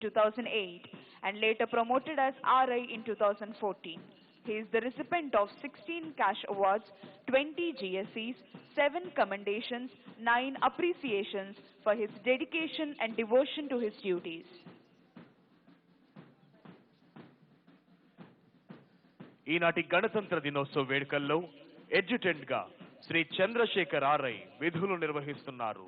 2008 and later promoted as RI in 2014. He is the recipient of 16 cash awards, 20 GSCs, 7 commendations, 9 appreciations for his dedication and devotion to his duties. ఈనాటి గణతంత్ర దినోత్సవ వేడుకల్లో ఎడ్యుటెంట్ గా Shri Chandrasekhar RI విధులు నిర్వహిస్తున్నారు.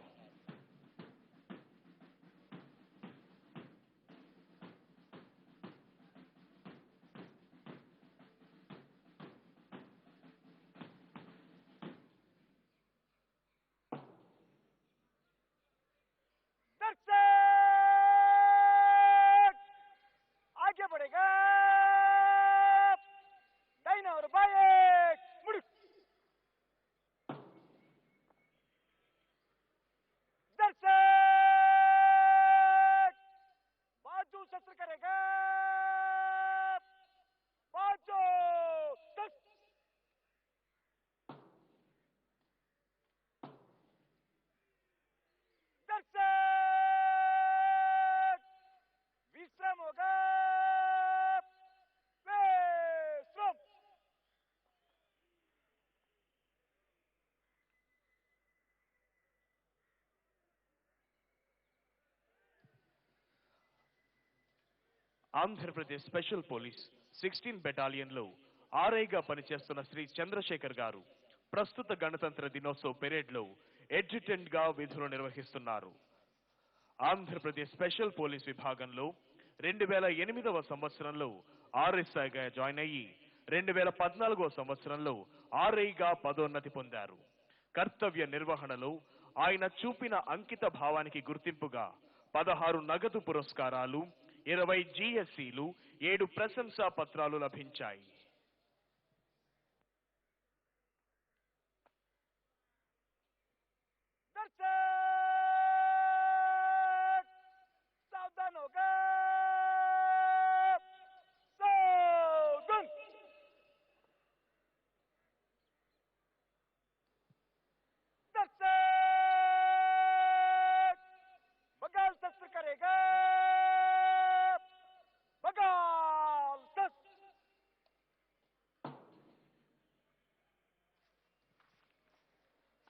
Andhra Pradesh special police 16 బెటాలియన్లో ఆర్ఐగా పనిచేస్తున్న శ్రీ చంద్రశేఖర్ గారు ప్రస్తుత గణతంత్ర దినోత్సవ పెరేడ్లో ఎడ్యుటెంట్ గా విధులు నిర్వహిస్తున్నారు. ఆంధ్రప్రదేశ్ స్పెషల్ పోలీస్ విభాగంలో 2008వ సంవత్సరంలో ఆర్ఎస్ఐగా జాయిన్ అయ్యి 2014వ సంవత్సరంలో ఆర్ఐగా పదోన్నతి పొందారు. కర్తవ్య నిర్వహణలో ఆయన చూపిన అంకిత భావానికి గుర్తింపుగా 16 నగదు పురస్కారాలు, 20 GSCలు, 7 ప్రశంసా పత్రాలు లభించాయి.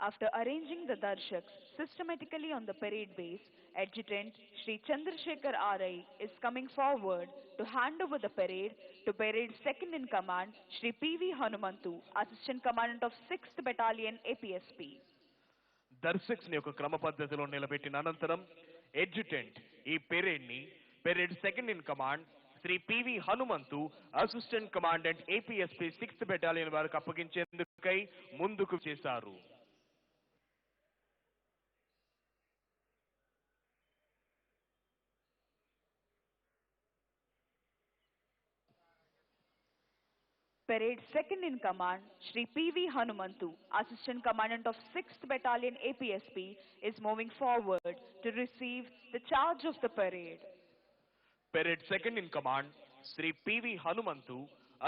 After arranging the darshaks systematically on the parade base, Adjutant Shri Chandrasekhar RI is coming forward to hand over the parade to Parade Second in Command Shri P.V. Hanumantu, Assistant Commandant of 6th Battalion APSP. దర్శక్స్ ని ఒక క్రమ పద్ధతిలో నిలబెట్టిన అనంతరం ఎడ్యుటెంట్ ఈ parade ని parade second in command Shri PV Hanumanthu, assistant commandant APSP 6th battalion వారికి అప్పగించేందుకై ముందుకు చేశారు. Parade Second in Command Shri P.V. Hanumantu, Assistant Commandant of 6th Battalion APSP, is moving forward to receive the charge of the parade. Parade Second in Command Shri P.V. Hanumantu,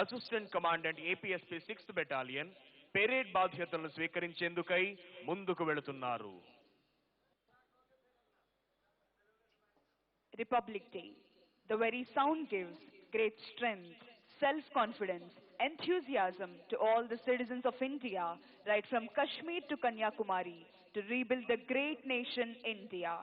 Assistant Commandant APSP 6th Battalion, parade బాధ్యతలను స్వీకరించేందుకై ముందుకు వెళుతున్నారు. Republic Day. The very sound gives great strength, self-confidence, enthusiasm to all the citizens of India, right from Kashmir to Kanyakumari, to rebuild the great nation India.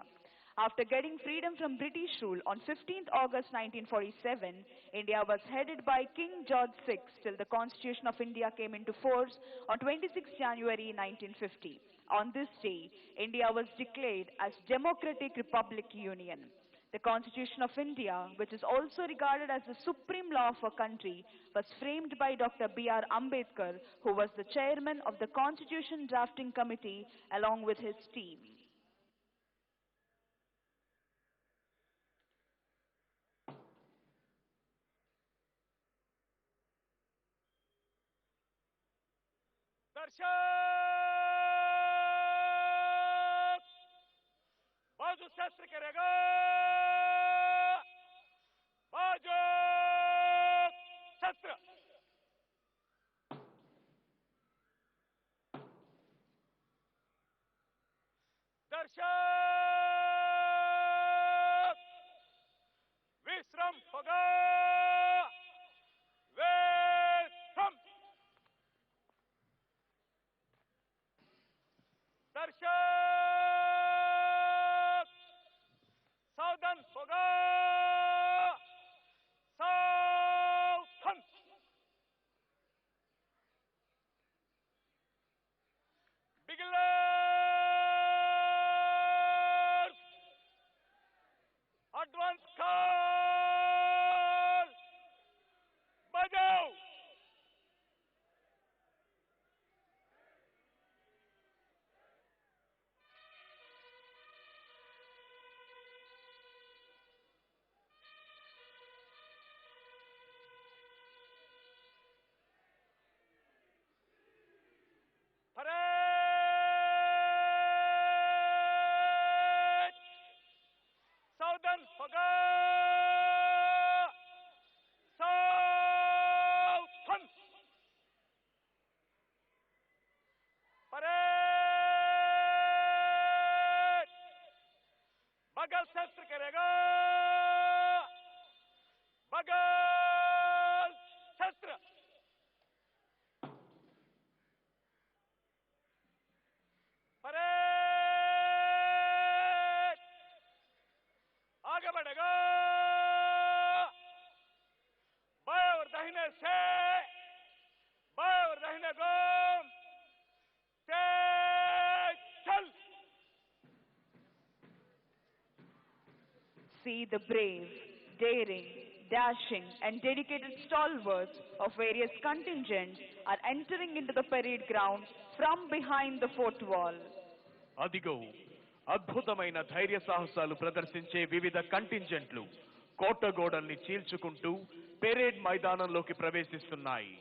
After getting freedom from British rule on 15th August 1947, India was headed by King George VI till the Constitution of India came into force on 26 January 1950. On this day, India was declared as Democratic Republic Union. The Constitution of India, which is also regarded as the supreme law of a country, was framed by Dr. B.R. Ambedkar, who was the chairman of the Constitution Drafting Committee along with his team. दर्शक बाजू शस्त्र करेगा, बाजू शस्त्र. दर्शक विश्राम होगा वेश्रम दर्शक सावधान होगा सावधान बिगिलर्स एडवांस कॉल बजाओ परेड सावधान होगा सावधान परेड बगल शस्त्र करेगा बगल शस्त्र परेड आगे बढ़ेगा बाएं और दाहिने से बाएं और दाहिने को तेज चल See the brave, daring, dashing and dedicated stalwarts of various contingents are entering into the parade ground from behind the fort wall. అదిగో అద్భుతమైన ధైర్య సాహసాలు ప్రదర్శించే వివిధ కంటింజెంట్లు కోట గోడల్ని చీల్చుకుంటూ parade మైదానంలోకి ప్రవేశిస్తున్నాయి.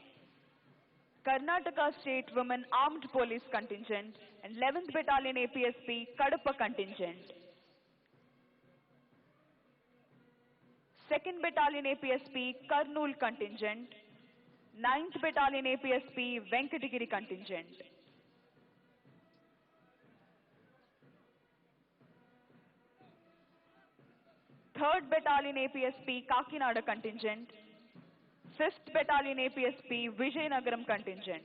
Karnataka State Women Armed Police Contingent and 11th Battalion APSP Kadapa Contingent. 2nd Battalion APSP Kurnool Contingent. 9th Battalion APSP Venkatagiri Contingent. Third Battalion APSP Kakinada Contingent, 5th Battalion APSP Vijayanagaram Contingent.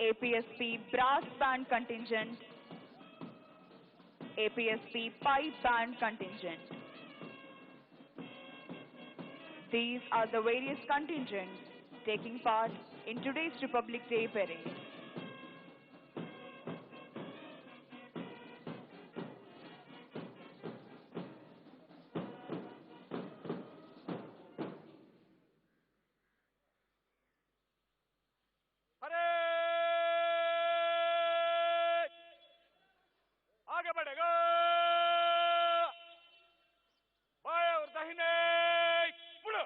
APSP Brass Band Contingent, APSP Pipe Band Contingent. These are the various contingents taking part in today's Republic Day parade. Parade आगे बढ़ेगा बाएं और दाहिने मुड़ो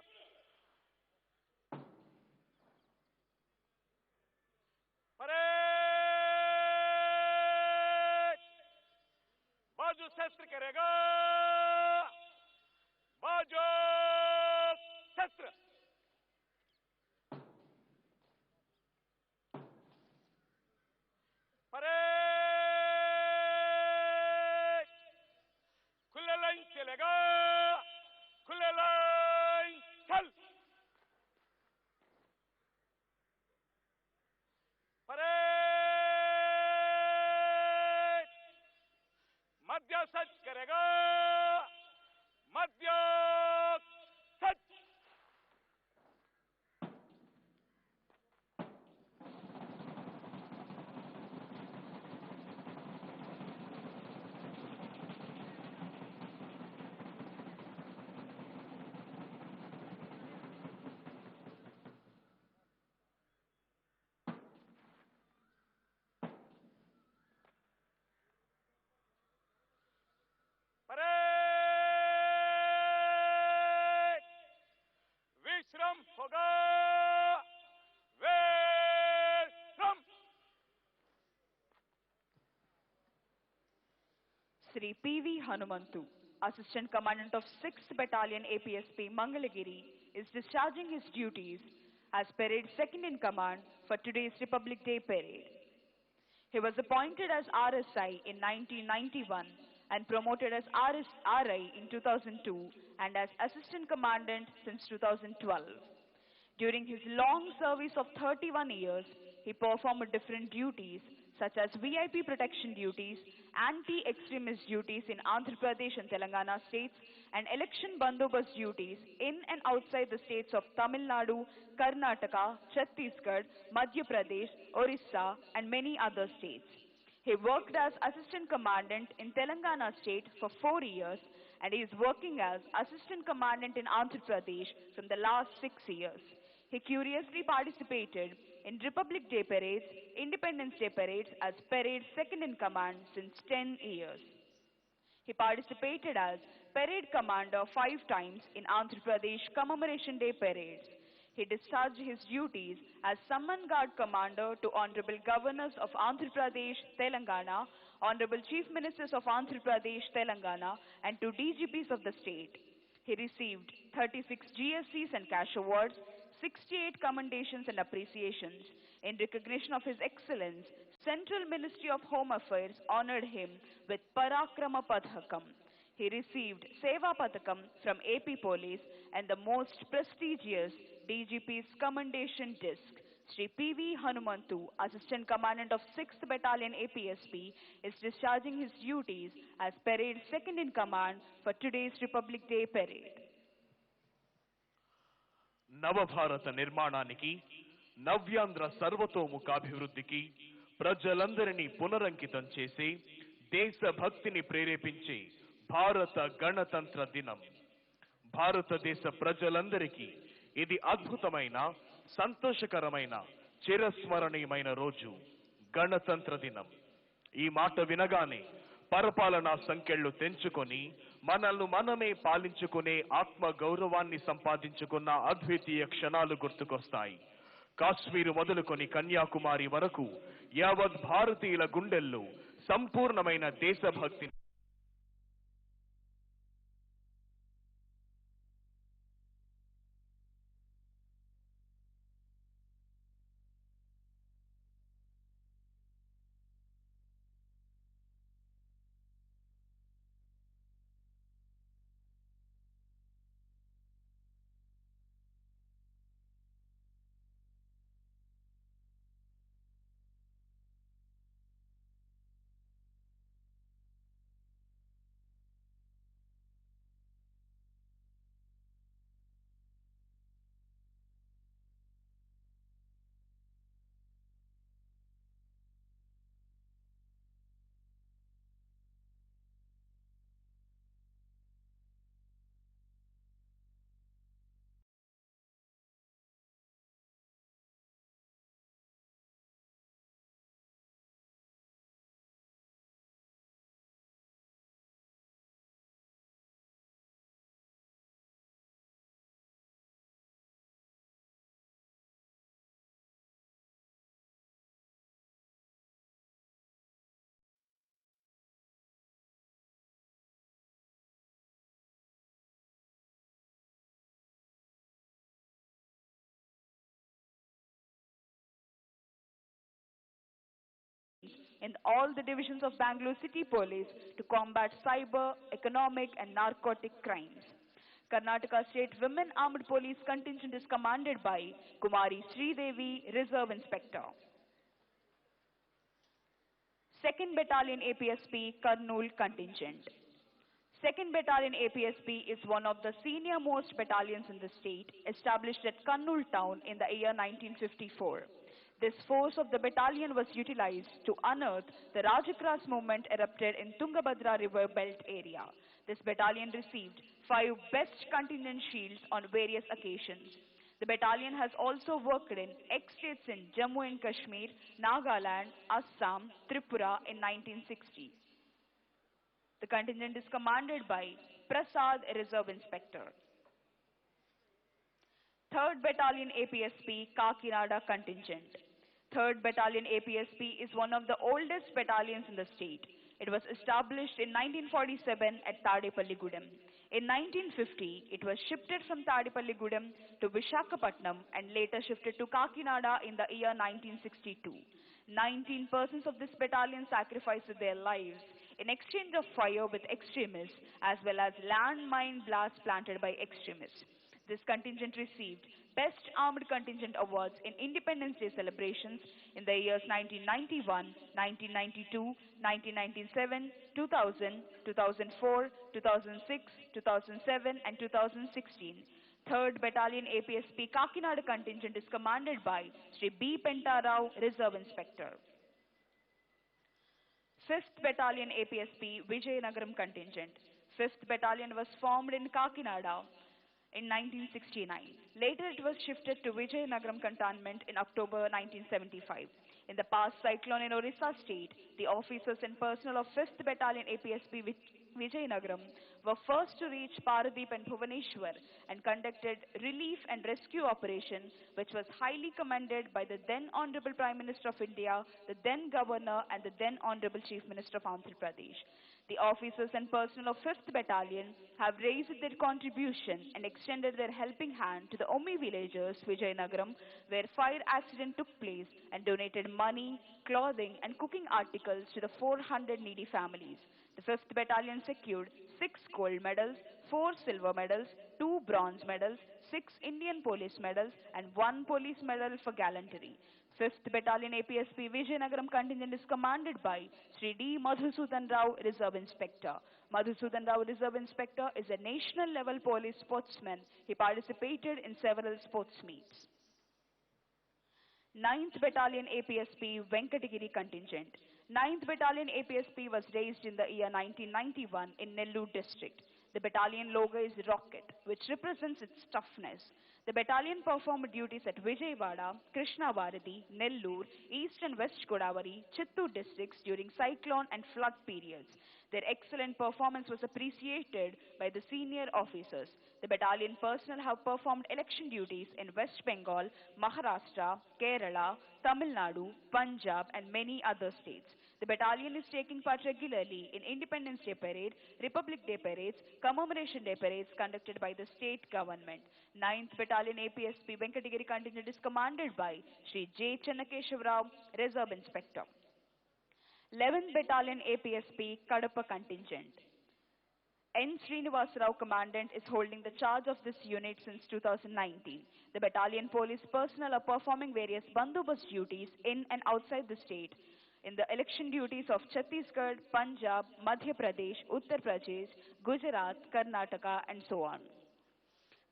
parade बाजू शस्त्र करेगा बाजू शस्त्र परेड खुले लाइन चलेगा खुले लाइन चल परेड मध्य सच करेगा मध्य सच परेड विश्राम होगा विश्राम Sri P.V. Hanumantu, Assistant Commandant of 6th Battalion APSP Mangalagiri, is discharging his duties as parade second in command for today's Republic Day parade. He was appointed as RSI in 1991 and promoted as RI in 2002 and as Assistant Commandant since 2012. During his long service of 31 years, he performed different duties such as VIP protection duties, anti-extremist duties in Andhra Pradesh and Telangana states, and election bandobast duties in and outside the states of Tamil Nadu, Karnataka, Chhattisgarh, Madhya Pradesh, Orissa, and many other states. He worked as Assistant Commandant in Telangana state for 4 years, and he is working as Assistant Commandant in Andhra Pradesh from the last 6 years. He curiously participated in Republic Day parades, Independence Day parades as parade second in command since 10 years. He participated as parade commander 5 times in Andhra Pradesh Commemoration Day parades. He discharged his duties as Samman Guard Commander to Honorable Governors of Andhra Pradesh, Telangana, Honorable Chief Ministers of Andhra Pradesh, Telangana, and to DGPs of the state. He received 36 GSCs and cash awards, 68 commendations and appreciations. In recognition of his excellence, Central Ministry of Home Affairs honored him with Parakrama Padhakam. He received Seva Padhakam from AP Police and the most prestigious DGP's Commendation Disc. Sri P.V. Hanumantu, Assistant Commandant of 6th Battalion APSP, is discharging his duties as parade second in command for today's Republic Day parade. నవభారత నిర్మాణానికి నవ్యాంధ్ర సర్వతోముఖాభివృద్ధికి ప్రజలందరినీ పునరంకితం చేసి దేశభక్తిని ప్రేరేపించే భారత గణతంత్ర దినం. భారతదేశ ప్రజలందరికీ ఇది అద్భుతమైన, సంతోషకరమైన, చిరస్మరణీయమైన రోజు, గణతంత్ర దినం. ఈ మాట వినగానే పరపాలనా సంకెళ్లు తెంచుకొని మనల్ని మనమే పాలించుకునే ఆత్మ గౌరవాన్ని సంపాదించుకున్న అద్వితీయ క్షణాలు గుర్తుకొస్తాయి. కాశ్మీరు మొదలుకొని కన్యాకుమారి వరకు యావత్ భారతీయుల గుండెల్లో సంపూర్ణమైన దేశభక్తి in all the divisions of Bangalore City Police to combat cyber, economic and narcotic crimes. Karnataka State Women Armed Police Contingent is commanded by Kumari Sridevi, Reserve Inspector. 2nd Battalion APSP, Kurnool Contingent. 2nd Battalion APSP is one of the senior most battalions in the state, established at Kurnool town in the year 1954. This force of the battalion was utilized to unearth the Rajagras movement erupted in Tungabhadra river belt area. This battalion received 5 best contingent shields on various occasions. The battalion has also worked in X-states in Jammu and Kashmir, Nagaland, Assam, Tripura in 1960. The contingent is commanded by Prasad, Reserve Inspector. 3rd Battalion APSP, Kakinada Contingent. 3rd Battalion APSP is one of the oldest battalions in the state. It was established in 1947 at Tadepalligudem. In 1950, it was shifted from Tadipalligudem to Vishakhapatnam and later shifted to Kakinada in the year 1962. 19 persons of this battalion sacrificed their lives in exchange of fire with extremists as well as landmine blasts planted by extremists. This contingent received Best Armed Contingent Awards in Independence Day celebrations in the years 1991, 1992, 1997, 2000, 2004, 2006, 2007, and 2016. 3rd Battalion APSP Kakinada contingent is commanded by Sri B. Pentarao, Reserve Inspector. 5th Battalion APSP Vijayanagaram contingent. 5th Battalion was formed in Kakinada in 1969. Later it was shifted to Vijayanagaram cantonment in October 1975. In the past cyclone in Orissa state, the officers and personnel of 5th Battalion APSP Vijayanagaram were first to reach Paradeep and Bhubaneswar and conducted relief and rescue operation which was highly commended by the then Honorable Prime Minister of India, the then Governor and the then Honorable Chief Minister of Andhra Pradesh. The officers and personnel of 5th Battalion have raised their contribution and extended their helping hand to the Ommi villagers, Vijayanagaram, where fire accident took place and donated money, clothing and cooking articles to the 400 needy families. The 5th Battalion secured 6 gold medals, 4 silver medals, 2 bronze medals, 6 Indian Police medals and 1 police medal for gallantry. 5th Battalion APSP Vijayanagaram contingent is commanded by Sri D. Madhusudan Rao, Reserve Inspector. Madhusudan Rao, Reserve Inspector, is a national level police sportsman. He participated in several sports meets. 9th Battalion APSP Venkatagiri contingent. 9th Battalion APSP was raised in the year 1991 in Nellore district. The battalion logo is rocket, which represents its toughness. The battalion performed duties at Vijayawada, Krishnavaradhi, Nellore, East and West Godavari, Chittoor districts during cyclone and flood periods. Their excellent performance was appreciated by the senior officers. The battalion personnel have performed election duties in West Bengal, Maharashtra, Kerala, Tamil Nadu, Punjab and many other states. The battalion is taking part regularly in Independence Day Parade, Republic Day Parades, Commemoration Day Parades conducted by the state government. 9th Battalion APSP Venkatagiri contingent is commanded by Sri J. Channakeshav Rao, Reserve Inspector. 11th Battalion APSP Kadapa contingent. N. Srinivas Rao Commandant is holding the charge of this unit since 2019. The battalion police personnel are performing various bandobast duties in and outside the state in the election duties of Chhattisgarh, Punjab, Madhya Pradesh, Uttar Pradesh, Gujarat, Karnataka and so on.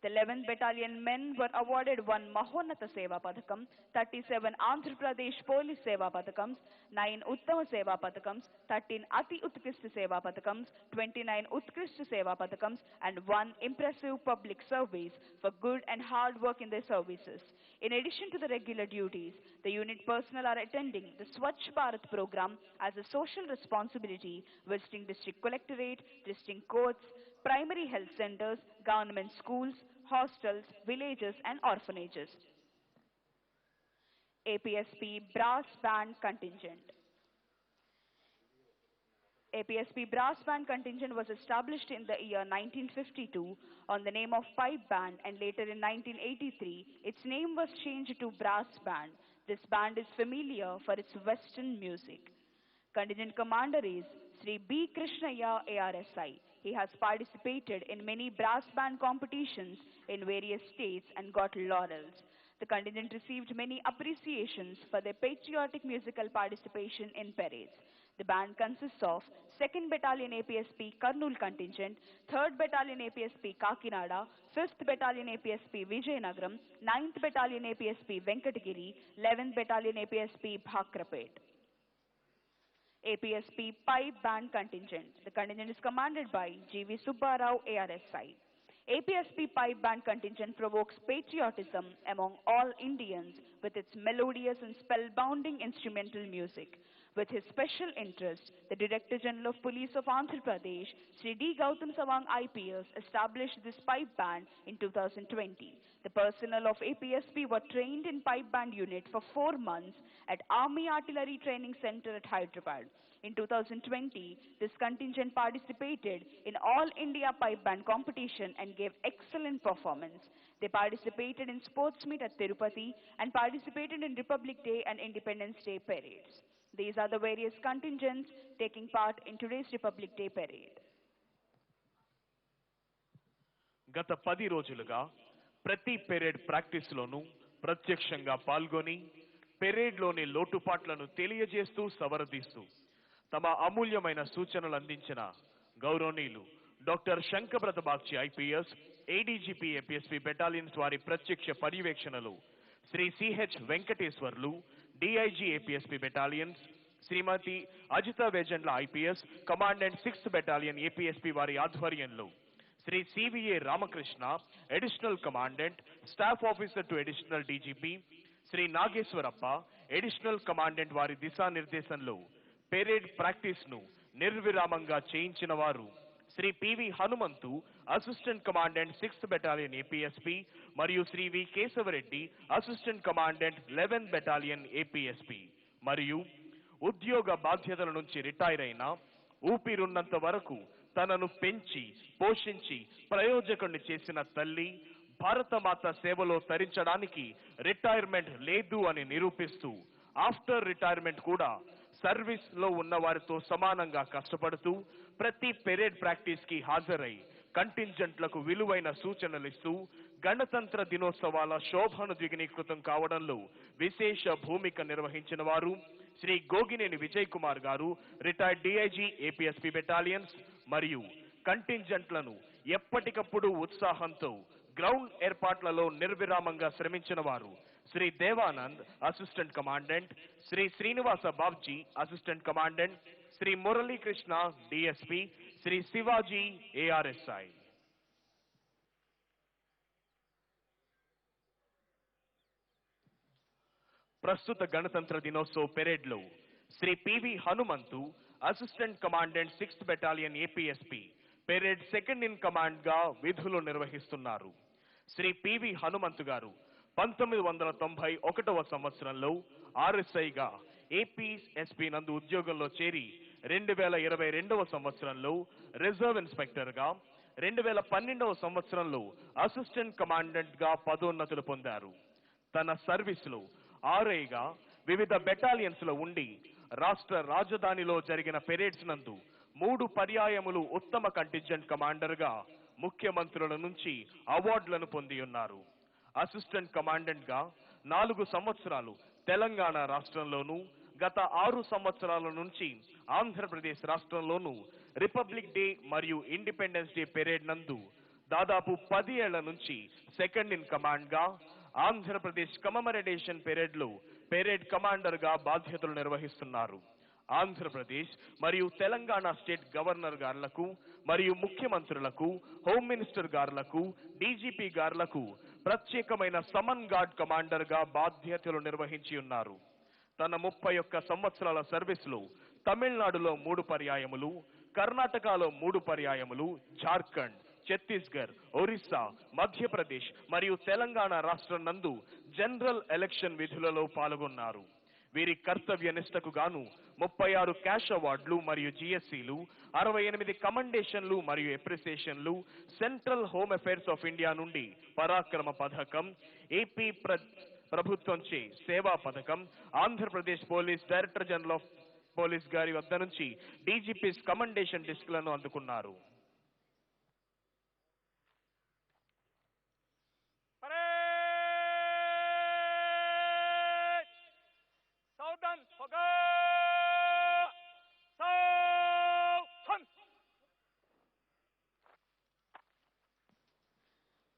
The 11th Battalion men were awarded 1 Mahonata Seva Padakam, 37 Andhra Pradesh Police Seva Padakams, 9 Uttama Seva Padakams, 13 Ati Utkrishta Seva Padakams, 29 Utkrishta Seva Padakams, and 1 Impressive Public Service for good and hard work in their services. In addition to the regular duties, the unit personnel are attending the Swachh Bharat program as a social responsibility, visiting district collectorate, district courts, primary health centers, government schools, hostels, villages and orphanages. APSP Brass Band Contingent. APSP Brass Band Contingent was established in the year 1952 on the name of Pipe Band and later in 1983 its name was changed to Brass Band. This band is familiar for its Western music. Contingent commander is Sri B. Krishnaya ARSI. He has participated in many brass band competitions in various states and got laurels. The contingent received many appreciations for their patriotic musical participation in parades. The band consists of 2nd Battalion APSP Kurnool contingent, 3rd Battalion APSP Kakinada, 5th Battalion APSP Vijayanagaram, 9th Battalion APSP Venkatagiri, 11th Battalion APSP Bhakrapet. APSP Pipe Band Contingent. The contingent is commanded by G.V. Subbarao ARSI. APSP Pipe Band Contingent provokes patriotism among all Indians with its melodious and spellbounding instrumental music. With his special interest, the Director General of Police of Andhra Pradesh, Sri D. Gautam Sawang IPS, established this pipe band in 2020. The personnel of APSP were trained in pipe band unit for 4 months at Army Artillery Training Center at Hyderabad. In 2020, this contingent participated in All India Pipe Band competition and gave excellent performance. They participated in sports meet at Tirupati and participated in Republic Day and Independence Day parades. These are the various contingents taking part in today's Republic Day parade. గత 10 రోజులుగా ప్రతి parade ప్రాక్టీస్లోనూ ప్రత్యక్షంగా పాల్గొని పెరేడ్లోని లోటుపాట్లను తెలియజేస్తూ సవరదీస్తూ తమ అమూల్యమైన సూచనలు అందించిన గౌరవనీయులు doctor Shankhabrata Bagchi IPS ADGP APSP battalions వారి ప్రత్యక్ష పర్యవేక్షణలో Shri CH Venkateswarlu DIG APSP battalions Shrimati Ajitha Vejandla IPS commandant 6th battalion APSP వారి ఆధ్వర్యంలో Shri CVA Ramakrishna additional commandant staff officer to additional DGP Shri Nageswarappa additional commandant వారి దిశానిర్దేశంలో పెరేడ్ ప్రాక్టీస్ ను నిర్విరామంగా చేయించిన వారు Shri PV Hanumanthu assistant commandant 6th battalion APSP మరియు Shri V Keshava Reddy assistant commandant 11th battalion APSP మరియు ఉద్యోగ బాధ్యతల నుంచి రిటైర్ అయిన ఊపిరున్నంత వరకు తనను పెంచి పోషించి ప్రయోజకుడిని చేసిన తల్లి భారతమాత సేవలో తరించడానికి రిటైర్మెంట్ లేదు అని నిరూపిస్తూ ఆఫ్టర్ రిటైర్మెంట్ కూడా సర్వీస్ లో ఉన్న వారితో సమానంగా కష్టపడుతూ ప్రతి పెరేడ్ ప్రాక్టీస్ కి హాజరై కంటింజెంట్లకు విలువైన సూచనలిస్తూ గణతంత్ర దినోత్సవాల శోభను ద్విగుణీకృతం కావడంలో విశేష భూమిక నిర్వహించిన వారు శ్రీ గోగినేని విజయ్ కుమార్ గారు రిటైర్డ్ డిఐజీ ఏపీఎస్పీ బెటాలియన్స్ మరియు కంటింజెంట్లను ఎప్పటికప్పుడు ఉత్సాహంతో గ్రౌండ్ ఏర్పాట్లలో నిర్విరామంగా శ్రమించిన వారు Shri Devanand assistant commandant Shri Srinivasa Babji assistant commandant Shri Muralikrishna DSP Shri Shivaji ARSI. ప్రస్తుత గణతంత్ర దినోత్సవ పెరేడ్ లో Shri PV Hanumanthu assistant commandant 6th battalion APSP parade 2nd in command గా విధులు నిర్వహిస్తున్నారు. శ్రీ పివి హనుమంతు గారు 1991వ సంవత్సరంలో ఆర్ఎస్ఐగా ఏపీఎస్పీ నందు ఉద్యోగంలో చేరి 2022వ సంవత్సరంలో రిజర్వ్ ఇన్స్పెక్టర్ గా 2012వ సంవత్సరంలో అసిస్టెంట్ కమాండెంట్ గా పదోన్నతులు పొందారు. తన సర్వీస్ లో ఆర్ఐగా వివిధ బెటాలియన్స్ లో ఉండి రాష్ట్ర రాజధానిలో జరిగిన పెరేడ్స్ నందు 3 పర్యాయములు ఉత్తమ కంటింజెంట్ కమాండర్ గా ముఖ్యమంత్రుల నుంచి అవార్డులను పొంది ఉన్నారు. అసిస్టెంట్ కమాండెంట్ గా 4 సంవత్సరాలు తెలంగాణ రాష్ట్రంలోనూ గత 6 సంవత్సరాల నుంచి ఆంధ్రప్రదేశ్ రాష్ట్రంలోనూ రిపబ్లిక్ డే మరియు ఇండిపెండెన్స్ డే పెరేడ్ నందు దాదాపు 10 ఏళ్ల నుంచి 2nd ఇన్ కమాండ్ గా ఆంధ్రప్రదేశ్ కమమరేషన్ పెరేడ్ లో పెరేడ్ కమాండర్ గా బాధ్యతలు నిర్వహిస్తున్నారు. ఆంధ్రప్రదేశ్ మరియు తెలంగాణ స్టేట్ గవర్నర్ గార్లకు మరియు ముఖ్యమంత్రులకు హోమ్ మినిస్టర్ గార్లకు డీజీపీ గార్లకు ప్రత్యేకమైన సమన్ గార్డ్ కమాండర్ గా బాధ్యతలు నిర్వహించి ఉన్నారు. తన 31 సంవత్సరాల సర్వీస్ లో తమిళనాడులో 3 పర్యాయములు, కర్ణాటకలో 3 పర్యాయములు, జార్ఖండ్, ఛత్తీస్గఢ్, ఒరిస్సా, మధ్యప్రదేశ్ మరియు తెలంగాణ రాష్ట్రం నందు జనరల్ ఎలక్షన్ విధులలో పాల్గొన్నారు. వీరి కర్తవ్య నిష్టకు గాను 36 క్యాష్ అవార్డులు మరియు జిఎస్సీలు, 68 కమండేషన్లు మరియు ఎప్రిసియేషన్లు, central home affairs of India నుండి పరాక్రమ పథకం, ఏపీ ప్రభుత్వంచే సేవా పథకం, Andhra Pradesh police director general of police గారి వద్ద నుంచి డీజీపీస్ కమండేషన్ డిస్క్లను అందుకున్నారు.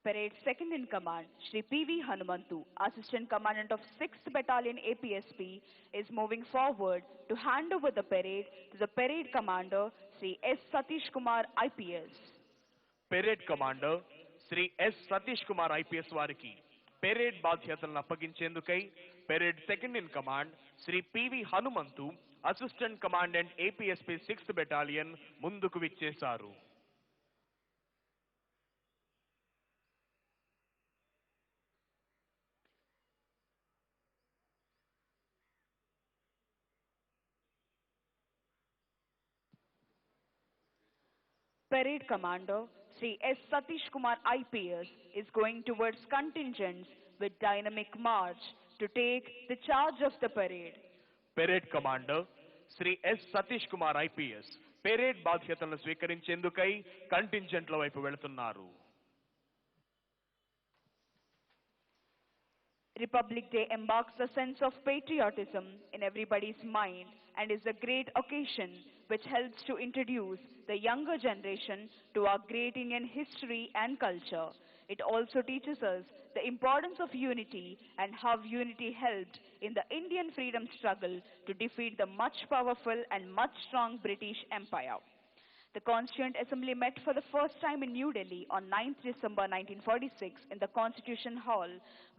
Parade 2nd in command, Shri P.V. Hanumantu, Assistant Commandant of 6th Battalion APSP, is moving forward to hand over the parade to the Parade Commander, Shri S. Satish Kumar, IPS. Parade Commander, Shri S. Satish Kumar, IPS వారికి parade బాధ్యతలను అప్పగించేందుకై parade 2nd in command Shri PV Hanumanthu assistant commandant APSP 6th battalion ముందుకు విచ్చేశారు. Parade Commander Sri S. Satish Kumar IPS is going towards contingents with dynamic march to take the charge of the parade. Parade commander Shri S Satish Kumar IPS parade బాధ్యతలను స్వీకరించేందుకై కంటింజెంట్ల వైపు వెళుతున్నారు. Republic Day embarks a sense of patriotism in everybody's mind and is a great occasion which helps to introduce the younger generation to our great Indian history and culture. It also teaches us the importance of unity and how unity helped in the Indian freedom struggle to defeat the much powerful and much strong British Empire. The Constituent Assembly met for the first time in New Delhi on 9th December 1946 in the Constitution Hall,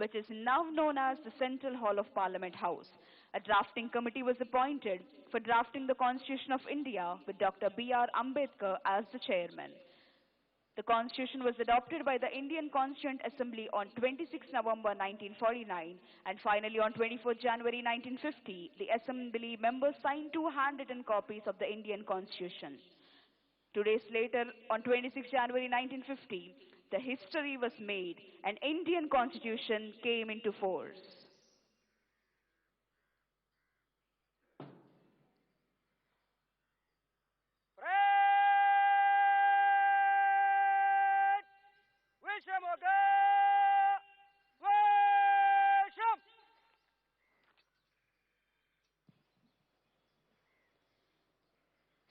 which is now known as the Central Hall of Parliament House. A drafting committee was appointed for drafting the Constitution of India with Dr. B.R. Ambedkar as the chairman. The Constitution was adopted by the Indian Constituent Assembly on 26 November 1949 and finally on 24 January 1950, the Assembly members signed two handwritten copies of the Indian Constitution. 2 days later, on 26 January 1950, the history was made and Indian Constitution came into force.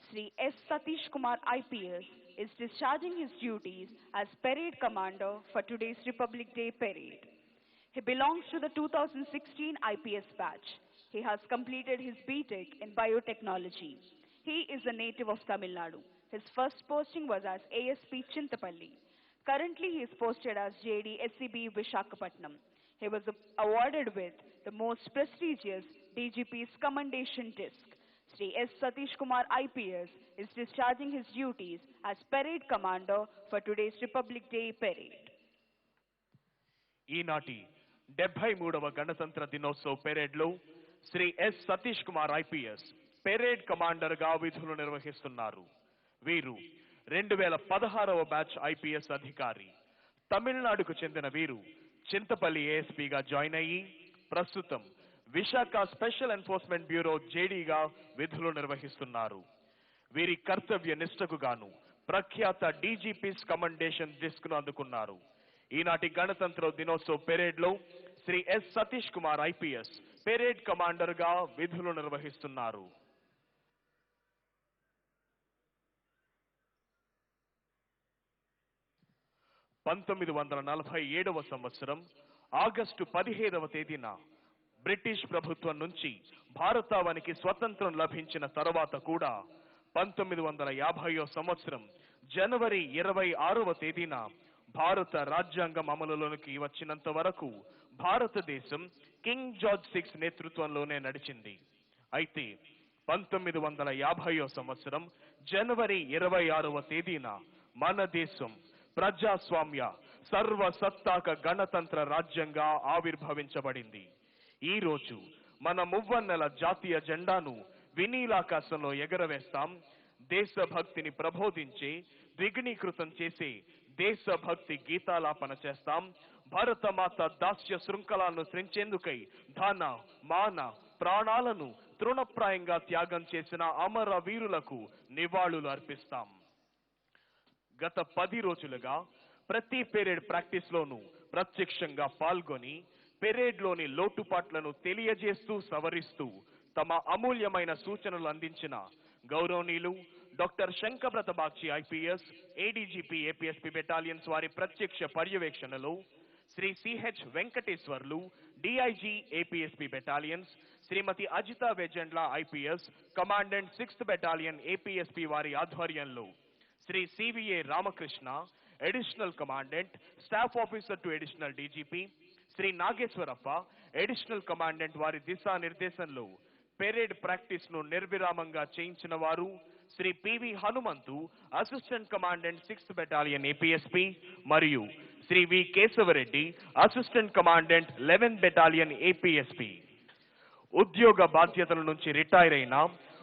Sri S. Satish Kumar IPS is discharging his duties as Parade Commander for today's Republic Day Parade. He belongs to the 2016 IPS batch. He has completed his BTech in Biotechnology. He is a native of Tamil Nadu. His first posting was as ASP Chintapalli. Currently, he is posted as JD SCB Visakhapatnam. He was awarded with the most prestigious DGP's Commendation Disc. Sri S. Satish Kumar IPS is discharging his duties as Parade Commander for today's Republic Day Parade. ఈనాటి 73వ గణతంత్ర దినోత్సవ పెరేడ్లో Shri S Satish Kumar IPS parade కమాండర్గా విధులు నిర్వహిస్తున్నారు. వీరు 2016వ batch IPS అధికారి. తమిళనాడుకు చెందిన వీరు చింతపల్లి ఏఎస్పీగా జాయిన్ అయ్యి ప్రస్తుతం విశాఖ స్పెషల్ ఎన్ఫోర్స్మెంట్ బ్యూరో జేడీగా విధులు నిర్వహిస్తున్నారు. వీరి కర్తవ్య నిష్ఠకు గాను ప్రఖ్యాత డీజీపీస్ కమెండేషన్ డిస్క్ ను అందుకున్నారు. ఈనాటి గణతంత్ర దినోత్సవ పెరేడ్ లో Shri S Satish Kumar IPS parade commander గా విధులు నిర్వహిస్తున్నారు. 1947వ సంవత్సరం ఆగస్టు 15వ తేదీన బ్రిటిష్ ప్రభుత్వం నుంచి భారతావనికి స్వతంత్రం లభించిన తర్వాత కూడా 1950వ సంవత్సరం జనవరి 26వ తేదీన భారత రాజ్యాంగం అమలులోకి వచ్చినంత వరకు భారతదేశం కింగ్ జార్జ్ 6 నేతృత్వంలోనే నడిచింది. అయితే 1950వ సంవత్సరం జనవరి 26వ తేదీన మన దేశం ప్రజాస్వామ్య సర్వసత్తాక గణతంత్ర రాజ్యంగా ఆవిర్భవించబడింది. ఈ రోజు మన మువ్వన్నెల జాతీయ జెండాను వినీలాకాశంలో ఎగరవేస్తాం. దేశభక్తిని ప్రబోధించే ద్విగుణీకృతం చేసే దేశభక్తి గీతాలాపన చేస్తాం. భారతమాత దాస్య శృంఖలాలను త్రెంచేందుకై ధన మాన ప్రాణాలను తృణప్రాయంగా త్యాగం చేసిన అమర వీరులకు నివాళులు అర్పిస్తాం. గత 10 రోజులుగా ప్రతి పెరేడ్ ప్రాక్టీస్ లోనూ ప్రత్యక్షంగా పాల్గొని పెరేడ్ లోని లోటుపాట్లను తెలియజేస్తూ సవరిస్తూ తమ అమూల్యమైన సూచనలు అందించిన గౌరవనీయులు doctor Shankhabrata Bagchi IPS ADGP APSP battalions వారి ప్రత్యక్ష పర్యవేక్షణలో Shri CH Venkateswarlu DIG APSP battalions, Shrimati Ajitha Vejendla IPS commandant 6th battalion APSP వారి ఆధ్వర్యంలో Shri CVA Ramakrishna additional commandant staff officer to additional DGP, Shri Nageswarappa additional commandant వారి దిశా నిర్దేశంలో పెరేడ్ ప్రాక్టీస్ ను నిర్విరామంగా చేయించిన వారు Shri PV Hanumanthu assistant commandant 6th battalion APSP మరియు Shri V Keshava Reddy assistant commandant 11th battalion APSP. ఉద్యోగ బాధ్యతల నుంచి రిటైర్ అయిన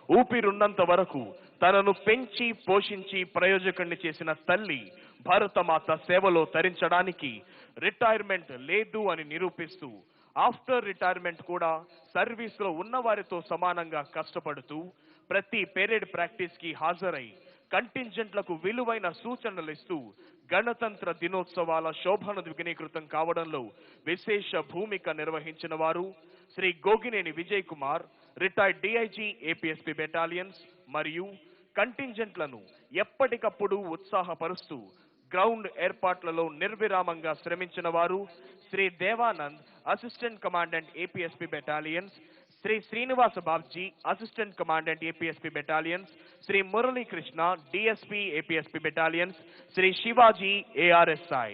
ఊపిరున్నంత వరకు తనను పెంచి పోషించి ప్రయోజకుణ్ణి చేసిన తల్లి భారతమాత సేవలో తరించడానికి రిటైర్మెంట్ లేదు అని నిరూపిస్తూ ఆఫ్టర్ రిటైర్మెంట్ కూడా సర్వీస్ లో ఉన్న వారితో సమానంగా కష్టపడుతూ ప్రతి పెరేడ్ ప్రాక్టీస్ కి హాజరై కంటింజెంట్లకు విలువైన సూచనలు ఇస్తూ గణతంత్ర దినోత్సవాల శోభను ద్విగుణీకృతం కావడంలో విశేష భూమిక నిర్వహించిన వారు Shri Gogineni Vijay Kumar, retired DIG APSP battalions మరియు కంటింజెంట్లను ఎప్పటికప్పుడు ఉత్సాహపరుస్తూ గ్రౌండ్ ఏర్పాట్లలో నిర్విరామంగా శ్రమించిన వారు Shri Devanand, assistant commandant APSP battalions, Shri Srinivasa Babji, assistant commandant APSP battalions, Shri Muralikrishna, DSP APSP battalions, Shri Shivaji, ARSI.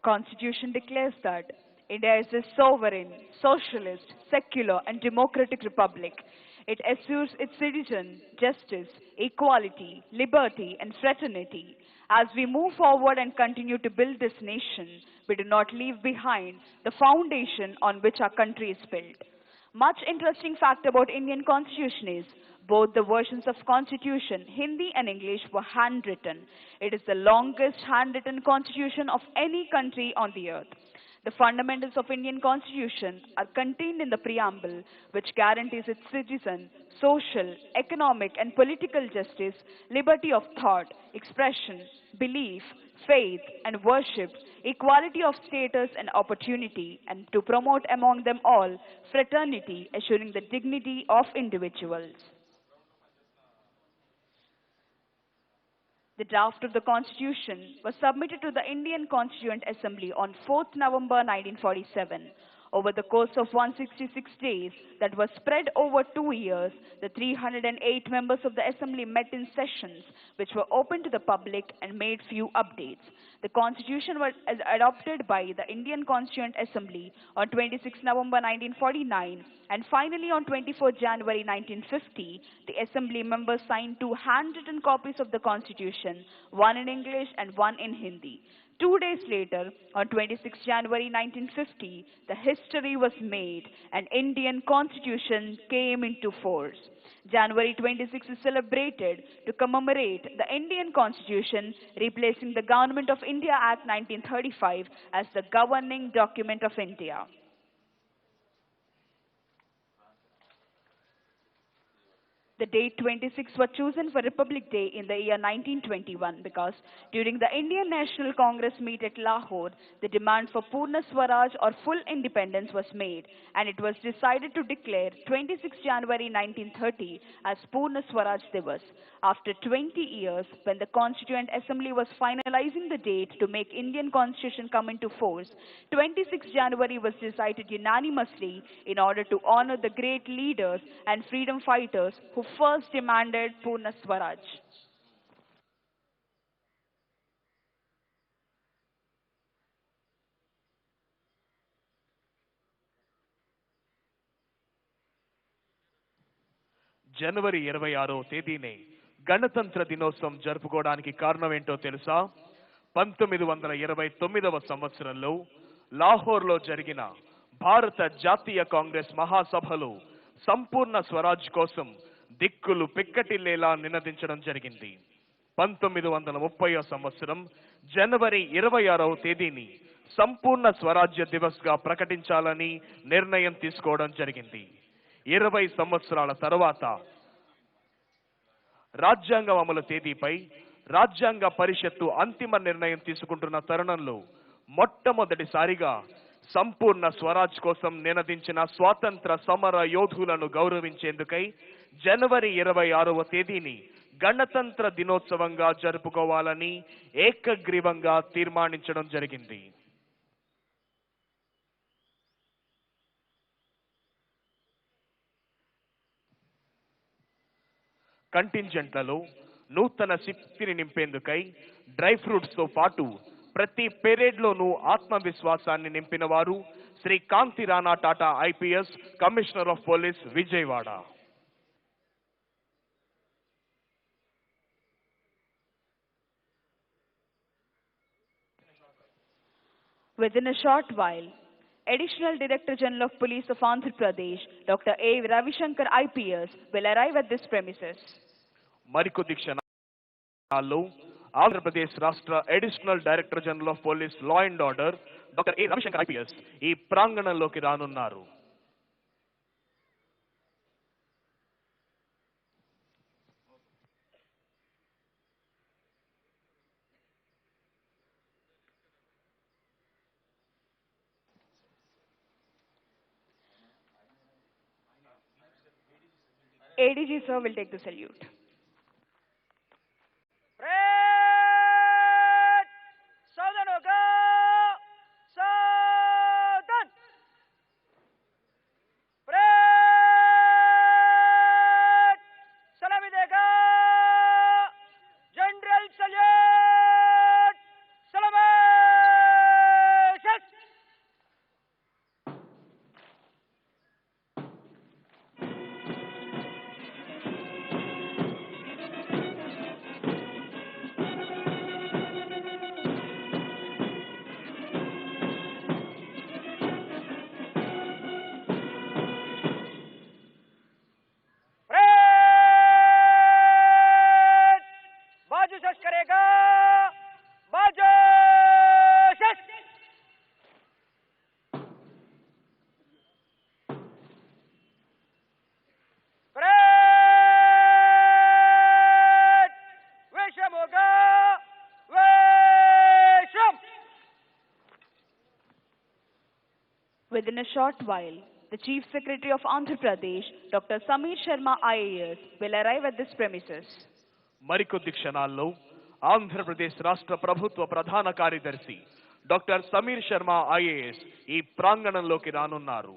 Constitution declares that India is a sovereign, socialist, secular and democratic republic. It assures its citizens justice, equality, liberty and fraternity. As we move forward and continue to build this nation, we do not leave behind the foundation on which our country is built. Much interesting fact about Indian Constitution is both the versions of Constitution, Hindi and English, were handwritten. It is the longest handwritten constitution of any country on the earth. The fundamentals of Indian Constitution are contained in the preamble, which guarantees its citizens social, economic and political justice, liberty of thought, expression, belief, faith and worship, equality of status and opportunity, and to promote among them all fraternity, assuring the dignity of individuals. The draft of the Constitution was submitted to the Indian Constituent Assembly on 4th November 1947. Over the course of 166 days that was spread over 2 years, the 308 members of the Assembly met in sessions which were open to the public and made few updates. The Constitution was adopted by the Indian Constituent Assembly on 26 November 1949 and finally on 24 January 1950, the Assembly members signed 2 handwritten copies of the Constitution, one in English and one in Hindi. 2 days later, on 26 January 1950, the history was made and Indian Constitution came into force. January 26 is celebrated to commemorate the Indian Constitution, replacing the Government of India Act 1935 as the governing document of India. The date 26 was chosen for Republic Day in the year 1921 because during the Indian National Congress meet at Lahore, the demand for Purna Swaraj or full independence was made and it was decided to declare 26 January 1930 as Purna Swaraj Divas. After 20 years, when the Constituent Assembly was finalizing the date to make Indian Constitution come into force, 26 January was decided unanimously in order to honor the great leaders and freedom fighters who first demanded Purna Swaraj. జనవరి 26వ తేదీనే గణతంత్ర దినోత్సవం జరుపుకోవడానికి కారణం ఏంటో తెలుసా? 1929వ సంవత్సరంలో లాహోర్లో జరిగిన భారత జాతీయ కాంగ్రెస్ మహాసభలో సంపూర్ణ స్వరాజ్ కోసం దిక్కులు పిక్కటిల్లేలా నినదించడం జరిగింది. 1930వ సంవత్సరం జనవరి 26వ తేదీని సంపూర్ణ స్వరాజ్య దివస్ గా ప్రకటించాలని నిర్ణయం తీసుకోవడం జరిగింది. 20 సంవత్సరాల తర్వాత రాజ్యాంగం అమలు తేదీపై రాజ్యాంగ పరిషత్తు అంతిమ నిర్ణయం తీసుకుంటున్న తరుణంలో మొట్టమొదటిసారిగా సంపూర్ణ స్వరాజ్ కోసం నినదించిన స్వాతంత్ర సమర యోధులను గౌరవించేందుకై జనవరి 26వ తేదీని గణతంత్ర దినోత్సవంగా జరుపుకోవాలని ఏకగ్రీవంగా తీర్మానించడం జరిగింది. కంటింజెంట్లలో నూతన శక్తిని నింపేందుకై డ్రై ఫ్రూట్స్ తో పాటు ప్రతి పెరేడ్లోనూ ఆత్మవిశ్వాసాన్ని నింపిన వారు Shri Kanthi Rana Tata IPS, commissioner of police, Vijayawada. Within a short while, Additional Director General of Police of Andhra Pradesh, Dr. A. Ravishankar IPS, will arrive at this premises. మరికొద్ది క్షణాల్లో ఆంధ్రప్రదేశ్ రాష్ట్ర additional director general of police law and order doctor A Ravishankar IPS ఈ ప్రాంగణంలోకి రానున్నారు. ADG sir will take the salute. Within a short while, the Chief Secretary of Andhra Pradesh, Dr. Sameer Sharma IAS, will arrive at this premises. మరికొద్ది క్షణాల్లో ఆంధ్రప్రదేశ్ రాష్ట్ర ప్రభుత్వ ప్రధాన కార్యదర్శి doctor Sameer Sharma IAS ఈ ప్రాంగణంలోకి రానున్నారు.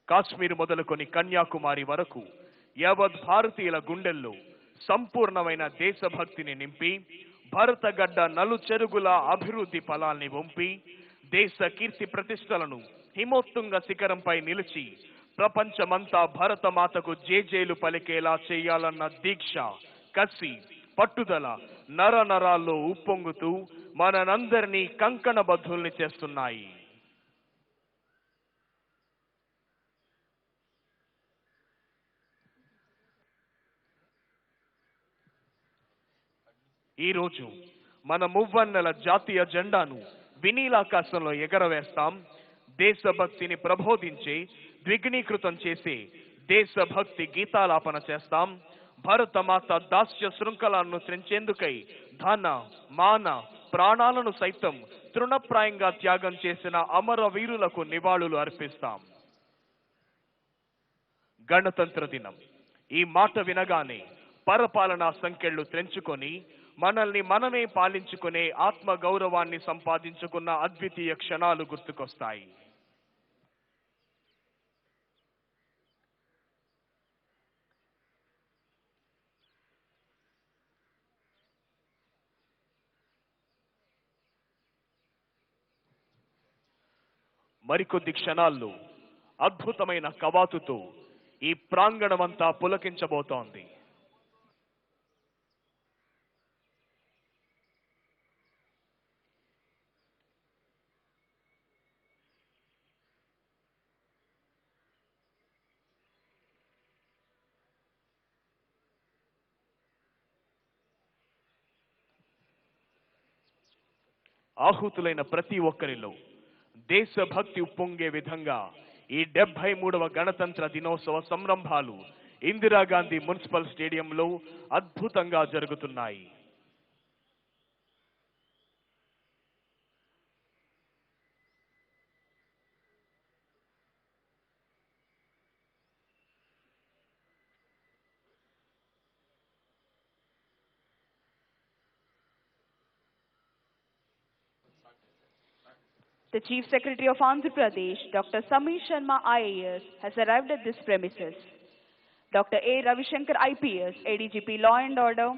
కాశ్మీర్ మొదలుకొని కన్యాకుమారి వరకు యావత్ భారతీయుల గుండెల్లో సంపూర్ణమైన దేశభక్తిని నింపి భారతగడ్డ నలుచెరుగుల అభివృద్ధి ఫలాల్ని వంపి దేశ కీర్తి ప్రతిష్టలను హిమోత్తుంగ శిఖరంపై నిలిచి ప్రపంచమంతా భరతమాతకు జేజేలు పలికేలా చేయాలన్న దీక్ష, కసి, పట్టుదల నరనరాల్లో ఉప్పొంగుతూ మనందరినీ కంకణబద్ధుల్ని చేస్తున్నాయి. ఈరోజు మన మువ్వన్నెల జాతీయ జెండాను వినీలాకాశంలో ఎగరవేస్తాం. దేశభక్తిని ప్రబోధించే, ద్విగుణీకృతం చేసే దేశభక్తి గీతాలాపన చేస్తాం. భారతమాత దాస్య శృంఖలాలను త్రెంచేందుకై ధన, మాన, ప్రాణాలను సైతం తృణప్రాయంగా త్యాగం చేసిన అమరవీరులకు నివాళులు అర్పిస్తాం. గణతంత్ర దినం ఈ మాట వినగానే పరపాలనా సంకెళ్లు త్రెంచుకొని మనల్ని మనమే పాలించుకునే ఆత్మ గౌరవాన్ని సంపాదించుకున్న అద్వితీయ క్షణాలు గుర్తుకొస్తాయి. మరికొద్ది క్షణాల్లో అద్భుతమైన కవాతుతో ఈ ప్రాంగణమంతా పులకించబోతోంది. ఆహుతులైన ప్రతి ఒక్కరిలో దేశభక్తి ఉప్పొంగే విధంగా ఈ 73వ గణతంత్ర దినోత్సవ సంరంభాలు ఇందిరాగాంధీ మున్సిపల్ స్టేడియంలో అద్భుతంగా జరుగుతున్నాయి. The Chief Secretary of Andhra Pradesh, Dr. Sameer Sharma IAS, has arrived at this premises. Dr. A. Ravishankar IPS, ADGP Law and Order,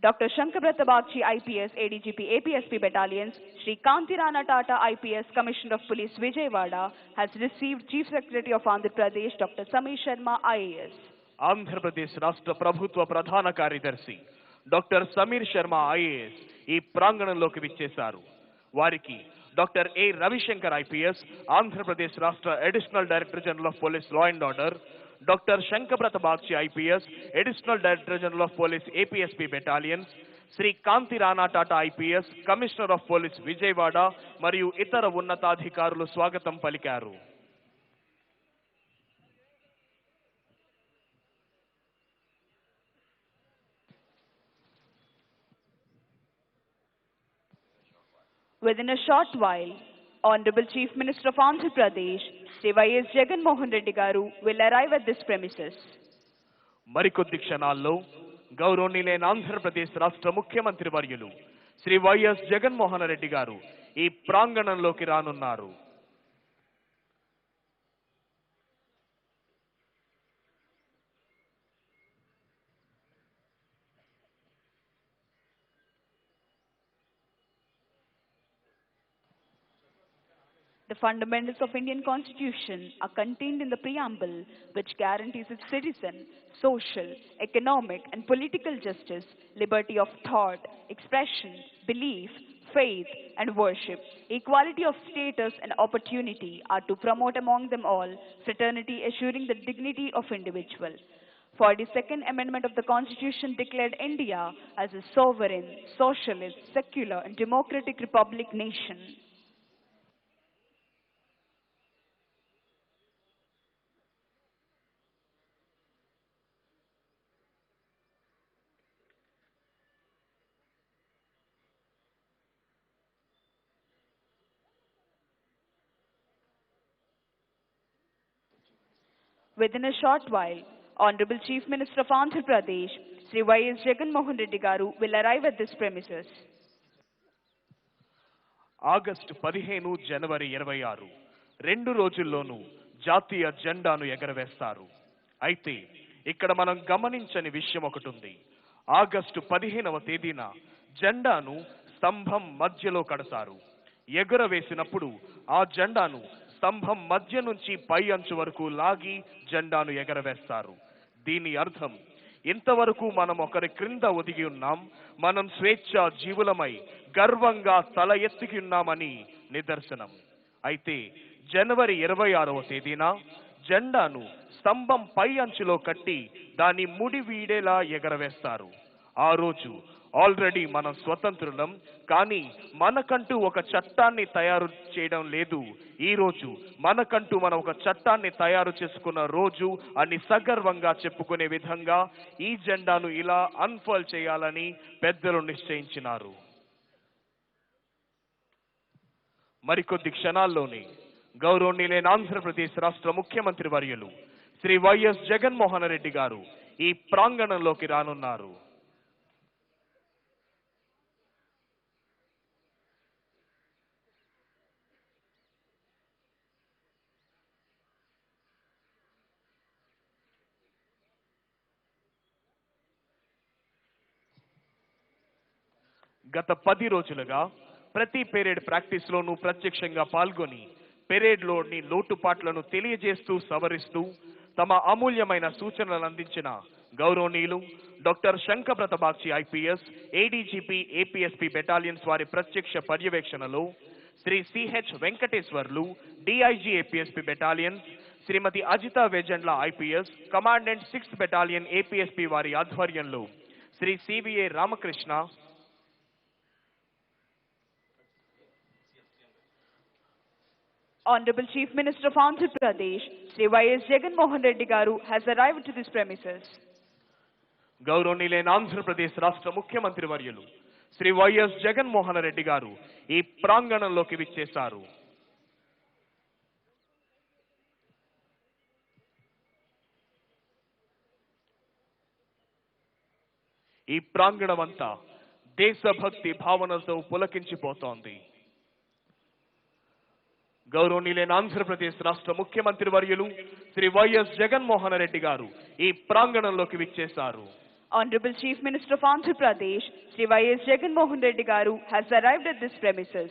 Dr. Shankarbrata Bagchi IPS, ADGP APSP Battalions, Shri Kantirana Tata IPS, Commissioner of Police Vijayawada, has received Chief Secretary of Andhra Pradesh, Dr. Sameer Sharma IAS. Andhra Pradesh రాష్ట్ర ప్రభుత్వ ప్రధాన కార్యదర్శి doctor Sameer Sharma IAS ఈ ప్రాంగణంలోకి విచ్చేశారు. వారికి doctor A Ravishankar IPS, Andhra Pradesh రాష్ట్ర additional director general of police law and order, doctor Shankhabrata Bagchi IPS, additional director general of police APSP battalions, Shri Kanthi Rana Tata IPS, commissioner of police Vijayawada మరియు ఇతర ఉన్నతాధికారులు స్వాగతం పలికారు. Within a short while, Honorable Chief Minister of Andhra Pradesh, Sri Y.S. Jagan Mohan Reddy Garu, will arrive at this premises. మరికొద్ది క్షణాల్లో గౌరవనీయులైన ఆంధ్రప్రదేశ్ రాష్ట్ర ముఖ్యమంత్రి వర్యులు శ్రీ వైఎస్ జగన్మోహన్ రెడ్డి గారు ఈ ప్రాంగణంలోకి రానున్నారు. The fundamentals of Indian Constitution are contained in the preamble, which guarantees its citizen social, economic and political justice, liberty of thought, expression, belief, faith and worship, equality of status and opportunity are to promote among them all fraternity, assuring the dignity of individual. 42nd Amendment of the Constitution declared India as a sovereign, socialist, secular and democratic republic nation. Within a short while, Honorable Chief Minister of Andhra Pradesh, Sri Y.S. Jagan Mohan Reddy Garu, will arrive at this premises. August 15 జనవరి 26 రెండు రోజుల్లోనూ జాతీయ జెండాను ఎగరవేస్తారు. అయితే ఇక్కడ మనం గమనించని విషయం ఒకటి ఉంది. August 15వ తేదీన జెండాను స్తంభం మధ్యలో కడతారు. ఎగురవేసినప్పుడు ఆ జెండాను స్తంభం మధ్య నుంచి పై అంచు వరకు లాగి జెండాను ఎగరవేస్తారు. దీని అర్థం ఇంతవరకు మనం ఒకరి క్రింద ఒదిగి ఉన్నాం, మనం స్వేచ్ఛా జీవులమై గర్వంగా తల ఎత్తుకి ఉన్నామని నిదర్శనం. అయితే జనవరి 26వ తేదీన జెండాను స్తంభం పై అంచులో కట్టి దాని ముడి వీడేలా ఎగరవేస్తారు. ఆ రోజు ఆల్రెడీ మనం స్వతంత్రులం, కానీ మనకంటూ ఒక చట్టాన్ని తయారు చేయడం లేదు. ఈ రోజు మనకంటూ మనం ఒక చట్టాన్ని తయారు చేసుకున్న రోజు అని సగర్వంగా చెప్పుకునే విధంగా ఈ జెండాను ఇలా అన్ఫర్ల్ చేయాలని పెద్దలు నిశ్చయించినారు. మరికొద్ది క్షణాల్లోనే గౌరవనీయులైన ఆంధ్రప్రదేశ్ రాష్ట్ర ముఖ్యమంత్రి వర్యులు శ్రీ వైఎస్ జగన్మోహన్ రెడ్డి గారు ఈ ప్రాంగణంలోకి రానున్నారు. గత 10 రోజులుగా ప్రతి పెరేడ్ ప్రాక్టీస్లోనూ ప్రత్యక్షంగా పాల్గొని పెరేడ్లోని లోటుపాట్లను తెలియజేస్తూ సవరిస్తూ తమ అమూల్యమైన సూచనలను అందించిన గౌరవనీయులు doctor Shankhabrata Bagchi IPS, ADGP APSP battalions వారి ప్రత్యక్ష పర్యవేక్షణలో Shri CH Venkateswarlu, DIG APSP battalions, Shrimati Ajitha Vejandla IPS, commandant 6th battalion APSP వారి ఆధ్వర్యంలో Shri CVA Ramakrishna, Honorable Chief Minister of Andhra Pradesh, Sri Y.S. Jagan Mohan Reddy Garu, has arrived to this premises. గౌరవనీయులైన ఆంధ్రప్రదేశ్ రాష్ట్ర ముఖ్యమంత్రి వర్యులు Shri YS Jaganmohan Reddy గారు ఈ ప్రాంగణంలోకి విచ్చేశారు. ఈ ప్రాంగణం అంతా దేశభక్తి భావనతో పులకించిపోతోంది. గౌరవనీయులైన ఆంధ్రప్రదేశ్ రాష్ట్ర ముఖ్యమంత్రి వర్యులు శ్రీ వైఎస్ జగన్మోహన్ రెడ్డి గారు ఈ ప్రాంగణంలోకి విచ్చేశారు. Honorable Chief Minister of Andhra Pradesh, Sri Y.S. Jagan Mohan Reddy Garu, has arrived at this premises.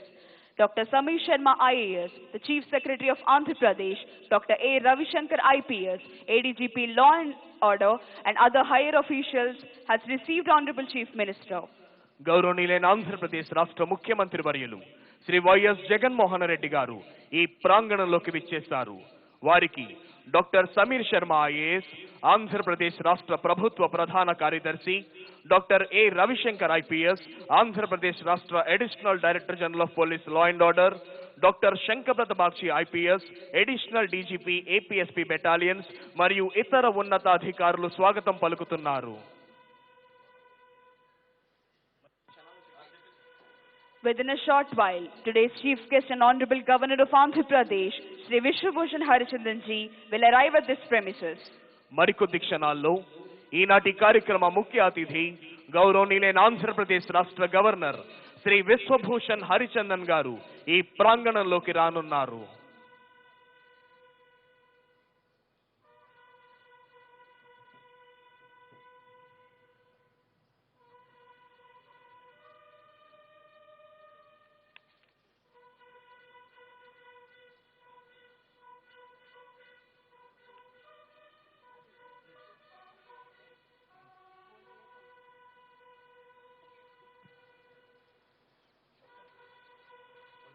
Dr. Samir Sharma IAS, the Chief Secretary of Andhra Pradesh, Dr. A. Ravishankar IPS, ADGP Law and Order, and other higher officials has received Honorable Chief Minister. గౌరవనీయులైన ఆంధ్రప్రదేశ్ రాష్ట్ర ముఖ్యమంత్రి వర్యులు Shri YS Jaganmohan Reddy గారు ఈ ప్రాంగణంలోకి విచ్చేశారు. వారికి doctor Sameer Sharma IAS, Andhra Pradesh రాష్ట్ర ప్రభుత్వ ప్రధాన కార్యదర్శి, doctor A Ravishankar IPS, Andhra Pradesh రాష్ట్ర additional director general of police law and order, doctor Shankhabrata Bakshi IPS, additional DGP APSP battalions మరియు ఇతర ఉన్నతాధికారులు స్వాగతం పలుకుతున్నారు. Within a short while, today's Chief Guest and Honorable Governor of Andhra Pradesh, Sri Biswabhusan Harichandan ji, will arrive at this premises. మరికొద్ది క్షణాల్లో ఈనాటి కార్యక్రమ ముఖ్య అతిథి గౌరవనీయులైన ఆంధ్రప్రదేశ్ రాష్ట్ర గవర్నర్ శ్రీ విశ్వభూషణ్ హరిచందన్ గారు ఈ ప్రాంగణంలోకి రానున్నారు.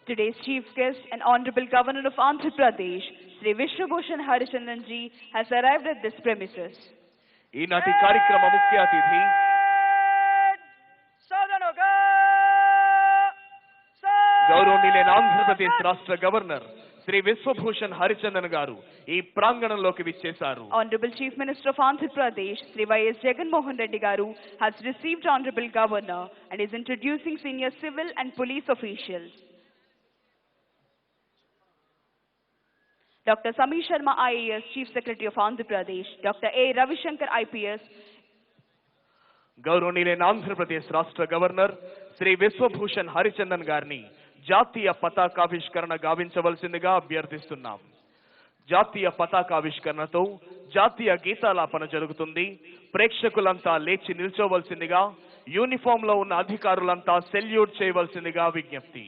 Today's Chief Guest and Honorable Governor of Andhra Pradesh, Sri Biswabhusan Harichandan ji, has arrived at this premises. ఈనాటి కార్యక్రమ ముఖ్య అతిథి గౌరవనీయులైన ఆంధ్రప్రదేశ్ రాష్ట్ర గవర్నర్ శ్రీ విశ్వభూషణ్ హరిచందన్ గారు ఈ ప్రాంగణంలోకి విచ్చేశారు. Honorable Chief Minister of Andhra Pradesh, Sri Y.S. Jaganmohan Reddy Garu, has received Honorable Governor and is introducing senior civil and police officials. Dr. Samir Sharma IAS, Chief Secretary of Andhra Pradesh, Dr. A. Ravishankar IPS, గౌరవనీయులైన ఆంధ్రప్రదేశ్ రాష్ట్ర governor Shri Vishwabhushan Harichandan గారిని జాతీయ పతాకావిష్కరణ గావించవలసిందిగా అభ్యర్థిస్తున్నాం. జాతీయ పతాకావిష్కరణతో జాతీయ గీతాలాపన జరుగుతుంది. ప్రేక్షకులంతా లేచి నిల్చోవలసిందిగా, uniform లో ఉన్న అధికారులంతా సెల్యూట్ చేయవలసిందిగా విజ్ఞప్తి.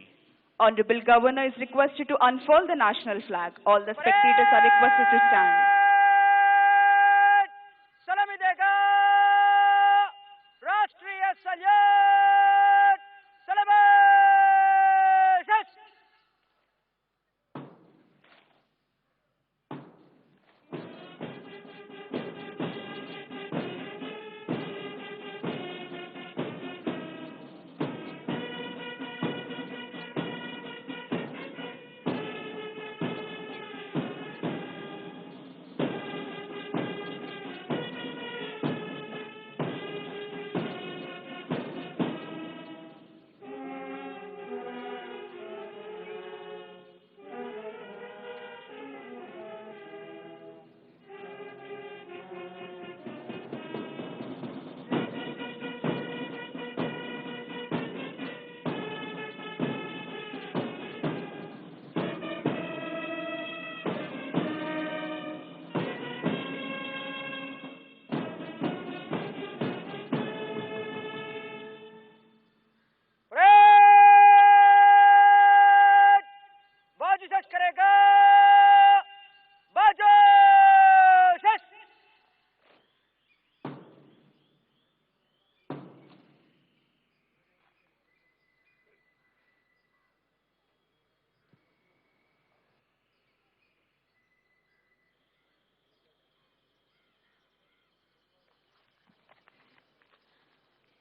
Honorable Governor is requested to unfurl the national flag. All the spectators are requested to stand. Salami dega Rashtriya Salute Celebrations.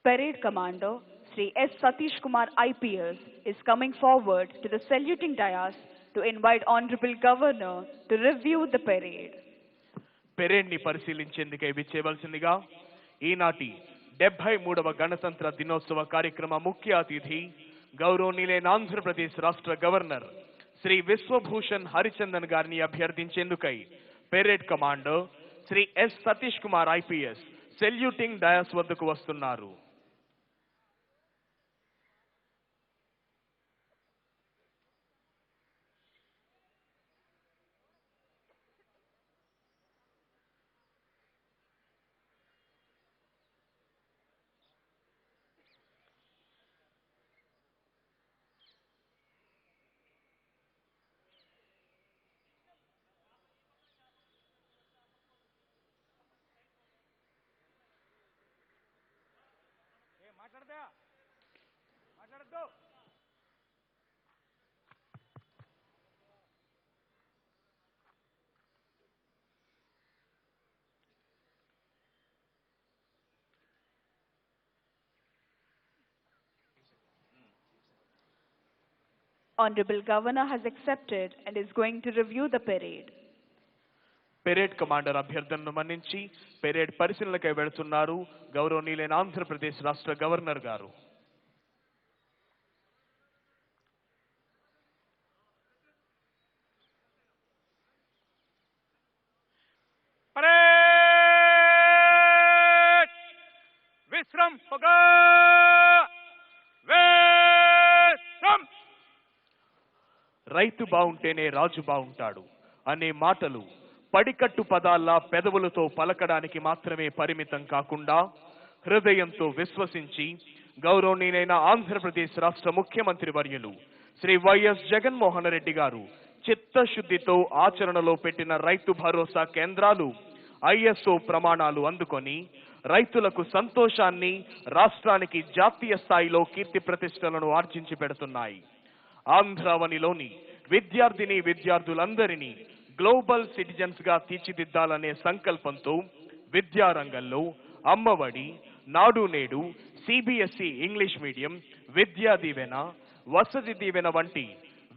Parade Commander Sri S. Satish Kumar IPS is coming forward to the saluting dais to invite Honorable Governor to review the parade. Parade ని పరిశీలించేందుకై విచ్చేవలసిందిగా ఈనాటి 73వ గణతంత్ర దినోత్సవ కార్యక్రమ ముఖ్య అతిథి గౌరవనీయులైన ఆంధ్రప్రదేశ్ రాష్ట్ర గవర్నర్ శ్రీ విశ్వభూషణ్ హరిచందన్ గారిని అభ్యర్థించేందుకై parade commander Shri S Satish Kumar IPS saluting dais వద్దకు వస్తున్నారు. Honorable Governor has accepted and is going to review the parade. Parade commander అభ్యర్థనను మన్నించి పెరేడ్ పరిశీలనకై వెళుతున్నారు గౌరవనీయులైన ఆంధ్రప్రదేశ్ రాష్ట్ర గవర్నర్ గారు. परेड विश्रम होगा विश्रम. రైతు బావుంటేనే రాజు బావుంటాడు అనే మాటలు పడికట్టు పదాల్లా పెదవులతో పలకడానికి మాత్రమే పరిమితం కాకుండా హృదయంతో విశ్వసించి గౌరవనీయులైన ఆంధ్రప్రదేశ్ రాష్ట్ర ముఖ్యమంత్రి వర్యులు శ్రీ వైఎస్ జగన్మోహన్ రెడ్డి గారు చిత్తశుద్ధితో ఆచరణలో పెట్టిన రైతు భరోసా కేంద్రాలు ఐఎస్ఓ ప్రమాణాలు అందుకొని రైతులకు సంతోషాన్ని, రాష్ట్రానికి జాతీయ స్థాయిలో కీర్తి ప్రతిష్టలను ఆర్జించి పెడుతున్నాయి. ఆంధ్రావనిలోని విద్యార్థులందరినీ గ్లోబల్ సిటిజన్స్ గా తీర్చిదిద్దాలనే సంకల్పంతో విద్యారంగంలో అమ్మఒడి, నాడు నేడు, CBSE English medium, Vidya Deevena, Vasathi Deevena వంటి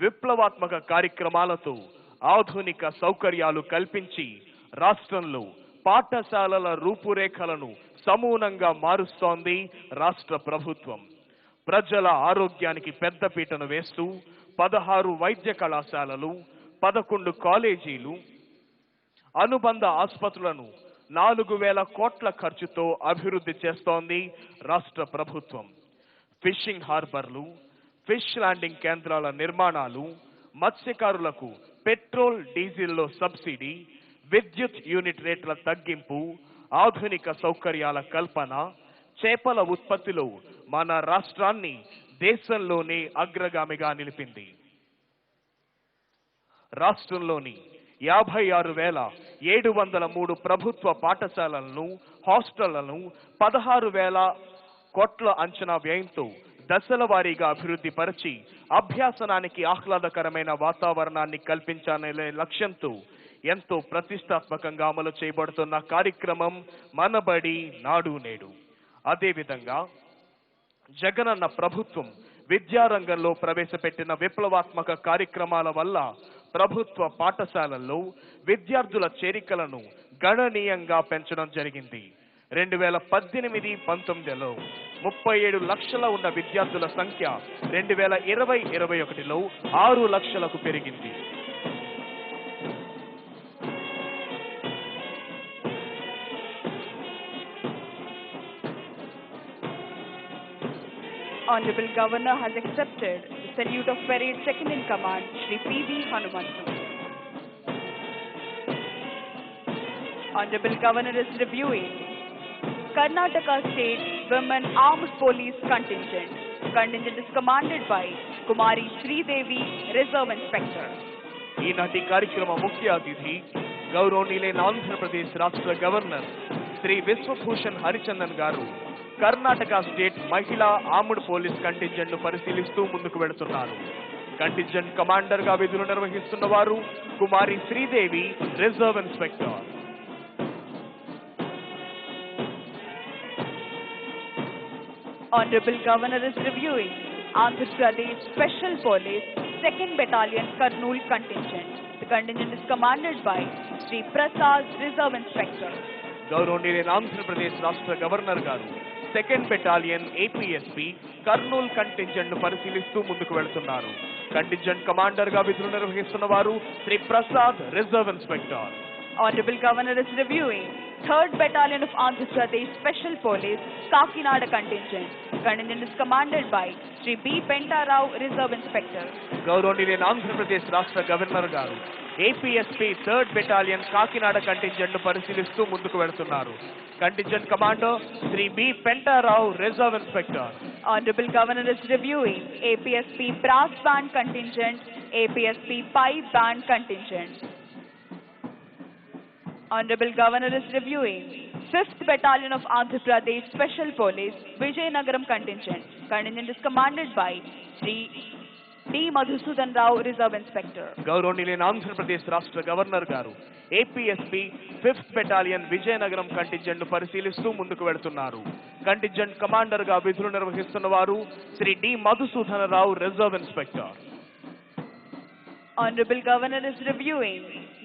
విప్లవాత్మక కార్యక్రమాలతో ఆధునిక సౌకర్యాలు కల్పించి రాష్ట్రంలో పాఠశాలల రూపురేఖలను సమూలంగా మారుస్తోంది రాష్ట్ర ప్రభుత్వం. ప్రజల ఆరోగ్యానికి పెద్దపీటను వేస్తూ 16 వైద్య కళాశాలలు, 11 కాలేజీలు, అనుబంధ ఆసుపత్రులను 4,000 కోట్ల ఖర్చుతో అభివృద్ధి చేస్తోంది రాష్ట్ర ప్రభుత్వం. ఫిషింగ్ హార్బర్లు, ఫిష్ ల్యాండింగ్ కేంద్రాల నిర్మాణాలు, మత్స్యకారులకు పెట్రోల్ డీజిల్లో సబ్సిడీ, విద్యుత్ యూనిట్ రేట్ల తగ్గింపు, ఆధునిక సౌకర్యాల కల్పన, చేపల ఉత్పత్తిలో మన రాష్ట్రాన్ని దేశంలోనే అగ్రగామిగా నిలిపింది. రాష్ట్రంలోని 56,703 ప్రభుత్వ పాఠశాలలను, హాస్టళ్లను 16,000 కోట్ల అంచనా వ్యయంతో దశల వారీగా అభివృద్ధి పరిచి అభ్యాసనానికి ఆహ్లాదకరమైన వాతావరణాన్ని కల్పించాలనే లక్ష్యంతో ఎంతో ప్రతిష్టాత్మకంగా అమలు చేయబడుతున్న కార్యక్రమం మనబడి నాడు నేడు. అదేవిధంగా జగనన్న ప్రభుత్వం విద్యారంగంలో ప్రవేశపెట్టిన విప్లవాత్మక కార్యక్రమాల వల్ల ప్రభుత్వ పాఠశాలల్లో విద్యార్థుల చేరికలను గణనీయంగా పెంచడం జరిగింది. 2018-19లో 37 లక్షల ఉన్న విద్యార్థుల సంఖ్య 2020-21లో 6 లక్షలకు పెరిగింది. Honorable Governor has accepted the salute of Parade Second in Command, Shri P.V. Hanumantu. Honorable Governor is reviewing Karnataka State Women Armed Police Contingent. The contingent is commanded by Kumari Sridevi, Reserve Inspector. ఈనాటి కార్యక్రమ ముఖ్య అతిథి గౌరవనీయులైన ఆంధ్రప్రదేశ్ రాష్ట్ర governor Shri Vishwabhushan Harichandan గారు Karnataka state మహిళా armed police contingent ను పరిశీలిస్తూ ముందుకు వెళుతున్నారు. కంటింజెంట్ కమాండర్ గా విధులు నిర్వహిస్తున్న వారు Kumari Sridevi, reserve inspector. Honorable Governor is reviewing Andhra Pradesh Special Police 2nd Battalion Kurnool Contingent. The contingent is commanded by Sri Prasad, Reserve Inspector. గౌరవనీయులైన ఆంధ్రప్రదేశ్ రాష్ట్ర గవర్నర్ గారు 2nd battalion APSP Kurnool contingent ను పరిశీలిస్తూ ముందుకు వెళుతున్నారు. కంటింజెంట్ కమాండర్ గా విధులు నిర్వహిస్తున్న వారు Shri Prasad, reserve inspector. Honorable Governor is reviewing 3rd Battalion of Andhra Pradesh Special Police Kakinada Contingent. The contingent is commanded by Sri B. Pentarao, Reserve Inspector. గౌరవనీయులైన ఆంధ్రప్రదేశ్ రాష్ట్ర గవర్నర్ గారు APSP 3rd battalion Kakinada contingent ను పరిశీలిస్తూ ముందుకు వెళుతున్నారు. Contingent commander Shri B Pentarao, reserve inspector. Honorable Governor is reviewing APSP Brass Band Contingent, APSP Pipe Band Contingent. Honorable Governor is reviewing 5th Battalion of Andhra Pradesh Special Police Vijayanagaram Contingent. Contingent is commanded by Sri D. Madhusudan Rao, Reserve Inspector. గౌరవనీయులైన ఆంధ్రప్రదేశ్ రాష్ట్ర governor గారు APSP 5th battalion Vizianagaram contingent ను పరిశీలిస్తూ ముందుకు వెళుతున్నారు. Contingent commander గా విధులు నిర్వహిస్తున్న వారు Shri D Madhusudana Rao, reserve inspector. Honorable Governor is reviewing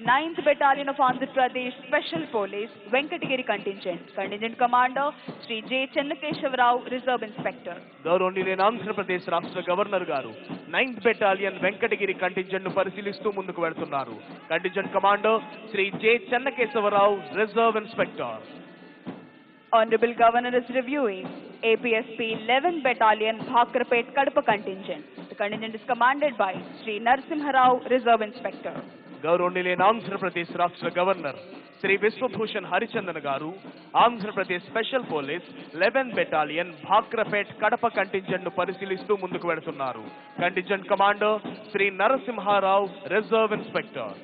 9th Battalion of Andhra Pradesh Special Police Venkatagiri Contingent. Contingent Commander Sri J. Chennakeshava Rao, Reserve Inspector. గౌరవనీయులైన ఆంధ్రప్రదేశ్ రాష్ట్ర గవర్నర్ గారు 9th బెటాలియన్ వెంకటగిరి కంటింజెంట్ ను పరిశీలిస్తూ ముందుకు వెళుతున్నారు. Contingent commander Shri J Chennakesavarao, reserve inspector. Honorable Governor is reviewing APSP 11th Battalion Bhakrapet Kadapa Contingent. The contingent is commanded by Sri Narasimha Rao, Reserve Inspector. గౌరవనీయులైన ఆంధ్రప్రదేశ్ రాష్ట్ర governor Shri Vishwabhushan Harichandan గారు Andhra Pradesh special police 11th battalion Bhakrapet Kadapa contingent ను పరిశీలిస్తూ ముందుకు వెళుతున్నారు. Contingent commander Shri Narasimharao, reserve inspector.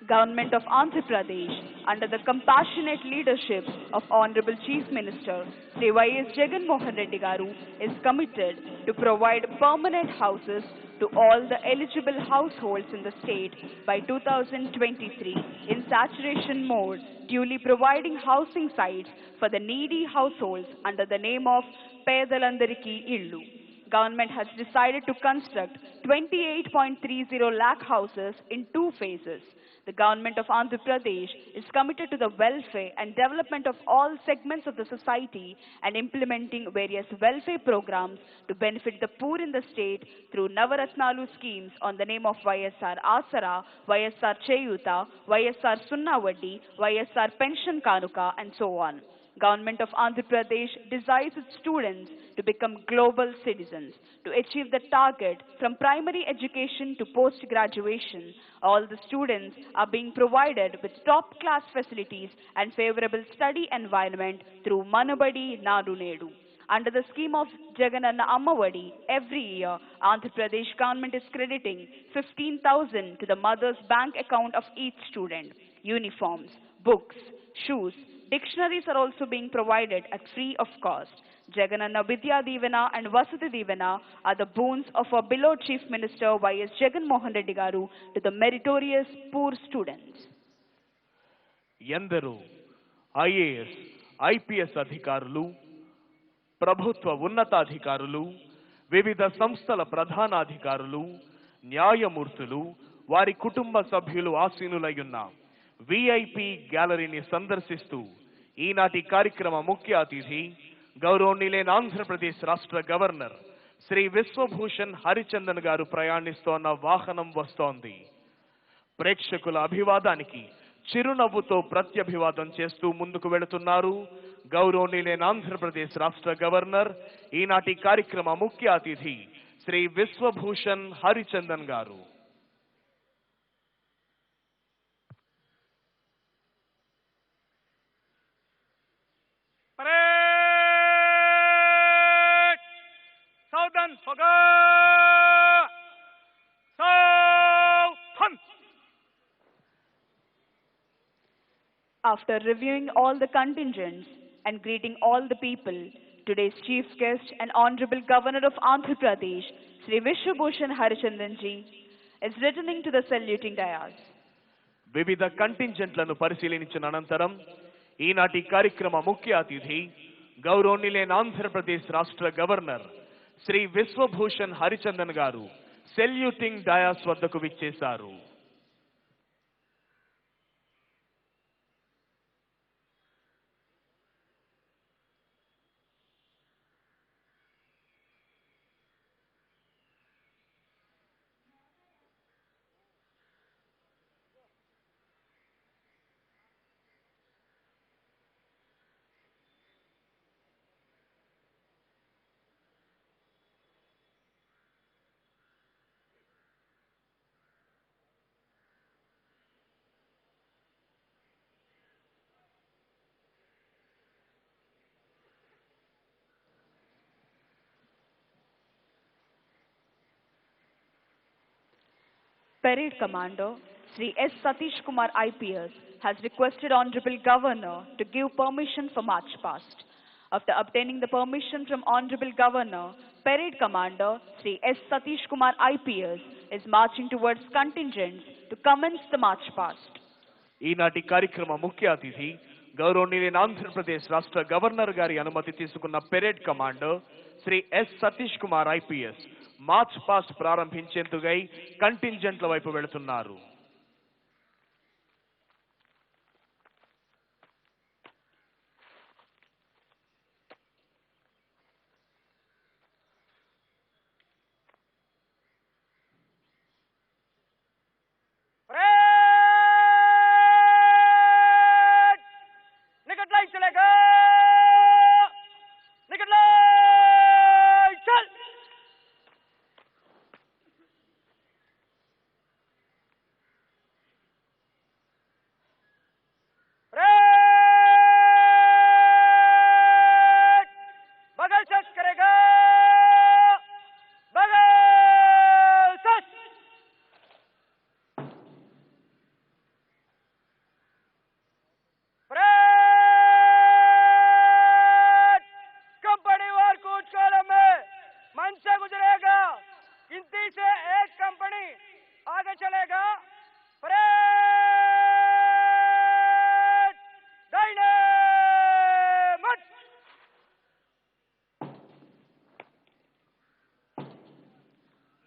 Government of Andhra Pradesh, under the compassionate leadership of Honorable Chief Minister Sri Y.S. Jagan Mohan Reddy Garu, is committed to provide permanent houses to all the eligible households in the state by 2023 in saturation mode, duly providing housing sites for the needy households under the name of Pedalandariki Illu. Government has decided to construct 28.30 lakh houses in 2 phases. The government of Andhra Pradesh is committed to the welfare and development of all segments of the society and implementing various welfare programs to benefit the poor in the state through Navaratnalu schemes on the name of YSR Asara, YSR Cheyuta, YSR Sunna Vaddi, YSR Pension Kanuka, and so on. Government of Andhra Pradesh desires its students to become global citizens. To achieve the target from primary education to post-graduation, all the students are being provided with top-class facilities and favorable study environment through Manabadi Nadu Nedu. Under the scheme of Jagananna Ammavadi, every year, Andhra Pradesh government is crediting 15,000 to the mother's bank account of each student. Uniforms, books, shoes, dictionaries are also being provided at free of cost. Jagananna Vidya Divana and Vasudha Divana are the boons of our beloved Chief Minister Y.S. Jagan Mohan Reddy Garu to the meritorious poor students. ఎందరో IAS, IPS అధికారులు, ప్రభుత్వ ఉన్నతాధికారులు, వివిధ సంస్థల ప్రధానాధికారులు, న్యాయమూర్తులు, వారి కుటుంబ సభ్యులు ఆసీనులయ్యున్న విఐపి గ్యాలరీని సందర్శిస్తూ ఈనాటి కార్యక్రమ ముఖ్య అతిథి గౌరవనీయులైన ఆంధ్రప్రదేశ్ రాష్ట్ర గవర్నర్ శ్రీ విశ్వభూషణ్ హరిచందన్ గారు ప్రయాణిస్తోన్న వాహనం వస్తోంది. ప్రేక్షకుల అభివాదానికి చిరునవ్వుతో ప్రత్యభివాదం చేస్తూ ముందుకు వెళుతున్నారు గౌరవనీయులైన ఆంధ్రప్రదేశ్ రాష్ట్ర గవర్నర్, ఈనాటి కార్యక్రమ ముఖ్య అతిథి శ్రీ విశ్వభూషణ్ హరిచందన్ గారు. After reviewing all the contingents and greeting all the people, today's chief guest and Honorable Governor of Andhra Pradesh, Sri Biswabhusan Harichandan ji, is returning to the saluting dais. వివిధ కంటింజెంట్లను పరిశీలించిన అనంతరం ఈనాటి కార్యక్రమ ముఖ్య అతిథి గౌరవనీయులైన ఆంధ్రప్రదేశ్ రాష్ట్ర గవర్నర్ శ్రీ విశ్వభూషణ్ హరిచందన్ గారు సెల్యూటింగ్ డయాస్ వద్దకు విచ్చేశారు. Parade Commander Sri S. Satish Kumar IPS has requested Honorable Governor to give permission for march past. After obtaining the permission from Honorable Governor, Parade Commander Sri S. Satish Kumar IPS is marching towards contingents to commence the march past. ఈనాటి కార్యక్రమ ముఖ్య అతిథి గౌరవనీయులైన ఆంధ్రప్రదేశ్ రాష్ట్ర governor గారి అనుమతి తీసుకున్న parade commander Shri S Satish Kumar IPS march past ప్రారంభించేందుకై కంటింజెంట్ల వైపు వెళుతున్నారు.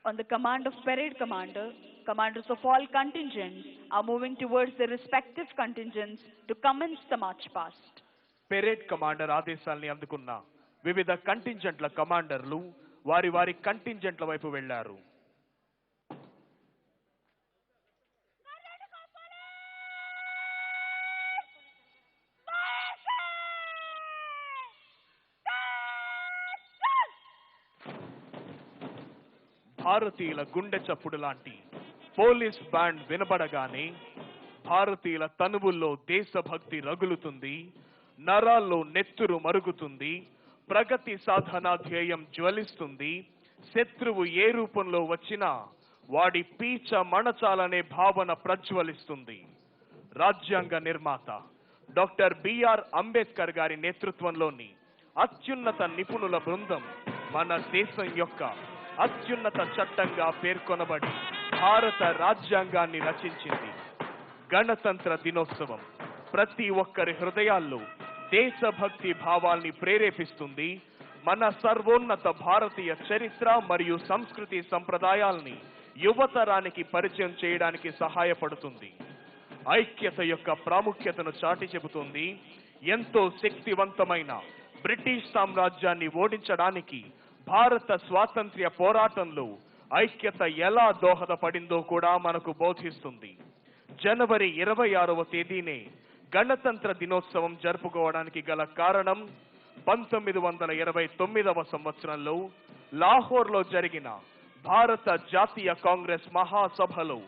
On the command of Parade Commander, commanders of all contingents are moving towards their respective contingents to commence the march past. Parade commander ఆదేశాల్ని అందుకున్న వివిధ కంటింజెంట్ల కమాండర్లు వారి వారి కంటింజెంట్ల వైపు వెళ్లారు. భారతీయుల గుండె చప్పుడు లాంటి పోలీస్ బ్యాండ్ వినబడగానే భారతీయుల తనువుల్లో దేశభక్తి రగులుతుంది, నరాల్లో నెత్తురు మరుగుతుంది, ప్రగతి సాధనా ధ్యేయం జ్వలిస్తుంది. శత్రువు ఏ రూపంలో వచ్చినా వాడి పీచ మణచాలనే భావన ప్రజ్వలిస్తుంది. రాజ్యాంగ నిర్మాత డాక్టర్ బిఆర్ అంబేద్కర్ గారి నేతృత్వంలోని అత్యున్నత నిపుణుల బృందం మన దేశం యొక్క అత్యున్నత చట్టంగా పేర్కొనబడి భారత రాజ్యాంగాన్ని రచించింది. గణతంత్ర దినోత్సవం ప్రతి ఒక్కరి హృదయాల్లో దేశభక్తి భావాల్ని ప్రేరేపిస్తుంది. మన సర్వోన్నత భారతీయ చరిత్ర మరియు సంస్కృతి సంప్రదాయాల్ని యువతరానికి పరిచయం చేయడానికి సహాయపడుతుంది. ఐక్యత యొక్క ప్రాముఖ్యతను చాటి చెబుతుంది. ఎంతో శక్తివంతమైన బ్రిటిష్ సామ్రాజ్యాన్ని ఓడించడానికి భారత స్వాతంత్ర్య పోరాటంలో ఐక్యత ఎలా దోహదపడిందో కూడా మనకు బోధిస్తుంది. జనవరి 26వ తేదీనే గణతంత్ర దినోత్సవం జరుపుకోవడానికి గల కారణం 1929వ సంవత్సరంలో లాహోర్లో జరిగిన భారత జాతీయ కాంగ్రెస్ మహాసభలో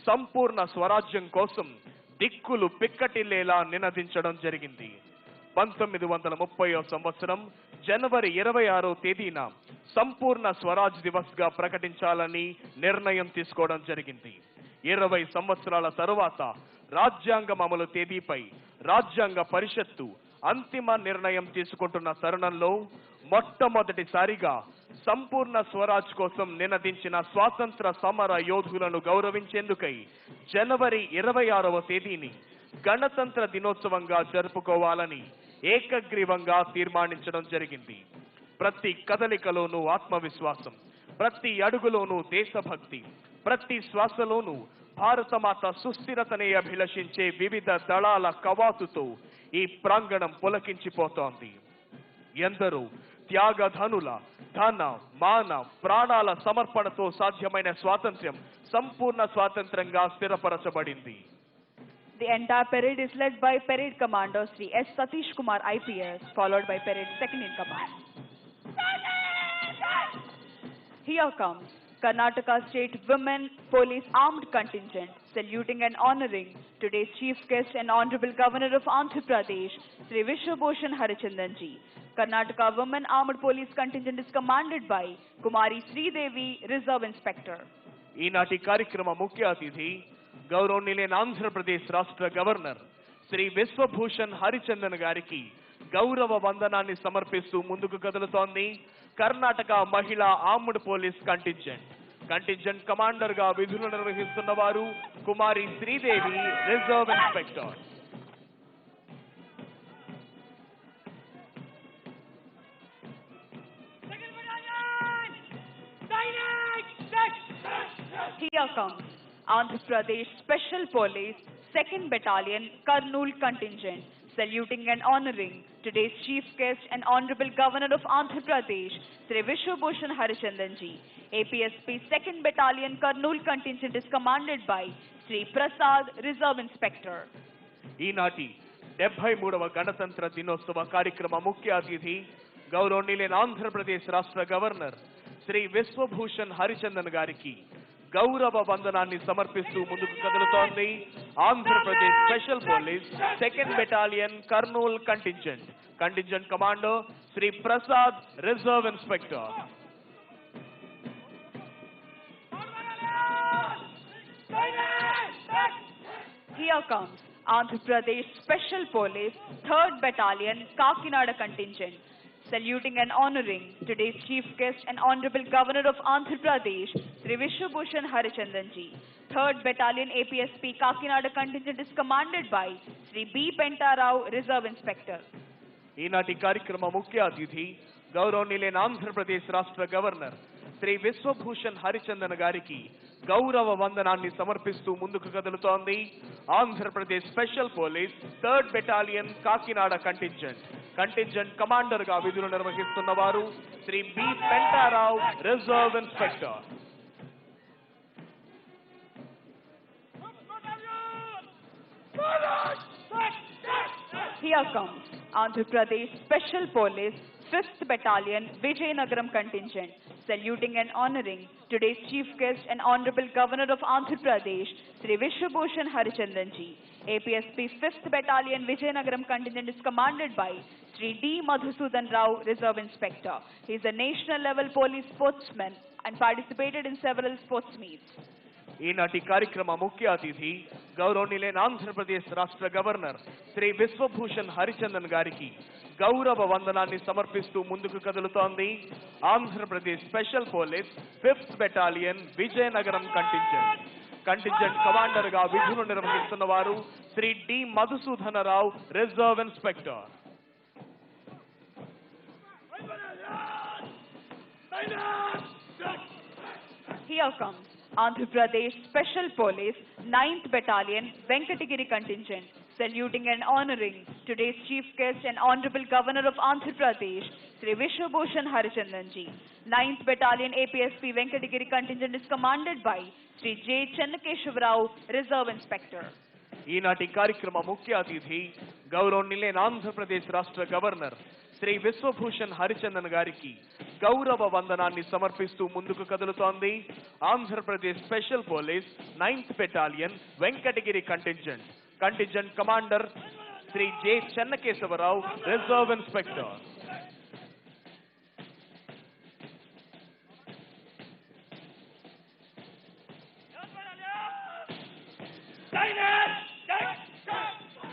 సంపూర్ణ స్వరాజ్యం కోసం దిక్కులు పిక్కటిల్లేలా నినదించడం జరిగింది. 1930వ సంవత్సరం జనవరి 26వ తేదీన సంపూర్ణ స్వరాజ్ దివస్ గా ప్రకటించాలని నిర్ణయం తీసుకోవడం జరిగింది. 20 సంవత్సరాల తరువాత రాజ్యాంగం అమలు తేదీపై రాజ్యాంగ పరిషత్తు అంతిమ నిర్ణయం తీసుకుంటున్న తరుణంలో మొట్టమొదటిసారిగా సంపూర్ణ స్వరాజ్ కోసం నినదించిన స్వాతంత్ర సమర యోధులను గౌరవించేందుకై జనవరి 26వ తేదీని గణతంత్ర దినోత్సవంగా జరుపుకోవాలని ఏకగ్రీవంగా తీర్మానించడం జరిగింది. ప్రతి కదలికలోనూ ఆత్మవిశ్వాసం, ప్రతి అడుగులోనూ దేశభక్తి, ప్రతి శ్వాసలోనూ భారతమాత సుస్థిరతనే అభిలషించే వివిధ దళాల కవాతుతో ఈ ప్రాంగణం పులకించిపోతోంది. ఎందరో త్యాగధనుల ధన మాన ప్రాణాల సమర్పణతో సాధ్యమైన స్వాతంత్ర్యం సంపూర్ణ స్వాతంత్రంగా స్థిరపరచబడింది. The entire parade is led by Parade Commander Sri S. Satish Kumar IPS, followed by Parade Second in Command. Here comes Karnataka State Women Police Armed Contingent, saluting and honoring today's Chief Guest and Honorable Governor of Andhra Pradesh, Sri Biswabhusan Harichandan ji. Karnataka Women Armed Police Contingent is commanded by Kumari Sridevi, Reserve Inspector. ఈనాటి కార్యక్రమ ముఖ్య అతిథి గౌరవనీయులైన ఆంధ్రప్రదేశ్ రాష్ట్ర governor Shri Vishwabhushan Harichandan గారికి గౌరవ వందనాన్ని సమర్పిస్తూ ముందుకు కదులుతోంది కర్ణాటక మహిళా ఆర్మ్డ్ పోలీస్ కంటింజెంట్ కమాండర్ గా విధులు నిర్వహిస్తున్న వారు Kumari Sridevi, reserve inspector. Here comes Andhra Pradesh Special Police 2nd Battalion Kurnool Contingent, saluting and honoring today's chief guest and Honorable Governor of Andhra Pradesh, Sri Biswabhusan Harichandan ji. APSP 2nd Battalion Kurnool Contingent is commanded by Sri Prasad, Reserve Inspector. ఈనాటి 73వ గణతంత్ర దినోత్సవ కార్యక్రమ ముఖ్య అతిథి గౌరవనీయులైన ఆంధ్రప్రదేశ్ రాష్ట్ర governor Shri Vishwabhushan Harichandan గారికి గౌరవ వందనాన్ని సమర్పిస్తూ ముందుకు కదులుతోంది Andhra Pradesh special police 2nd battalion Kurnool contingent commander Shri Prasad, reserve inspector. Here comes Andhra Pradesh Special Police 3rd Battalion Kakinada Contingent, saluting and honoring today's chief guest and Honorable Governor of Andhra Pradesh, Sri Biswabhusan Harichandan ji. 3rd Battalion APSP Kakinada Contingent is commanded by Sri B. Pentarao, Reserve Inspector. ఈనాటి కార్యక్రమ ముఖ్య అతిథి గౌరవనీయులైన ఆంధ్రప్రదేశ్ రాష్ట్ర governor Shri Vishwabhushan Harichandan గారికి గౌరవ వందనాన్ని సమర్పిస్తూ ముందుకు కదులుతోంది Andhra Pradesh special police 3rd battalion Kakinada contingent commander గా విధులు నిర్వహిస్తున్న వారు Shri B Pentarao, reserve inspector. Here comes Andhra Pradesh Special Police 5th Battalion Vijayawada Contingent, saluting and honoring today's chief guest and Honorable Governor of Andhra Pradesh, Sri Biswabhusan Harichandan ji. APSP 5th Battalion Vijayawada Contingent is commanded by Sri D. Madhusudan Rao, Reserve Inspector. He is a national level police sportsman and participated in several sports meets. ఈనాటి కార్యక్రమ ముఖ్య అతిథి గౌరవనీయులైన ఆంధ్రప్రదేశ్ రాష్ట్ర governor Shri Vishwabhushan Harichandan గారికి గౌరవ వందనాన్ని సమర్పిస్తూ ముందుకు కదులుతోంది Andhra Pradesh special police 5th battalion Vizianagaram contingent commander గా విధులు నిర్వహిస్తున్న వారు Shri D Madhusudanarao, reserve inspector. Here comes Andhra Pradesh Special Police 9th Battalion Venkatagiri Contingent, saluting and honoring today's chief guest and Honorable Governor of Andhra Pradesh, Sri Biswabhusan Harichandan ji. 9th Battalion APSP Venkatagiri Contingent is commanded by Sri J. Chennakeshavarao, Reserve Inspector. ఈనాటి కార్యక్రమ ముఖ్య అతిథి గౌరవనీయులైన ఆంధ్రప్రదేశ్ రాష్ట్ర governor Shri Vishwabhushan Harichandan గారికి గౌరవ వందనాన్ని సమర్పిస్తూ ముందుకు కదులుతోంది Andhra Pradesh special police 9th battalion Venkatagiri contingent commander Shri J Chennakesavarao, reserve inspector.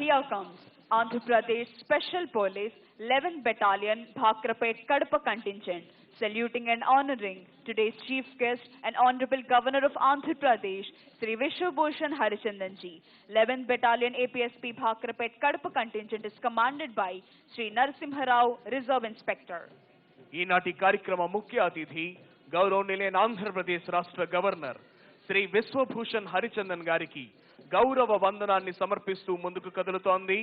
Here comes Andhra Pradesh Special Police 11th Battalion Bhakrapet Kadapa Contingent, saluting and honoring today's chief guest and Honorable Governor of Andhra Pradesh, Sri Biswabhusan Harichandan ji. 11th Battalion APSP Bhakrapet Kadapa Contingent is commanded by Sri Narasimha Rao, Reserve Inspector. ఈనాటి కార్యక్రమ ముఖ్య అతిథి గౌరవనీయులైన ఆంధ్రప్రదేశ్ రాష్ట్ర governor Shri Vishwabhushan Harichandan గారికి గౌరవ వందనాన్ని సమర్పిస్తూ ముందుకు కదులుతోంది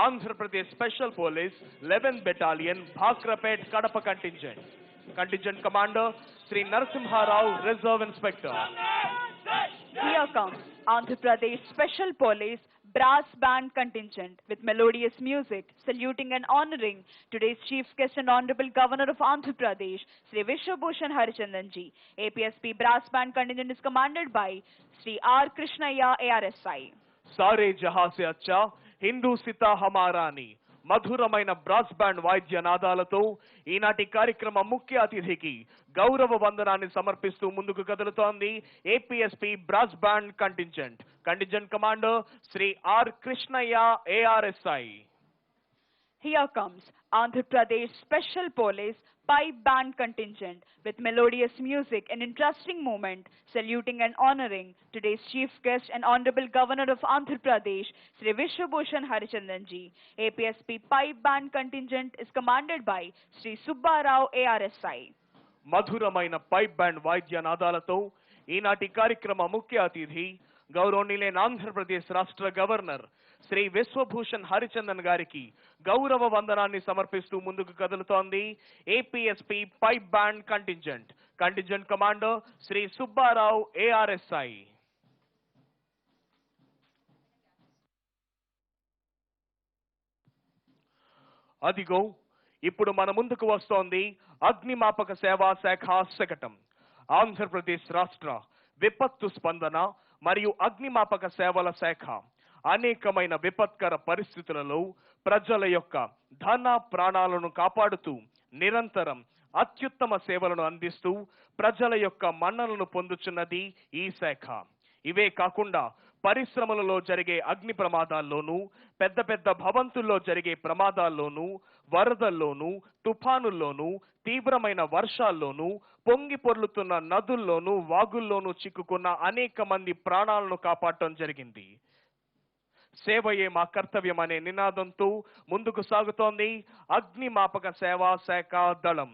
Andhra Pradesh special police 11th battalion Bhakrapet Kadapa contingent commander Shri Narasimharao, reserve inspector. Here comes Andhra Pradesh Special Police Brass Band Contingent with melodious music, saluting and honoring today's chief guest and Honorable Governor of Andhra Pradesh, Sri Biswabhusan Harichandan ji. APSP Brass Band Contingent is commanded by Sri R. Krishnaya, ARSI. सारे जहां से अच्छा हिंदू सिता हमारानी మధురమైన brass band వాయిద్య నాదాలతో ఈనాటి కార్యక్రమ ముఖ్య అతిథికి గౌరవ వందనాన్ని సమర్పిస్తూ ముందుకు కదులుతోంది APSP brass band contingent commander Shri R Krishnaiah ARSI. Here comes Andhra Pradesh Special Police Pipe Band Contingent with melodious music and interesting moment, saluting and honoring today's chief guest and Honorable Governor of Andhra Pradesh, Sri Biswabhusan Harichandan ji. APSP Pipe Band Contingent is commanded by Sri Subbarao ARSI. మధురమైన pipe band వాయిద్య నాదాలతో ఈనాటి కార్యక్రమ ముఖ్య అతిథి గౌరవనీయులైన ఆంధ్రప్రదేశ్ రాష్ట్ర governor Shri Vishwabhushan Harichandan గారికి గౌరవ వందనాన్ని సమర్పిస్తూ ముందుకు కదులుతోంది APSP pipe band contingent commander Shri Subbarao ARSI. అదిగో ఇప్పుడు మన ముందుకు వస్తోంది అగ్నిమాపక సేవా శాఖ శకటం. ఆంధ్రప్రదేశ్ రాష్ట్ర విపత్తు స్పందన మరియు అగ్నిమాపక సేవల శాఖ అనేకమైన విపత్కర పరిస్థితులలో ప్రజల యొక్క ధన ప్రాణాలను కాపాడుతూ నిరంతరం అత్యుత్తమ సేవలను అందిస్తూ ప్రజల యొక్క మన్ననలను పొందుచున్నది ఈ శాఖ. ఇవే కాకుండా పరిశ్రమలలో జరిగే అగ్ని ప్రమాదాల్లోనూ పెద్ద పెద్ద భవంతుల్లో జరిగే ప్రమాదాల్లోనూ వరదల్లోనూ తుఫానుల్లోనూ తీవ్రమైన వర్షాల్లోనూ పొంగి పొర్లుతున్న నదుల్లోనూ వాగుల్లోనూ చిక్కుకున్న అనేక మంది ప్రాణాలను కాపాడటం జరిగింది. సేవయే మా కర్తవ్యం అనే నినాదంతో ముందుకు సాగుతోంది అగ్నిమాపక సేవా శాఖ దళం.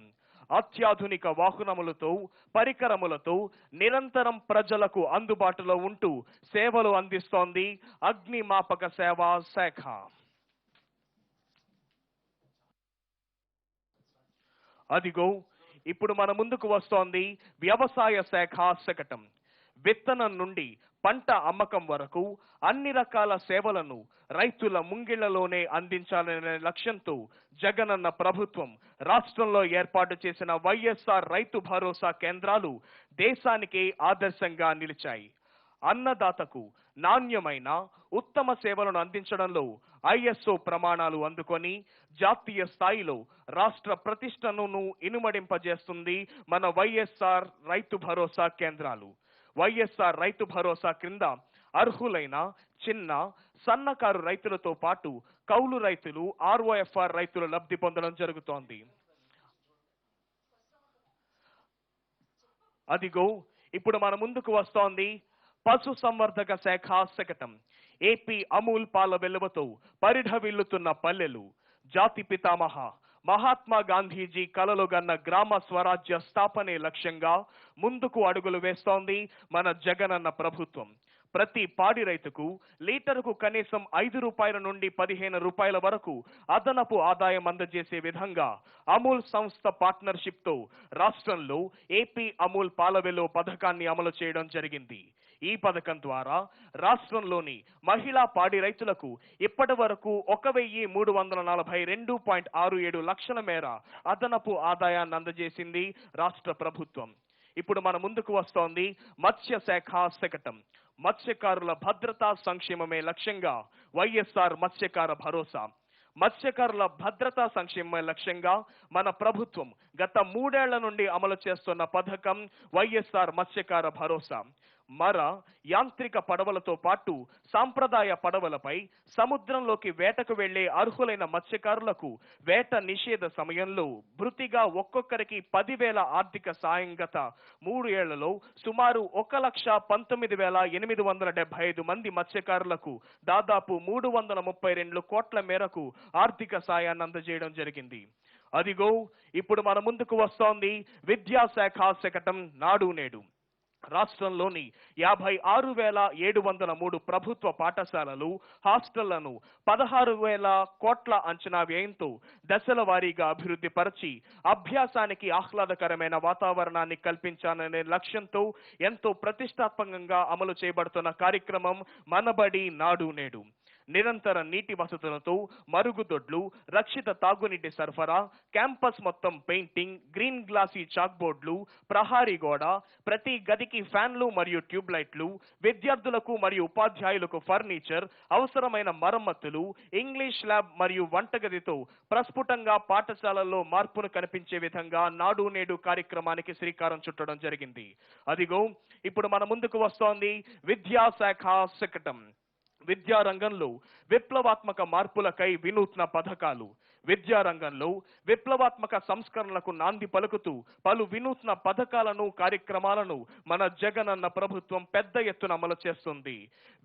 అత్యాధునిక వాహనములతో పరికరములతో నిరంతరం ప్రజలకు అందుబాటులో ఉంటూ సేవలు అందిస్తోంది అగ్నిమాపక సేవా శాఖ. అదిగో ఇప్పుడు మన ముందుకు వస్తోంది వ్యవసాయ శాఖ శకటం. విత్తనం నుండి పంట అమ్మకం వరకు అన్ని రకాల సేవలను రైతుల ముంగిళ్లలోనే అందించాలనే లక్ష్యంతో జగనన్న ప్రభుత్వం రాష్ట్రంలో ఏర్పాటు చేసిన వైఎస్ఆర్ రైతు భరోసా కేంద్రాలు దేశానికే ఆదర్శంగా నిలిచాయి. అన్నదాతకు నాణ్యమైన ఉత్తమ సేవలను అందించడంలో ISO ప్రమాణాలు అందుకొని జాతీయ స్థాయిలో రాష్ట్ర ప్రతిష్టను ఇనుమడింపజేస్తుంది మన వైఎస్ఆర్ రైతు భరోసా కేంద్రాలు. వైఎస్ఆర్ రైతు భరోసా క్రింద అర్హులైన చిన్న సన్నకారు రైతులతో పాటు కౌలు రైతులు ROFR రైతులు లబ్ధి పొందడం జరుగుతోంది. అదిగో ఇప్పుడు మన ముందుకు వస్తోంది పశు సంవర్ధక శాఖ శకటం. ఏపీ అమూల్ పాల వెలువతో పరిఢవిల్లుతున్న పల్లెలు, జాతి పితామహ మహాత్మా గాంధీజీ కలలుగన్న గ్రామ స్వరాజ్య స్థాపనే లక్ష్యంగా ముందుకు అడుగులు వేస్తోంది మన జగనన్న ప్రభుత్వం. ప్రతి పాడి రైతుకు లీటరుకు కనీసం 5 రూపాయల నుండి 15 రూపాయల వరకు అదనపు ఆదాయం అందజేసే విధంగా అమూల్ సంస్థ పార్ట్నర్షిప్ తో రాష్ట్రంలో ఏపీ అమూల్ పాలవెలో పథకాన్ని అమలు చేయడం జరిగింది. ఈ పథకం ద్వారా రాష్ట్రంలోని మహిళా పాడి రైతులకు ఇప్పటి వరకు 1342.67 లక్షల మేర అదనపు ఆదాయాన్ని అందజేసింది రాష్ట్ర ప్రభుత్వం. ఇప్పుడు మన ముందుకు వస్తోంది మత్స్య శాఖ శకటం. మత్స్యకారుల భద్రతా సంక్షేమమే లక్ష్యంగా వైఎస్ఆర్ మత్స్యకార భరోసా. మత్స్యకారుల భద్రతా సంక్షేమమే లక్ష్యంగా మన ప్రభుత్వం గత 3 ఏళ్ల నుండి అమలు చేస్తున్న పథకం వైఎస్ఆర్ మత్స్యకార భరోసా. మర యాంత్రిక పడవలతో పాటు సాంప్రదాయ పడవలపై సముద్రంలోకి వేటకు వెళ్లే అర్హులైన మత్స్యకారులకు వేట నిషేధ సమయంలో భృతిగా ఒక్కొక్కరికి 10,000 ఆర్థిక సాయం గత 3 ఏళ్లలో సుమారు 1,19,875 మంది మత్స్యకారులకు దాదాపు 332 కోట్ల మేరకు ఆర్థిక సాయాన్ని అందజేయడం జరిగింది. అదిగో ఇప్పుడు మన ముందుకు వస్తోంది విద్యాశాఖ శకటం నాడు నేడు. రాష్ట్రంలోని 56,703 ప్రభుత్వ పాఠశాలలు హాస్టళ్లను 16,000 కోట్ల అంచనా వ్యయంతో దశల వారీగా అభివృద్ధి పరిచి అభ్యాసానికి ఆహ్లాదకరమైన వాతావరణాన్ని కల్పించాలనే లక్ష్యంతో ఎంతో ప్రతిష్టాత్మకంగా అమలు చేయబడుతున్న కార్యక్రమం మనబడి నాడు నేడు. నిరంతర నీటి వసతులతో మరుగుదొడ్లు, రక్షిత తాగునీటి సరఫరా, క్యాంపస్ మొత్తం పెయింటింగ్, గ్రీన్ గ్లాసీ చాక్ బోర్డులు, ప్రహారీ గోడ, ప్రతి గదికి ఫ్యాన్లు మరియు ట్యూబ్ లైట్లు, విద్యార్థులకు మరియు ఉపాధ్యాయులకు ఫర్నిచర్, అవసరమైన మరమ్మతులు, ఇంగ్లీష్ ల్యాబ్ మరియు వంటగదితో ప్రస్ఫుటంగా పాఠశాలల్లో మార్పును కనిపించే విధంగా నాడు నేడు కార్యక్రమానికి శ్రీకారం చుట్టడం జరిగింది. అదిగో ఇప్పుడు మన ముందుకు వస్తోంది విద్యాశాఖ శకటం. విద్యారంగంలో విప్లవాత్మక మార్పులకై వినూత్న పథకాలు. విద్యారంగంలో విప్లవాత్మక సంస్కరణలకు నాంది పలుకుతూ పలు వినూత్న పథకాలను, కార్యక్రమాలను మన జగనన్న ప్రభుత్వం పెద్ద ఎత్తున అమలు చేస్తుంది.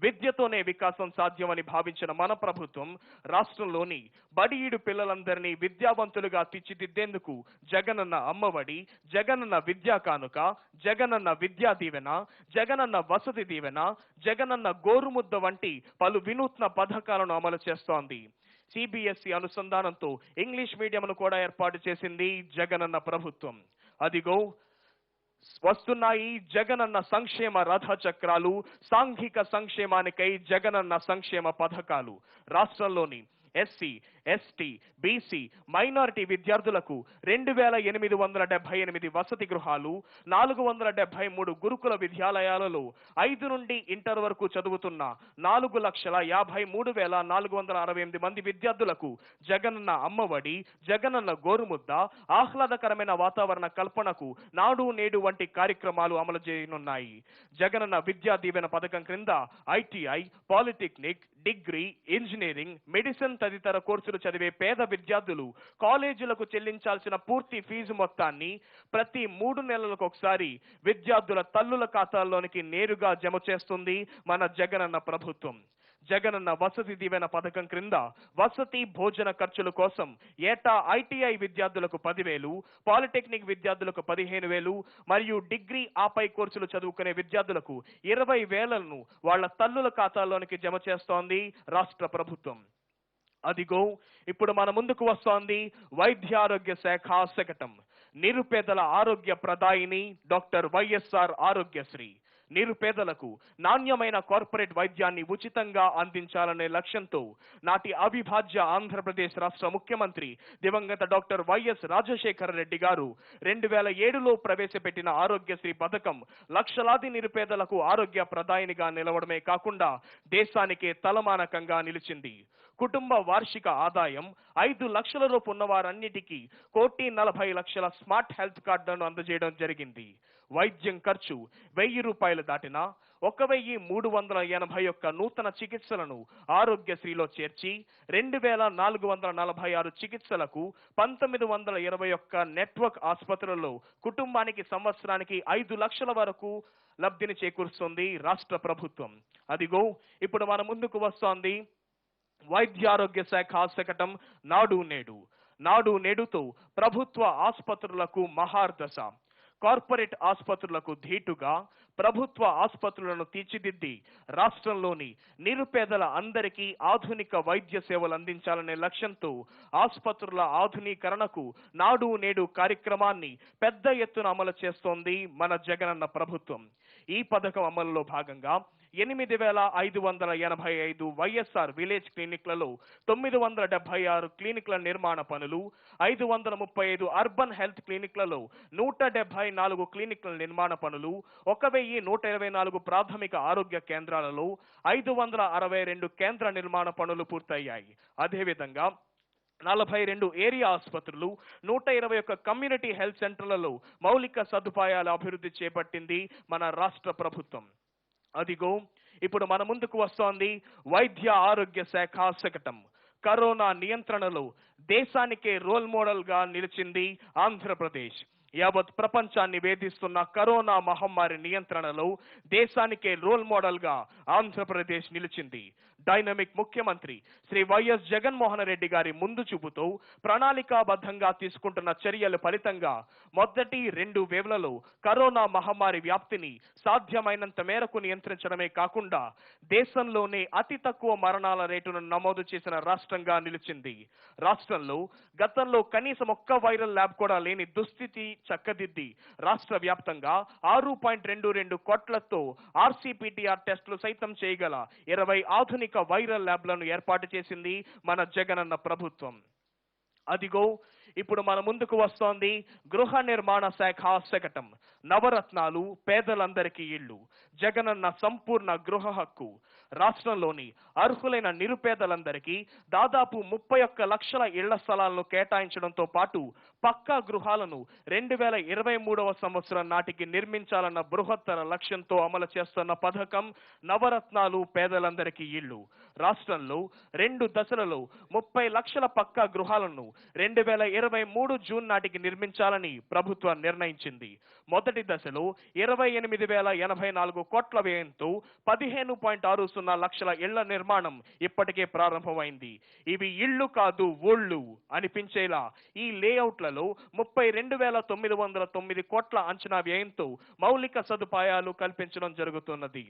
విద్యతోనే వికాసం సాధ్యమని భావించిన మన ప్రభుత్వం రాష్ట్రంలోని బడిఈడు పిల్లలందరినీ విద్యావంతులుగా తీర్చిదిద్దేందుకు జగనన్న అమ్మఒడి, జగనన్న విద్యా కానుక, జగనన్న విద్యా దీవెన, జగనన్న వసతి దీవెన, జగనన్న గోరుముద్ద వంటి పలు వినూత్న పథకాలను అమలు చేస్తోంది. సిబిఎస్ఈ అనుసంధానంతో ఇంగ్లీష్ మీడియంను కూడా ఏర్పాటు చేసింది జగనన్న ప్రభుత్వం. అదిగో వస్తున్నాయి జగనన్న సంక్షేమ రథ చక్రాలు, సాంఘిక సంక్షేమానికై జగనన్న సంక్షేమ పథకాలు. రాష్ట్రంలోని ఎస్సీ, ఎస్టీ, బీసీ, మైనారిటీ విద్యార్థులకు 2878 వసతి గృహాలు, 473 గురుకుల విద్యాలయాలలో 5 నుండి ఇంటర్ వరకు చదువుతున్న 4,53,468 మంది విద్యార్థులకు జగనన్న అమ్మఒడి, జగనన్న గోరుముద్ద, ఆహ్లాదకరమైన వాతావరణ కల్పనకు నాడు నేడు వంటి కార్యక్రమాలు అమలు చేయనున్నాయి. జగనన్న విద్యా దీవెన పథకం క్రింద ITI, polytechnic, degree, engineering, medicine తదితర కోర్సులు చదివే పేద విద్యార్థులు కాలేజీలకు చెల్లించాల్సిన పూర్తి ఫీజు మొత్తాన్ని ప్రతి 3 నెలలకు ఒకసారి విద్యార్థుల తల్లుల ఖాతాల్లోనికి నేరుగా జమ చేస్తుంది మన జగనన్న ప్రభుత్వం. జగనన్న వసతి దీవెన పథకం క్రింద వసతి, భోజన ఖర్చుల కోసం ఏటా ఐటీఐ విద్యార్థులకు 10,000, పాలిటెక్నిక్ విద్యార్థులకు 15,000 మరియు డిగ్రీ ఆపై కోర్సులు చదువుకునే విద్యార్థులకు 20,000ను వాళ్ల తల్లుల ఖాతాల్లోనికి జమ చేస్తోంది రాష్ట్ర ప్రభుత్వం. అదిగో ఇప్పుడు మన ముందుకు వస్తోంది వైద్యారోగ్య శాఖ శకటం. నిరుపేదల ఆరోగ్య ప్రదాయిని డాక్టర్ వైఎస్ఆర్ ఆరోగ్యశ్రీ. నిరుపేదలకు నాణ్యమైన కార్పొరేట్ వైద్యాన్ని ఉచితంగా అందించాలనే లక్ష్యంతో నాటి అవిభాజ్య ఆంధ్రప్రదేశ్ రాష్ట్ర ముఖ్యమంత్రి దివంగత డాక్టర్ వైఎస్ రాజశేఖర రెడ్డి గారు 2007లో ప్రవేశపెట్టిన ఆరోగ్యశ్రీ పథకం లక్షలాది నిరుపేదలకు ఆరోగ్య ప్రదాయినిగా నిలవడమే కాకుండా దేశానికే తలమానకంగా నిలిచింది. కుటుంబ వార్షిక ఆదాయం 5 లక్షల రూపు ఉన్న వారన్నిటికీ 1,40,00,000 స్మార్ట్ హెల్త్ కార్డులను అందజేయడం జరిగింది. వైద్యం ఖర్చు 1,000 రూపాయలు దాటినా 1,381 నూతన చికిత్సలను ఆరోగ్యశ్రీలో చేర్చి 2,446 చికిత్సలకు 1,921 నెట్వర్క్ ఆసుపత్రులలో కుటుంబానికి సంవత్సరానికి 5 లక్షల వరకు లబ్ధిని చేకూరుస్తుంది రాష్ట్ర ప్రభుత్వం. అదిగో ఇప్పుడు మన ముందుకు వస్తోంది వైద్యారోగ్య శాఖ శకటం నాడు నేడు. నాడు నేడుతో ప్రభుత్వ ఆసుపత్రులకు మహార్దశ. కార్పొరేట్ ఆసుపత్రులకు ధీటుగా ప్రభుత్వ ఆసుపత్రులను తీర్చిదిద్ది రాష్ట్రంలోని నిరుపేదల అందరికీ ఆధునిక వైద్య సేవలు అందించాలనే లక్ష్యంతో ఆసుపత్రుల ఆధునీకరణకు నాడు నేడు కార్యక్రమాన్ని పెద్ద ఎత్తున అమలు చేస్తోంది మన జగనన్న ప్రభుత్వం. ఈ పథకం అమలులో భాగంగా 8,585 వైఎస్ఆర్ విలేజ్ క్లినిక్లలో 976 క్లినిక్ల నిర్మాణ పనులు, 535 అర్బన్ హెల్త్ క్లినిక్లలో 174 క్లినిక్ల నిర్మాణ పనులు, 1,124 ప్రాథమిక ఆరోగ్య కేంద్రాలలో 562 కేంద్ర నిర్మాణ పనులు పూర్తయ్యాయి. అదేవిధంగా 42 ఏరియా ఆసుపత్రులు, 121 కమ్యూనిటీ హెల్త్ సెంటర్లలో మౌలిక సదుపాయాల అభివృద్ధి చేపట్టింది మన రాష్ట్ర ప్రభుత్వం. అదిగో ఇప్పుడు మన ముందుకు వస్తోంది వైద్య ఆరోగ్య శాఖ శకటం. కరోనా నియంత్రణలో దేశానికే రోల్ మోడల్ గా నిలిచింది ఆంధ్రప్రదేశ్. యావత్ ప్రపంచాన్ని వేధిస్తున్న కరోనా మహమ్మారి నియంత్రణలో దేశానికే రోల్ మోడల్ గా ఆంధ్రప్రదేశ్ నిలిచింది. డైనమిక్ ముఖ్యమంత్రి శ్రీ వైఎస్ జగన్మోహన్ రెడ్డి గారి ముందు చూపుతో ప్రణాళికాబద్ధంగా తీసుకుంటున్న చర్యల ఫలితంగా మొదటి 2 వేవ్లలో కరోనా మహమ్మారి వ్యాప్తిని సాధ్యమైనంత మేరకు నియంత్రించడమే కాకుండా దేశంలోనే అతి తక్కువ మరణాల రేటును నమోదు చేసిన రాష్ట్రంగా నిలిచింది. రాష్ట్రంలో గతంలో కనీసం ఒక్క వైరల్ ల్యాబ్ కూడా లేని దుస్థితి చక్కదిద్ది రాష్ట్ర వ్యాప్తంగా 6.22 కోట్లతో ఆర్సీపీటీఆర్ టెస్టులు సైతం చేయగల 20 ఆధునిక ఒక్క వైరల్ ల్యాబ్లను ఏర్పాటు చేసింది మన జగనన్న ప్రభుత్వం. అదిగో ఇప్పుడు మన ముందుకు వస్తోంది గృహ నిర్మాణ శాఖ శకటం. నవరత్నాలు, పేదలందరికీ ఇళ్ళు, జగనన్న సంపూర్ణ గృహ హక్కు. రాష్ట్రంలోని అర్హులైన నిరుపేదలందరికీ దాదాపు 31 లక్షల ఇళ్ల స్థలాలను కేటాయించడంతో పాటు పక్కా గృహాలను 2023వ సంవత్సరం నాటికి నిర్మించాలన్న బృహత్తర లక్ష్యంతో అమలు చేస్తున్న పథకం నవరత్నాలు, పేదలందరికీ ఇళ్ళు. రాష్ట్రంలో 2 దశలలో 30 లక్షల పక్కా గృహాలను 2023 జూన్ నాటికి నిర్మించాలని ప్రభుత్వం నిర్ణయించింది. మొదటి దశలో 28,084 కోట్ల వ్యయంతో 15.60 లక్షల ఇళ్ల నిర్మాణం ఇప్పటికే ప్రారంభమైంది. ఇవి ఇళ్లు కాదు ఊళ్ళు అనిపించేలా ఈ లేఅవుట్లలో 32,909 కోట్ల అంచనా వ్యయంతో మౌలిక సదుపాయాలు కల్పించడం జరుగుతున్నది.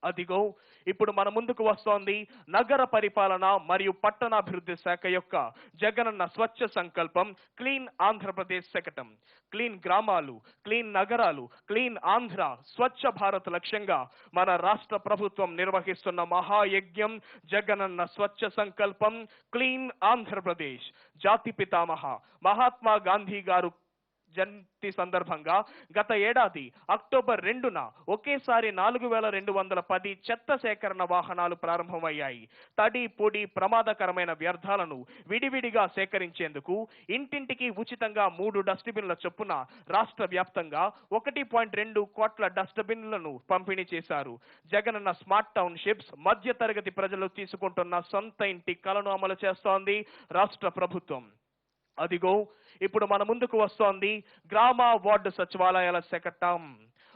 అదిగో ఇప్పుడు మన ముందుకు వస్తోంది నగర పరిపాలన మరియు పట్టణాభివృద్ధి శాఖ యొక్క జగనన్న స్వచ్ఛ సంకల్పం క్లీన్ ఆంధ్రప్రదేశ్ శకటం. క్లీన్ గ్రామాలు, క్లీన్ నగరాలు, క్లీన్ ఆంధ్ర, స్వచ్ఛ భారత్ లక్ష్యంగా మన రాష్ట్ర ప్రభుత్వం నిర్వహిస్తున్న మహాయజ్ఞం జగనన్న స్వచ్ఛ సంకల్పం క్లీన్ ఆంధ్రప్రదేశ్. జాతి పితామహ మహాత్మా గాంధీ గారు జయంతి సందర్భంగా గత ఏడాది అక్టోబర్ 2న ఒకేసారి 4,210 చెత్త సేకరణ వాహనాలు ప్రారంభమయ్యాయి. తడి, పొడి, ప్రమాదకరమైన వ్యర్థాలను విడివిడిగా సేకరించేందుకు ఇంటింటికి ఉచితంగా 3 డస్ట్బిన్ల చొప్పున రాష్ట్ర వ్యాప్తంగా 1.2 కోట్ల డస్ట్బిన్లను పంపిణీ చేశారు. జగనన్న స్మార్ట్ టౌన్షిప్స్ మధ్య తరగతి ప్రజలు తీసుకుంటున్న సొంత ఇంటి కలను అమలు చేస్తోంది రాష్ట్ర ప్రభుత్వం. అదిగో ఇప్పుడు మన ముందుకు వస్తోంది గ్రామ వార్డు సచివాలయాల శకటం.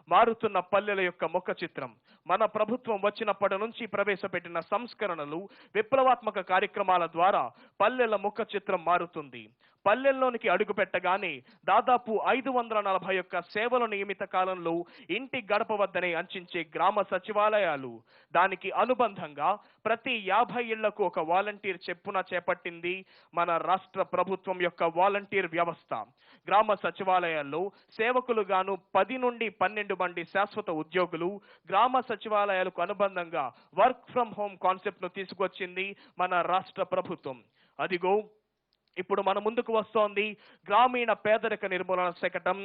మారుతున్న పల్లెల యొక్క ముఖ చిత్రం. మన ప్రభుత్వం వచ్చినప్పటి నుంచి ప్రవేశపెట్టిన సంస్కరణలు, విప్లవాత్మక కార్యక్రమాల ద్వారా పల్లెల ముఖ చిత్రం మారుతుంది. పల్లెల్లోనికి అడుగు పెట్టగానే దాదాపు 541 సేవల నియమిత కాలంలో ఇంటి గడప వద్దనే అంచించే గ్రామ సచివాలయాలు. దానికి అనుబంధంగా ప్రతి 50 ఇళ్లకు ఒక వాలంటీర్ చెప్పున చేపట్టింది మన రాష్ట్ర ప్రభుత్వం యొక్క వాలంటీర్ వ్యవస్థ. గ్రామ సచివాలయాల్లో సేవకులుగాను 10 నుండి 12 మంది శాశ్వత ఉద్యోగులు. గ్రామ సచివాలయాలకు అనుబంధంగా వర్క్ ఫ్రం హోమ్ కాన్సెప్ట్ ను తీసుకొచ్చింది మన రాష్ట్ర ప్రభుత్వం. అదిగో ఇప్పుడు మన ముందుకు వస్తోంది గ్రామీణ పేదరిక నిర్మూలన శకటం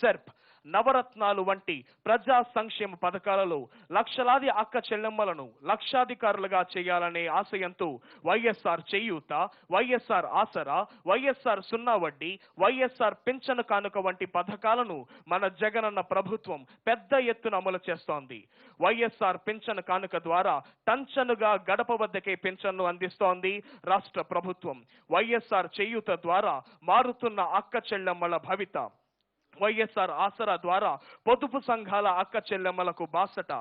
సెర్ప్. నవరత్నాలు వంటి ప్రజా సంక్షేమ పథకాలలో లక్షలాది అక్క చెల్లెమ్మలను లక్షాధికారులుగా చేయాలనే ఆశయంతో వైఎస్ఆర్ చేయూత, వైఎస్ఆర్ ఆసరా, వైఎస్ఆర్ సున్నా వడ్డీ, వైఎస్ఆర్ పింఛను కానుక వంటి పథకాలను మన జగనన్న ప్రభుత్వం పెద్ద ఎత్తున అమలు చేస్తోంది. వైఎస్ఆర్ పింఛను కానుక ద్వారా టంచనుగా గడప వద్దకే పింఛన్ను అందిస్తోంది రాష్ట్ర ప్రభుత్వం. వైఎస్ఆర్ చేయూత ద్వారా మారుతున్న అక్క చెల్లెమ్మల భవిత. వైఎస్ఆర్ ఆసరా ద్వారా పొదుపు సంఘాల అక్క చెల్లెమ్మలకు బాసట.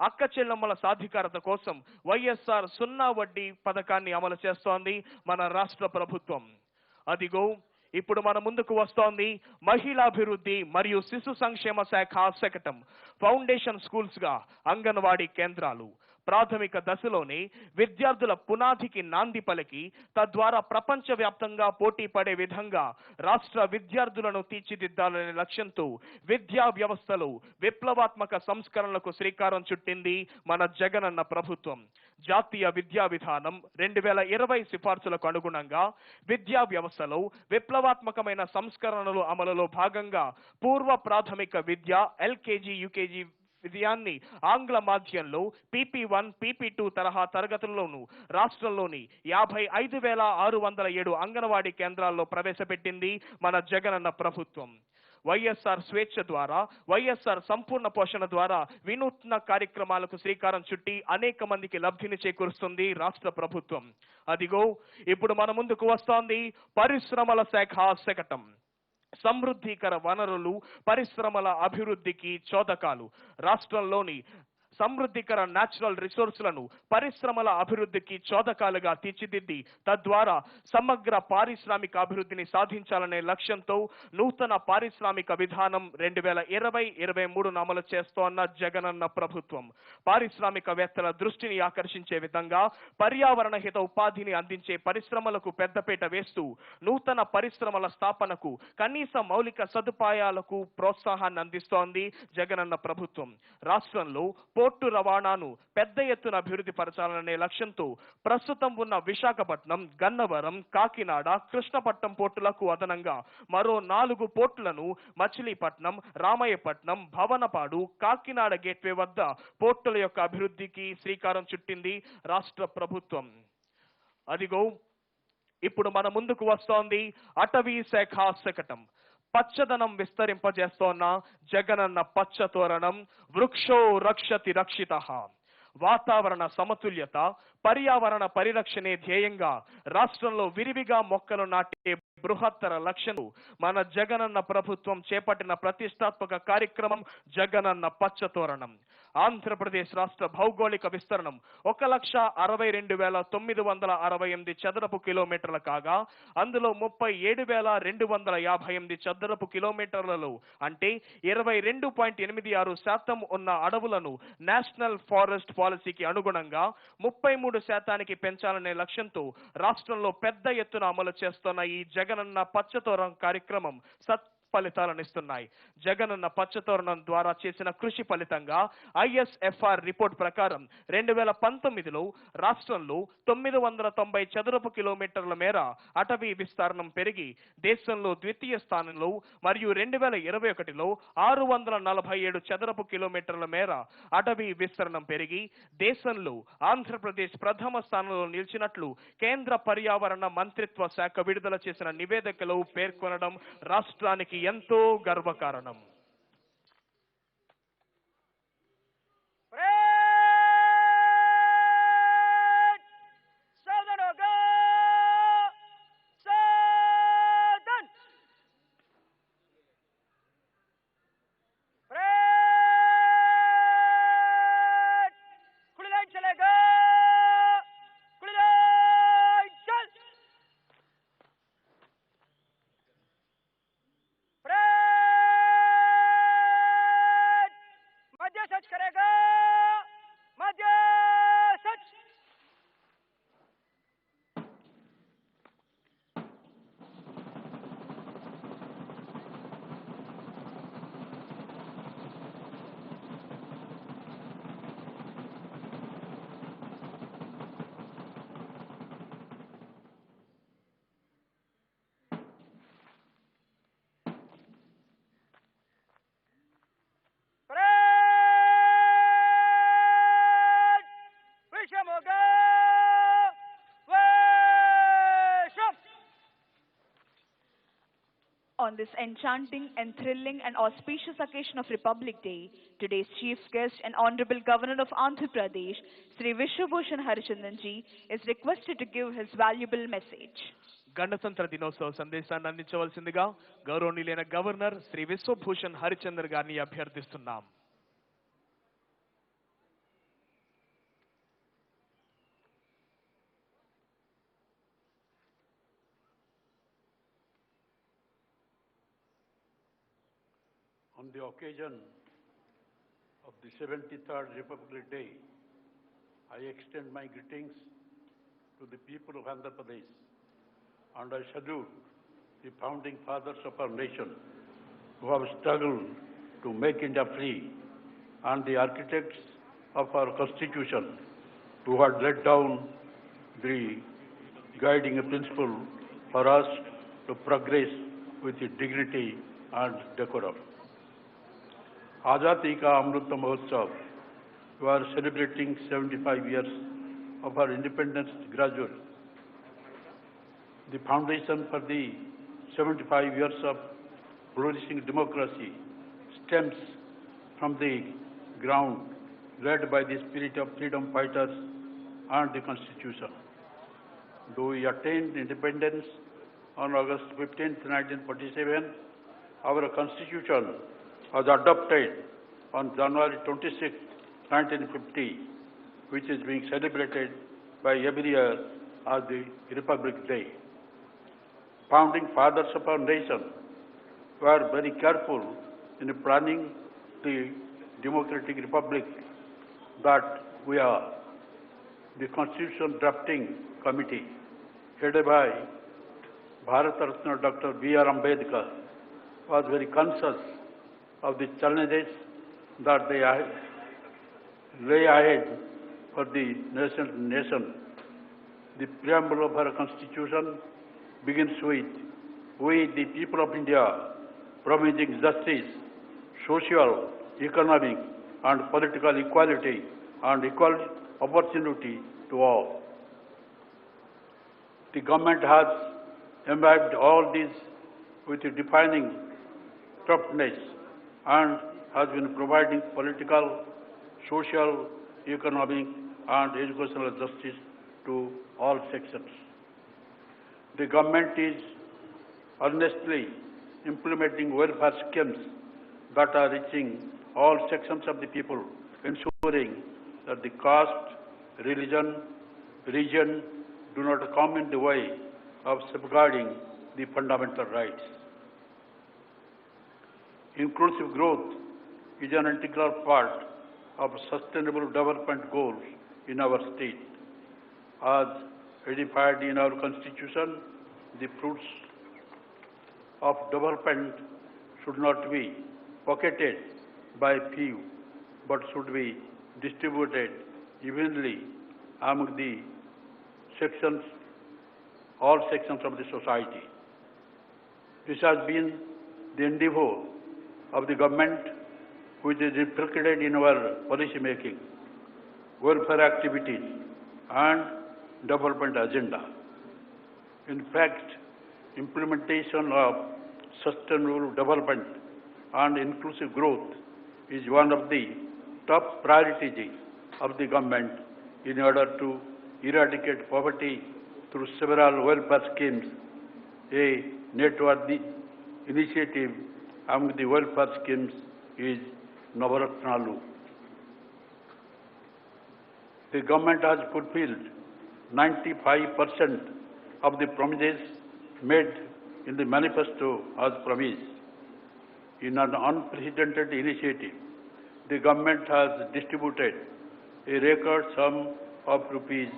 అక్క చెల్లెమ్మల సాధికారత కోసం వైఎస్ఆర్ సున్నా వడ్డీ పథకాన్ని అమలు చేస్తోంది మన రాష్ట్ర ప్రభుత్వం. అదిగో ఇప్పుడు మన ముందుకు వస్తోంది మహిళాభివృద్ధి మరియు శిశు సంక్షేమ శాఖ శకటం. ఫౌండేషన్ స్కూల్స్ గా అంగన్వాడీ కేంద్రాలు. ప్రాథమిక దశలోనే విద్యార్థుల పునాదికి నాంది పలికి తద్వారా ప్రపంచవ్యాప్తంగా పోటీ పడే విధంగా రాష్ట్ర విద్యార్థులను తీర్చిదిద్దాలనే లక్ష్యంతో విద్యా వ్యవస్థలో విప్లవాత్మక సంస్కరణలకు శ్రీకారం చుట్టింది మన జగనన్న ప్రభుత్వం. జాతీయ విద్యా విధానం 2020 సిఫార్సులకు అనుగుణంగా విద్యా వ్యవస్థలో విప్లవాత్మకమైన సంస్కరణలు అమలులో భాగంగా పూర్వ ప్రాథమిక విద్య ఎల్కేజీ, యూకేజీ విద్యాన్ని ఆంగ్ల మాధ్యంలో PP1, PP2 తరహా తరగతుల్లోనూ రాష్ట్రంలోని 55,607 అంగన్వాడీ కేంద్రాల్లో ప్రవేశపెట్టింది మన జగనన్న ప్రభుత్వం. వైఎస్ఆర్ స్వేచ్ఛ ద్వారా, వైఎస్ఆర్ సంపూర్ణ పోషణ ద్వారా వినూత్న కార్యక్రమాలకు శ్రీకారం చుట్టి అనేక మందికి లబ్ధిని చేకూరుస్తుంది రాష్ట్ర ప్రభుత్వం. అదిగో ఇప్పుడు మన ముందుకు వస్తోంది పరిశ్రమల శాఖ శకటం. సమృద్ధికర వనరులు, పరిశ్రమల అభివృద్ధికి చోదకాలు. రాష్ట్రంలోని సమృద్ధికర న్యాచురల్ రిసోర్సులను పరిశ్రమల అభివృద్ధికి చోదకాలుగా తీర్చిదిద్ది తద్వారా సమగ్ర పారిశ్రామిక అభివృద్ధిని సాధించాలనే లక్ష్యంతో నూతన పారిశ్రామిక విధానం 2020-23 అమలు చేస్తోన్న జగనన్న ప్రభుత్వం పారిశ్రామికవేత్తల దృష్టిని ఆకర్షించే విధంగా పర్యావరణ హిత ఉపాధిని అందించే పరిశ్రమలకు పెద్దపీట వేస్తూ నూతన పరిశ్రమల స్థాపనకు కనీస మౌలిక సదుపాయాలకు ప్రోత్సాహాన్ని అందిస్తోంది జగనన్న ప్రభుత్వం. రాష్ట్రంలో పోర్టు రవాణాను పెద్ద ఎత్తున అభివృద్ధి పరచాలనే లక్ష్యంతో ప్రస్తుతం ఉన్న విశాఖపట్నం, గన్నవరం, కాకినాడ, కృష్ణపట్నం పోర్టులకు అదనంగా మరో 4 పోర్టులను మచిలీపట్నం, రామయ్యపట్నం, భవనపాడు, కాకినాడ గేట్వే వద్ద పోర్టుల యొక్క అభివృద్ధికి శ్రీకారం చుట్టింది రాష్ట్ర ప్రభుత్వం. అదిగో ఇప్పుడు మన ముందుకు వస్తోంది అటవీ శాఖ శకటం. పచ్చదనం విస్తరింపజేస్తోన్న జగనన్న పచ్చ తోరణం. వృక్షో రక్షతి రక్షితః. వాతావరణ సమతుల్యత, పర్యావరణ పరిరక్షణే ధ్యేయంగా రాష్ట్రంలో విరివిగా మొక్కలు నాటే బృహత్తర లక్ష్యం మన జగనన్న ప్రభుత్వం చేపట్టిన ప్రతిష్టాత్మక కార్యక్రమం జగనన్న పచ్చ తోరణం. ఆంధ్రప్రదేశ్ రాష్ట్ర భౌగోళిక విస్తరణం 1,62,968 చదరపు కిలోమీటర్లు కాగా అందులో 37,258 చదరపు కిలోమీటర్లలో అంటే 22.86% ఉన్న అడవులను నేషనల్ ఫారెస్ట్ పాలసీకి అనుగుణంగా 33% పెంచాలనే లక్ష్యంతో రాష్ట్రంలో పెద్ద ఎత్తున అమలు చేస్తున్న ఈ జగనన్న పచ్చతోరణం కార్యక్రమం ఫలితాలనిస్తున్నాయి. జగనన్న పచ్చతోరణం ద్వారా చేసిన కృషి ఫలితంగా ఐఎస్ఎఫ్ఆర్ రిపోర్ట్ ప్రకారం 2019లో రాష్ట్రంలో 990 చదరపు కిలోమీటర్ల మేర అటవీ విస్తీర్ణం పెరిగి దేశంలో ద్వితీయ స్థానంలో మరియు 2021లో 647 చదరపు కిలోమీటర్ల మేర అటవీ విస్తీర్ణం పెరిగి దేశంలో ఆంధ్రప్రదేశ్ ప్రథమ స్థానంలో నిలిచినట్లు కేంద్ర పర్యావరణ మంత్రిత్వ శాఖ విడుదల చేసిన నివేదికలో పేర్కొనడం రాష్ట్రానికి ఎంతో గర్వకారణం. On this enchanting and thrilling and auspicious occasion of Republic Day, today's chief guest and Honorable Governor of Andhra Pradesh, Sri Biswabhusan Harichandan is requested to give his valuable message. గణతంత్ర దినోత్సవ సందేశాన్ని అందించవలసిందిగా గౌరవనీయులైన గవర్నర్ శ్రీ విశ్వభూషణ్ హరిచందన్ గారిని అభ్యర్థిస్తున్నాం. On the occasion of the 73rd Republic Day, I extend my greetings to the people of Andhra Pradesh and I salute the founding fathers of our nation who have struggled to make India free and the architects of our constitution who had laid down the guiding principle for us to progress with dignity and decorum. Azadi Ka Amrit Mahotsav, we are celebrating 75 years of our independence gradually. The foundation for the 75 years of flourishing democracy stems from the ground led by the spirit of freedom fighters and the Constitution. Though we attained independence on August 15, 1947, our Constitution was adopted on January 26, 1950, which is being celebrated by every year as the Republic Day. Founding fathers of our nation were very careful in planning the democratic republic that we are. The Constitution Drafting Committee, headed by Bharat Ratna Dr. B.R. Ambedkar, was very conscious of the challenges that they lay ahead for the nation. The preamble of our Constitution begins with, "We, the people of India, promising justice, social, economic, and political equality and equal opportunity to all." The government has imbibed all these with a defining toughness and has been providing political, social, economic, and educational justice to all sections. The government is earnestly implementing welfare schemes that are reaching all sections of the people, ensuring that the caste, religion, region do not come in the way of safeguarding the fundamental rights. Inclusive growth is an integral part of sustainable development goals in our state. As edified in our Constitution, the fruits of development should not be pocketed by few, but should be distributed evenly among the sections, all sections of the society. This has been the endeavor of the government, which is reflected in our policy making, welfare activities, and development agenda. In fact, implementation of sustainable development and inclusive growth is one of the top priorities of the government in order to eradicate poverty through several welfare schemes. A noteworthy initiative among the welfare schemes is Navaratnalu. The government has fulfilled 95% of the promises made in the manifesto as promised. In an unprecedented initiative, the government has distributed a record sum of rupees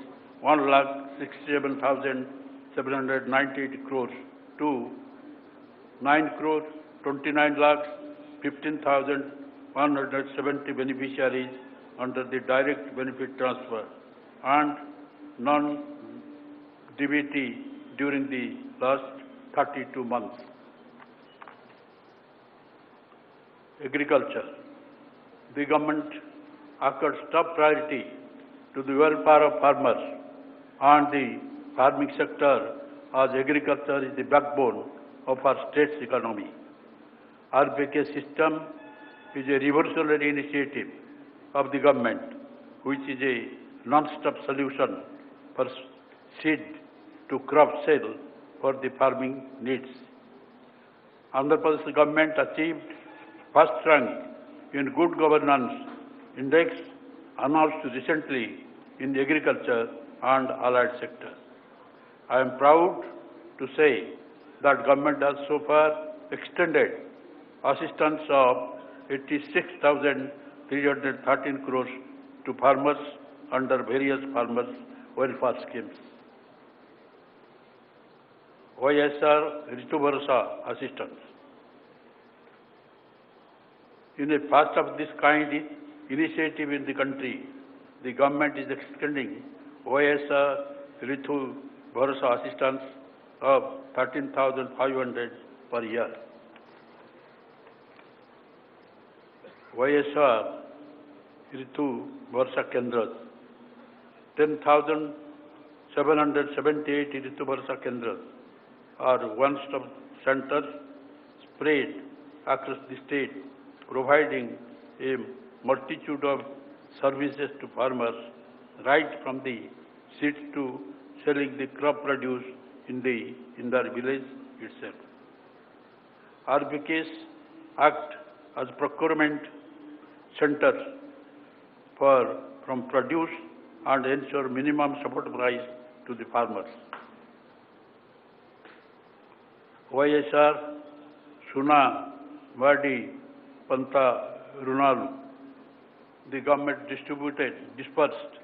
1,67,798 crores to 9 crores 29 lakhs 15,170 beneficiaries under the direct benefit transfer and non-DBT during the last 32 months. Agriculture. The government accords top priority to the welfare of farmers and the farming sector, as agriculture is the backbone of our state's economy. RPK system is a revolutionary initiative of the government, which is a non-stop solution for seed to crop sale for the farming needs. Andhra Pradesh government achieved first rank in Good Governance Index announced recently in agriculture and allied sectors. I am proud to say that government has so far extended assistance of 86,313 crores to farmers under various farmers' welfare schemes. YSR Ritu Bharosa assistance. In a first of this kind initiative in the country, the government is extending YSR Ritu Bharosa assistance of 13,500 per year. YSR Ritu Bharosa Kendras, 10,778 Ritu Bharosa Kendras are one-stop centers spread across the state, providing a multitude of services to farmers, right from the seeds to selling the crop produce in their village itself. RBKs act as procurement centers from produce and ensure minimum support price to the farmers. YSR Suna Vadi Panta Runalu. The government dispersed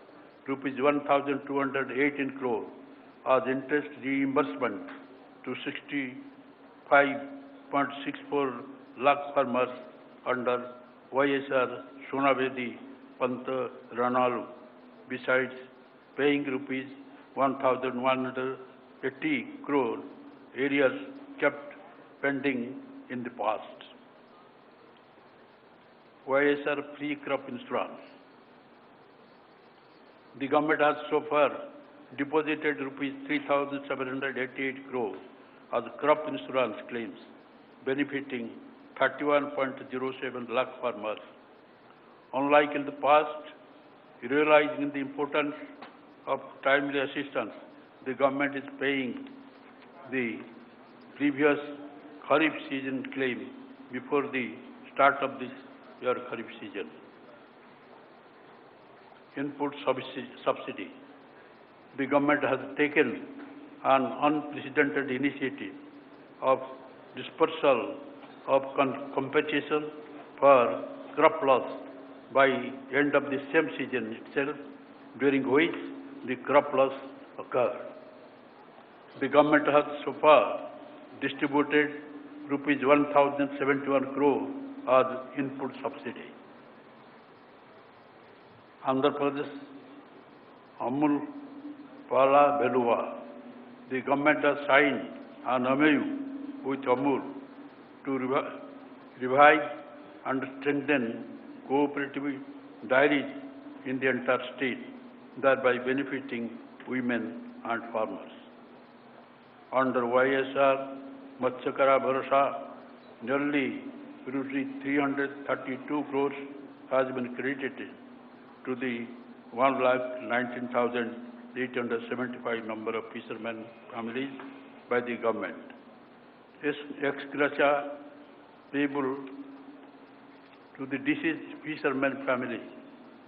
rupees 1,218 crore as interest reimbursement to 65.64 lakh farmers under YSR Sunavedi Panta Ranalu, besides paying rupees 1,180 crore areas kept pending in the past. YSR free crop insurance. The government has so far deposited rupees 3,788 crore as crop insurance claims, benefiting 31.07 lakh farmers. Unlike in the past, realizing the importance of timely assistance, the government is paying the previous Kharif season claim before the start of this year Kharif season. Input subsidy. The government has taken an unprecedented initiative of dispersal of compensation for crop loss by end of the same season itself, during which the crop loss occurred. The government has so far distributed rupees 1,071 crore as input subsidy. Andhra Pradesh, Amul Pala Beluva. The government has signed an MOU with Amul to revive and strengthen cooperative dairies in the entire state, thereby benefiting women and farmers. Under YSR Matsyakara Bharasa, nearly rupees 332 crores has been credited to the 1,19,875 number of fishermen families by the government. Ex gratia payable to the deceased fisherman family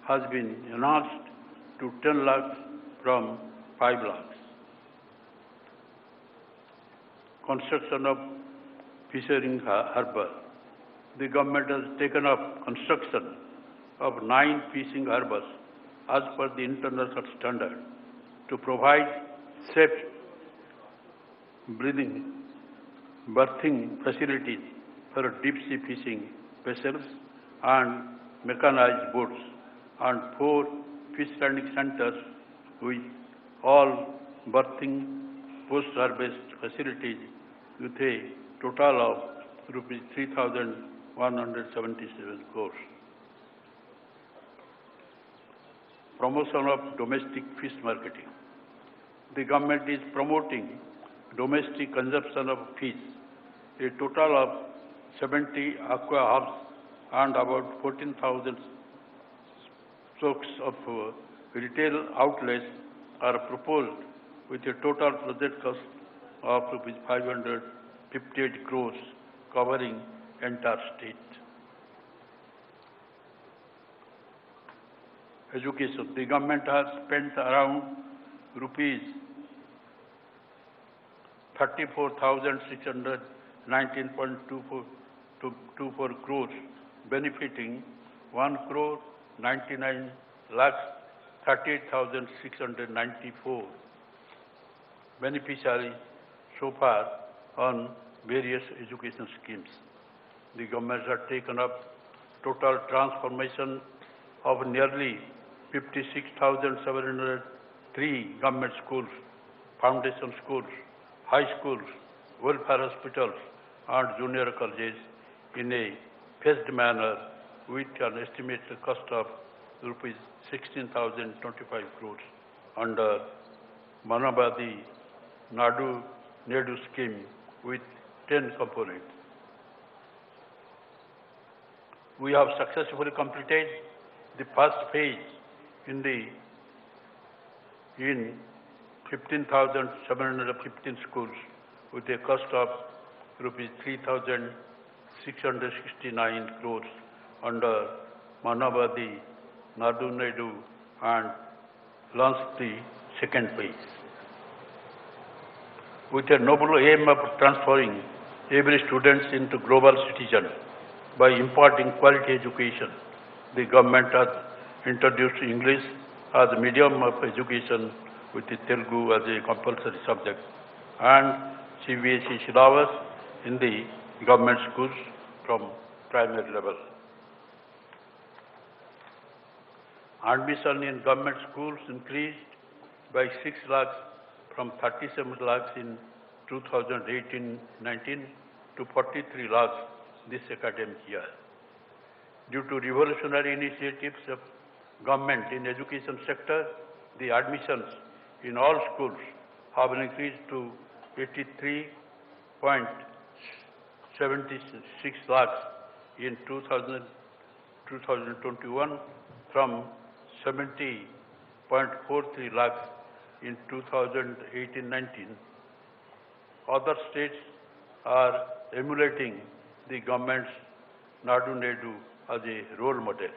has been enhanced to 10 lakhs from 5 lakhs. Construction of fishing harbour. The government has taken up construction of 9 fishing harbours as per the international standard to provide safe berthing facilities for deep sea fishing vessels and mechanized boats, and 4 fish landing centers with all berthing post-harvest facilities with a total of rupees 3,177 crores. Promotion of domestic fish marketing. The government is promoting domestic consumption of fish. A total of 70 aqua hubs and about 14,000 stocks of retail outlets are proposed with a total project cost of rupees 558 crores covering entire state. Education. The government has spent around rupees 34,619.24 crores, benefiting 1,99,38,694 beneficiaries so far on various education schemes. The government has taken up total transformation of nearly 56,703 government schools, foundation schools, high schools, welfare hospitals and junior colleges in a phased manner with an estimated cost of rupees 16,025 crores under Manabadi Nadu Nedu scheme with 10 components. We have successfully completed the first phase in 15,715 schools with a cost of rupees 3,669 crores under Manabadi Nadu Nedu and launched the second phase. With a noble aim of transforming every student into global citizen by imparting quality education, the government has introduced English as a medium of education with the Telugu as a compulsory subject and CBSE syllabus in the government schools from primary level. Admission in government schools increased by 6 lakhs from 37 lakhs in 2018-19 to 43 lakhs this academic year. Due to revolutionary initiatives of government in education sector, the admissions in all schools have been increased to 83.76 lakhs in 2021 from 70.43 lakhs in 2018-19. Other states are emulating the government's Nadu Nedu as a role model.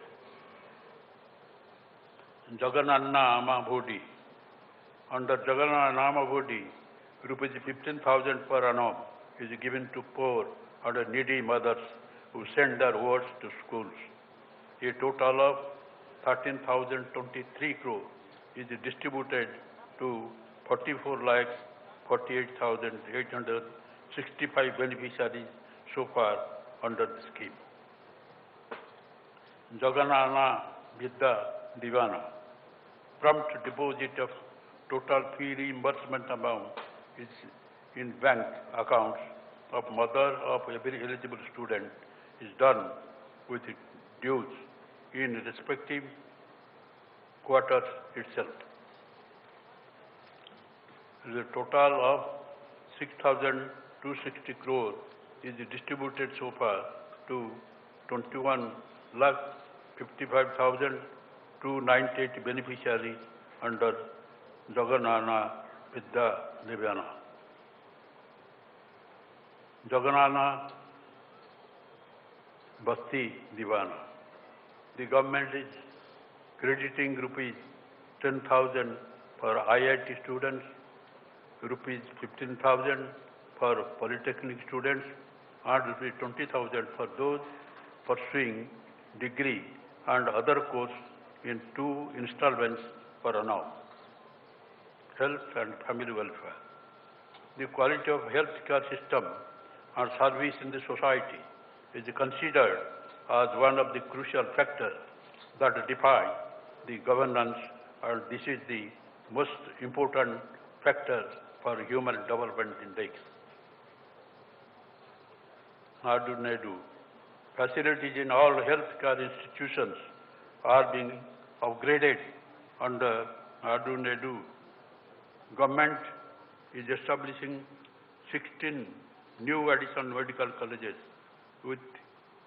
Jagannana Ama Bodi. Under Jagannana Ama Bodi, rupees 15,000 per annum is given to poor and needy mothers who send their wards to schools. A total of 13,023 crore is distributed to 44 lakhs 48,865 beneficiaries so far under the scheme. Jagannana Vidya Divana. Prompt deposit of total fee reimbursement amount is in bank accounts of mother of every eligible student is done with dues in respective quarters itself. The total of 6,260 crore is distributed so far to 21,55,298 beneficiaries under Jagannana Vidya Divana. Jagannana Bhakti Divana. The government is crediting rupees 10,000 for IIT students, rupees 15,000 for polytechnic students, and rupees 20,000 for those pursuing degree and other course in 2 installments per annum. Health and family welfare. The quality of health care system and service in the society is considered as one of the crucial factors that define the governance, and this is the most important factor for human development index. Nadu Nedu. Facilities in all healthcare institutions are being upgraded under Nadu Nedu. Government is establishing 16 new additional medical colleges with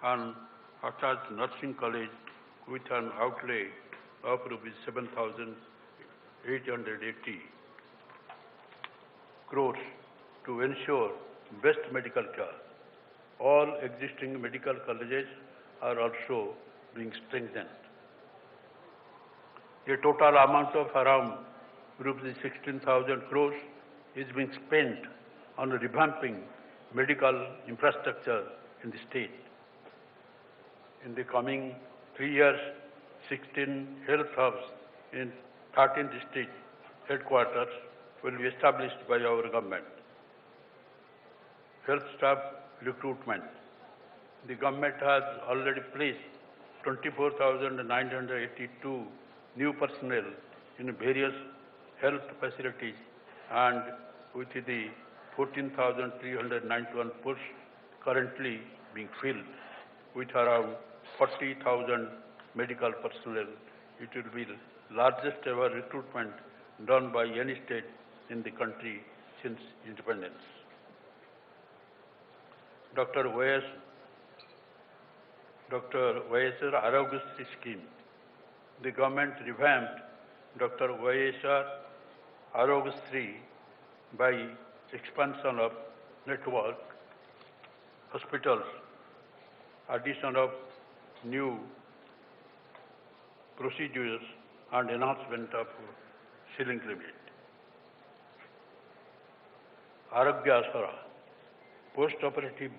an attached nursing college with an outlay of rupees 7,880 crores to ensure best medical care. All existing medical colleges are also being strengthened. A total amount of around rupees 16,000 crores is being spent on revamping medical infrastructure in the state. In the coming 3 years, 16 health hubs in 13 district headquarters will be established by our government. Health staff recruitment. The government has already placed 24,982 new personnel in various health facilities, and with the 14,391 posts currently being filled with around 40,000 medical personnel, it will be the largest ever recruitment done by any state in the country since independence. Dr. Y.S.R. Arogyasri scheme. The government revamped Dr. Y.S.R. Arogyasri by expansion of network, hospitals, addition of new procedures, and enhancement of ceiling limit. Arogya Asara, post-operative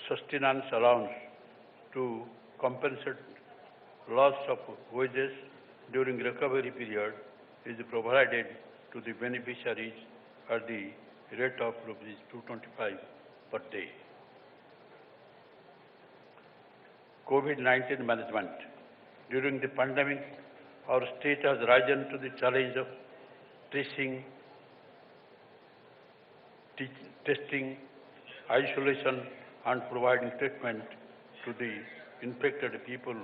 sustenance allowance to compensate loss of wages during recovery period is provided to the beneficiaries at the rate of rupees 225 per day. COVID-19 management. During the pandemic our state has risen to the challenge of tracing, testing, isolation, and providing treatment to the infected people,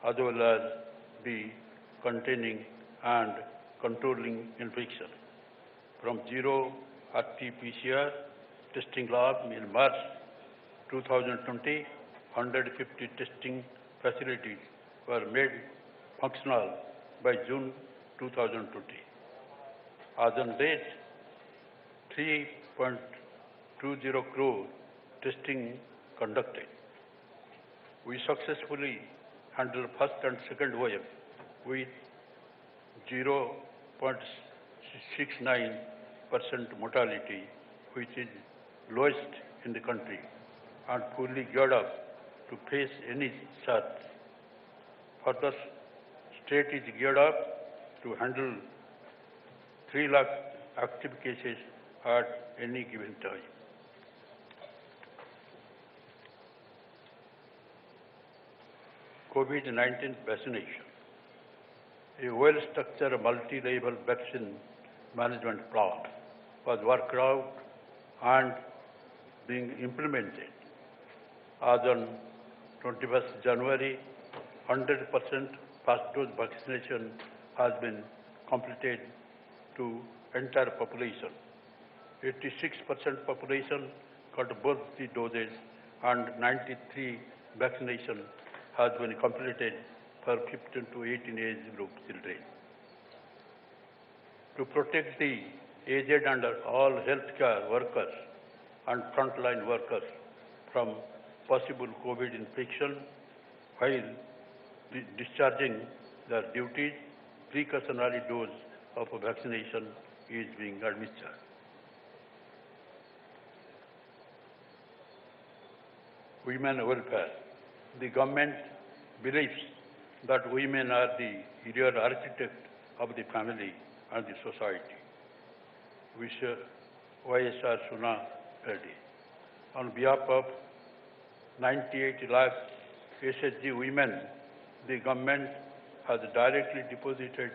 as well as the containing and controlling infection. From zero RT-PCR testing lab in March 2020, 150 testing facilities were made functional by June 2020. As on date, 3.20 crore testing conducted. We successfully handled first and second wave with 0.69% mortality, which is lowest in the country, and fully geared up to face any surge. Further, state is geared up to handle 3 lakh active cases at any given time. COVID-19 vaccination. A well-structured multi-level vaccine management plan was worked out and being implemented. As on 21st January, 100% first dose vaccination has been completed to entire population. 86% population got both the doses and 93 vaccination has been completed for 15 to 18 age group children. To protect the aged and all healthcare workers and frontline workers from possible COVID infection while discharging their duties, precautionary dose of vaccination is being administered. Women welfare. The government believes that women are the real architect of the family and the society. YSR Suna Reddy. On behalf of 98 lakh SHG women, the government has directly deposited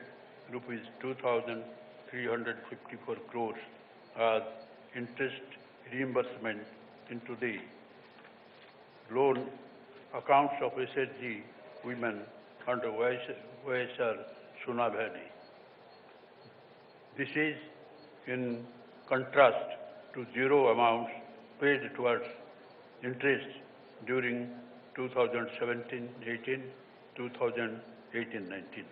rupees 2,354 crores as interest reimbursement into the loan accounts of SHG women under YSR Suna Valley. This is in contrast to zero amounts paid towards interest during 2017-18, 2018-19.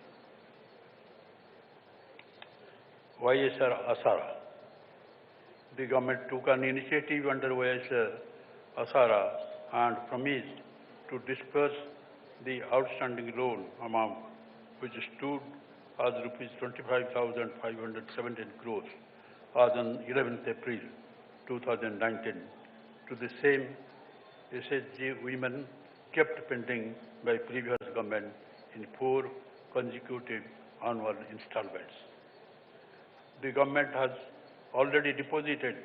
YSR Asara. The government took an initiative under YSR Asara and promised to disperse the outstanding loan amount, which stood as rupees 25,517 crores as on 11th April 2019 to the same SHG women kept pending by previous government in 4 consecutive annual installments. The government has already deposited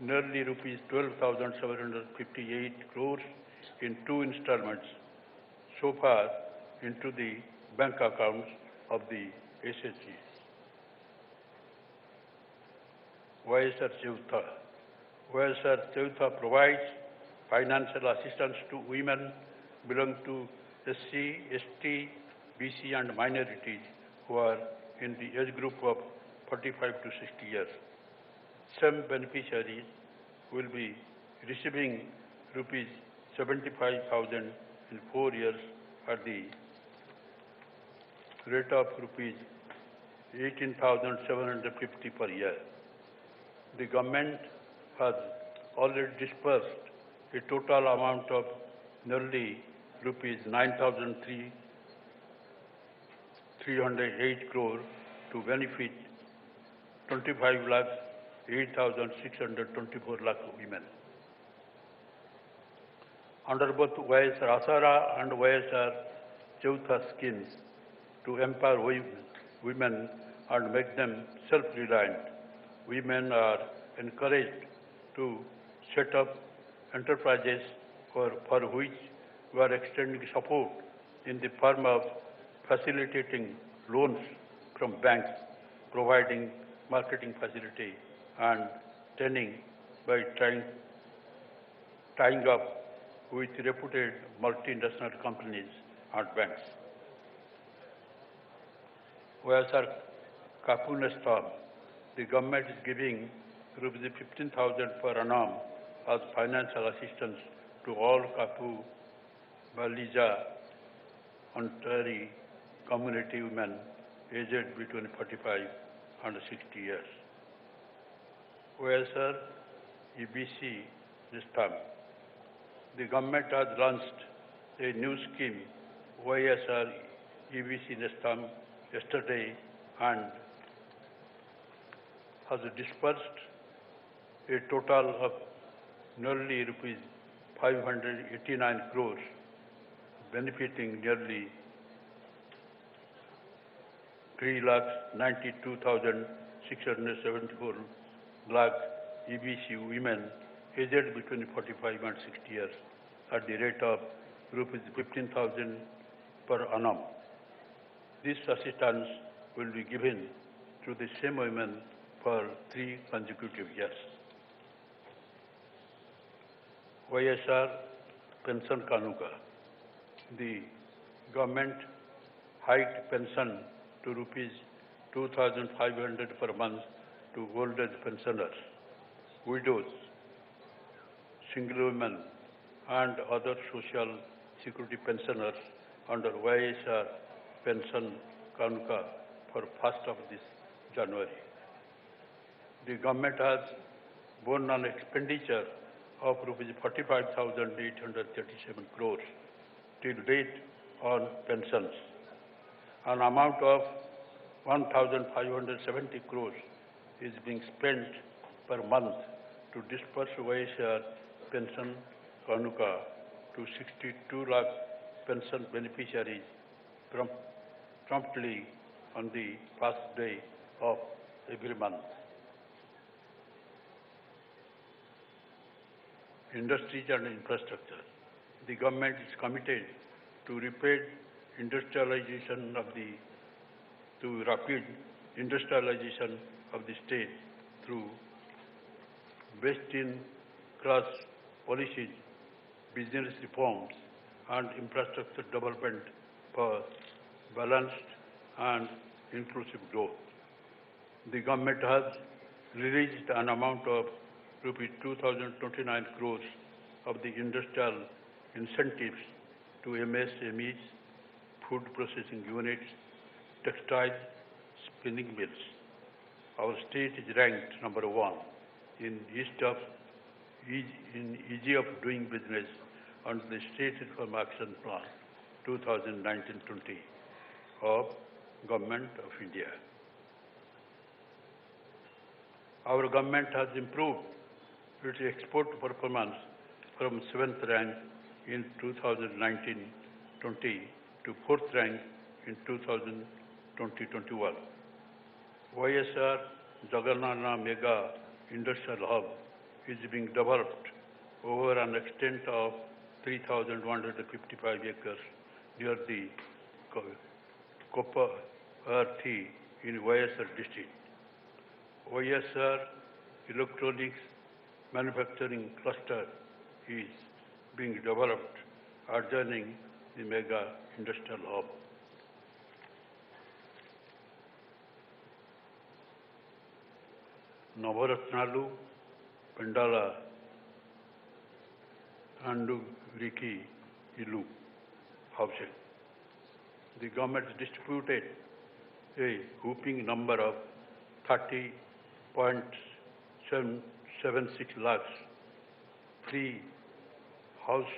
nearly rupees 12,758 crores in 2 installments so far into the bank accounts of the SHGs. YSR Chevtha. YSR Chevtha provides financial assistance to women belonging to SC, ST, BC and minorities who are in the age group of 45 to 60 years. Some beneficiaries will be receiving rupees 75,000 in 4 years at the rate of rupees 18,750 per year. The government has already disbursed a total amount of nearly rupees 9,308 crore to benefit 25 lakh 8,624 lakh women. Under both YSR Asara and YSR Chevtha schemes to empower women and make them self-reliant, women are encouraged to set up enterprises for which we are extending support in the form of facilitating loans from banks, providing marketing facility and training by tying up with reputed multinational companies and banks. YSR Kapu Nestam, the government is giving rupees 15,000 per annum as financial assistance to all Kapu, Balija, Ontari community women aged between 45 and 60 years. YSR EBC Nestam, the government has launched a new scheme, YSR EBC Nestam, yesterday and has disbursed a total of nearly rupees 589 crores, benefiting nearly 3,92,674 lakh EBC women aged between 45 and 60 years at the rate of rupees 15,000 per annum. This assistance will be given to the same women for 3 consecutive years. YSR Pension Kanuka. The government hiked pension to rupees 2,500 per month to old age pensioners, widows, single women, and other social security pensioners under YSR Pension Kanuka for 1st of this January. The government has borne an expenditure of rupees 45,837 crores till date on pensions. An amount of 1,570 crores is being spent per month to disperse YSR Pension Kanuka to 62 lakh pension beneficiaries promptly on the first day of every month. Industries and infrastructure. The government is committed to rapid industrialization of the state through best-in-class policies, business reforms, and infrastructure development for balanced and inclusive growth. The government has released an amount of rupees 2,029 crores of the industrial incentives to MSMEs, food processing units, textile, spinning mills. Our state is ranked number 1 in ease of doing business under the State Reform Action Plan 2019-20 of Government of India. Our government has improved its export performance from 7th rank in 2019-20 to 4th rank in 2020-21. YSR Jagannana Mega Industrial Hub is being developed over an extent of 3,155 acres near the Kopparathi in YSR district. YSR Electronics Manufacturing Cluster is being developed adjoining the Mega Industrial Hub. Navaratnalu, Pendala, Andu Riki, Ilu housing. The government distributed a whopping number of 30.76 lakhs free house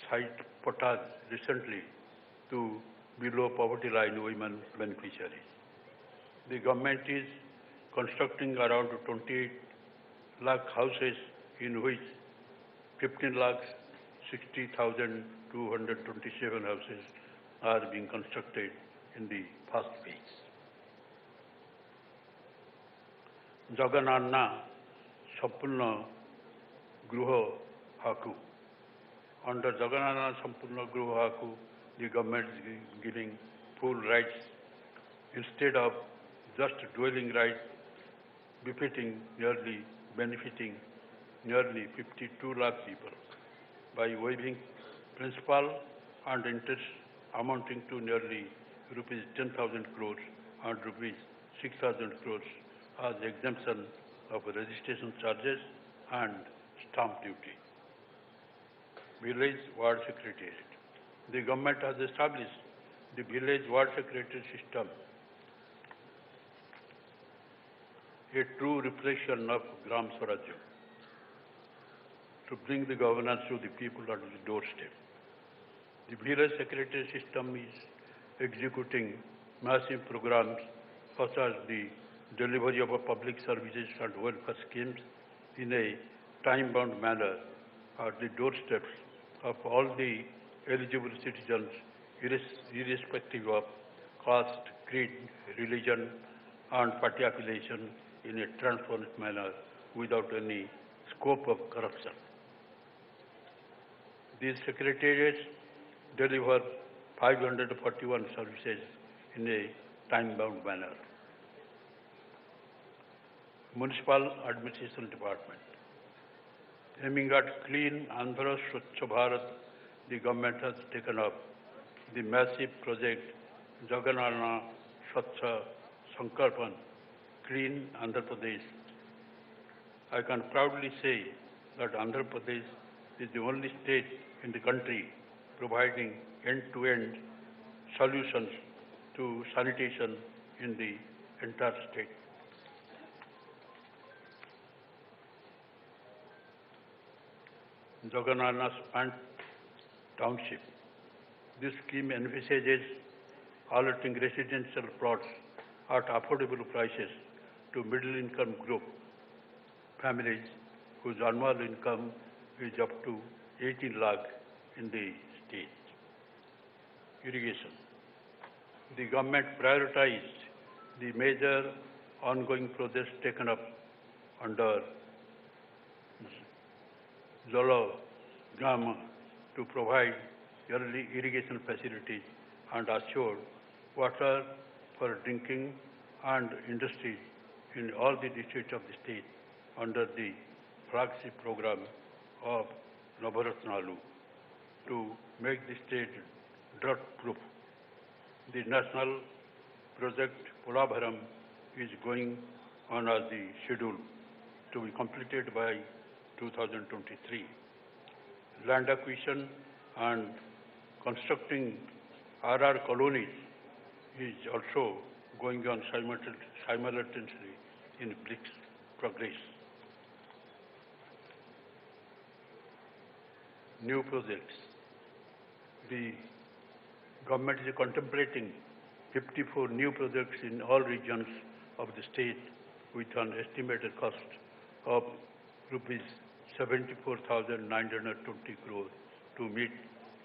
site potas recently to below poverty line women beneficiaries. The government is constructing around 28 lakh houses, in which 15 lakhs 60,227 houses are being constructed in the first phase. Jagananna Sampurna Gruha Haku. Under Jagananna Sampurna Gruha Haku, the government is giving full rights instead of just dwelling right benefiting nearly 52 lakh people by waiving principal and interest amounting to nearly rupees 10,000 crores and rupees 6,000 crores as exemption of registration charges and stamp duty. Village Ward Secretariat. The government has established the Village Ward Secretariat system, a true reflection of Gram Swarajya, to bring the governance to the people at the doorstep. The village secretary system is executing massive programs such as the delivery of public services and welfare schemes in a time-bound manner at the doorsteps of all the eligible citizens, irrespective of caste, creed, religion, and party affiliation, in a transparent manner without any scope of corruption. These secretariats deliver 541 services in a time-bound manner. Municipal Administration Department. Aiming at clean Andhra Swachh Bharat, the government has taken up the massive project Jagannath Swachh Sankalpan, Clean Andhra Pradesh. I can proudly say that Andhra Pradesh is the only state in the country providing end-to-end solutions to sanitation in the entire state. Jagannath Pant Township. This scheme envisages allotting residential plots at affordable prices to middle-income group families whose annual income is up to 18 lakh in the state. Irrigation. The government prioritized the major ongoing projects taken up under Jala Gama to provide early irrigation facilities and assure water for drinking and industry in all the districts of the state under the flagship program of Navaratnalu to make the state drought-proof. The national project Polabharam is going on as the schedule to be completed by 2023. Land acquisition and constructing RR colonies is also going on simultaneously in brisk progress. New projects. The government is contemplating 54 new projects in all regions of the state with an estimated cost of rupees 74,920 crores to meet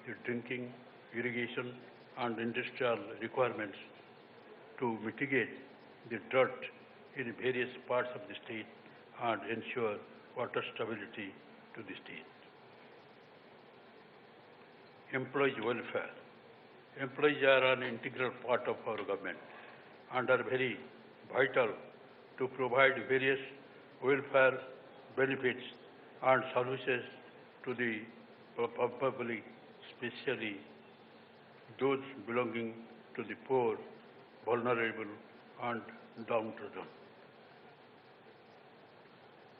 the drinking, irrigation and industrial requirements to mitigate the drought in various parts of the state and ensure water stability to the state. Employees' welfare. Employees are an integral part of our government and are very vital to provide various welfare benefits and services to the public, especially those belonging to the poor, vulnerable and downtrodden.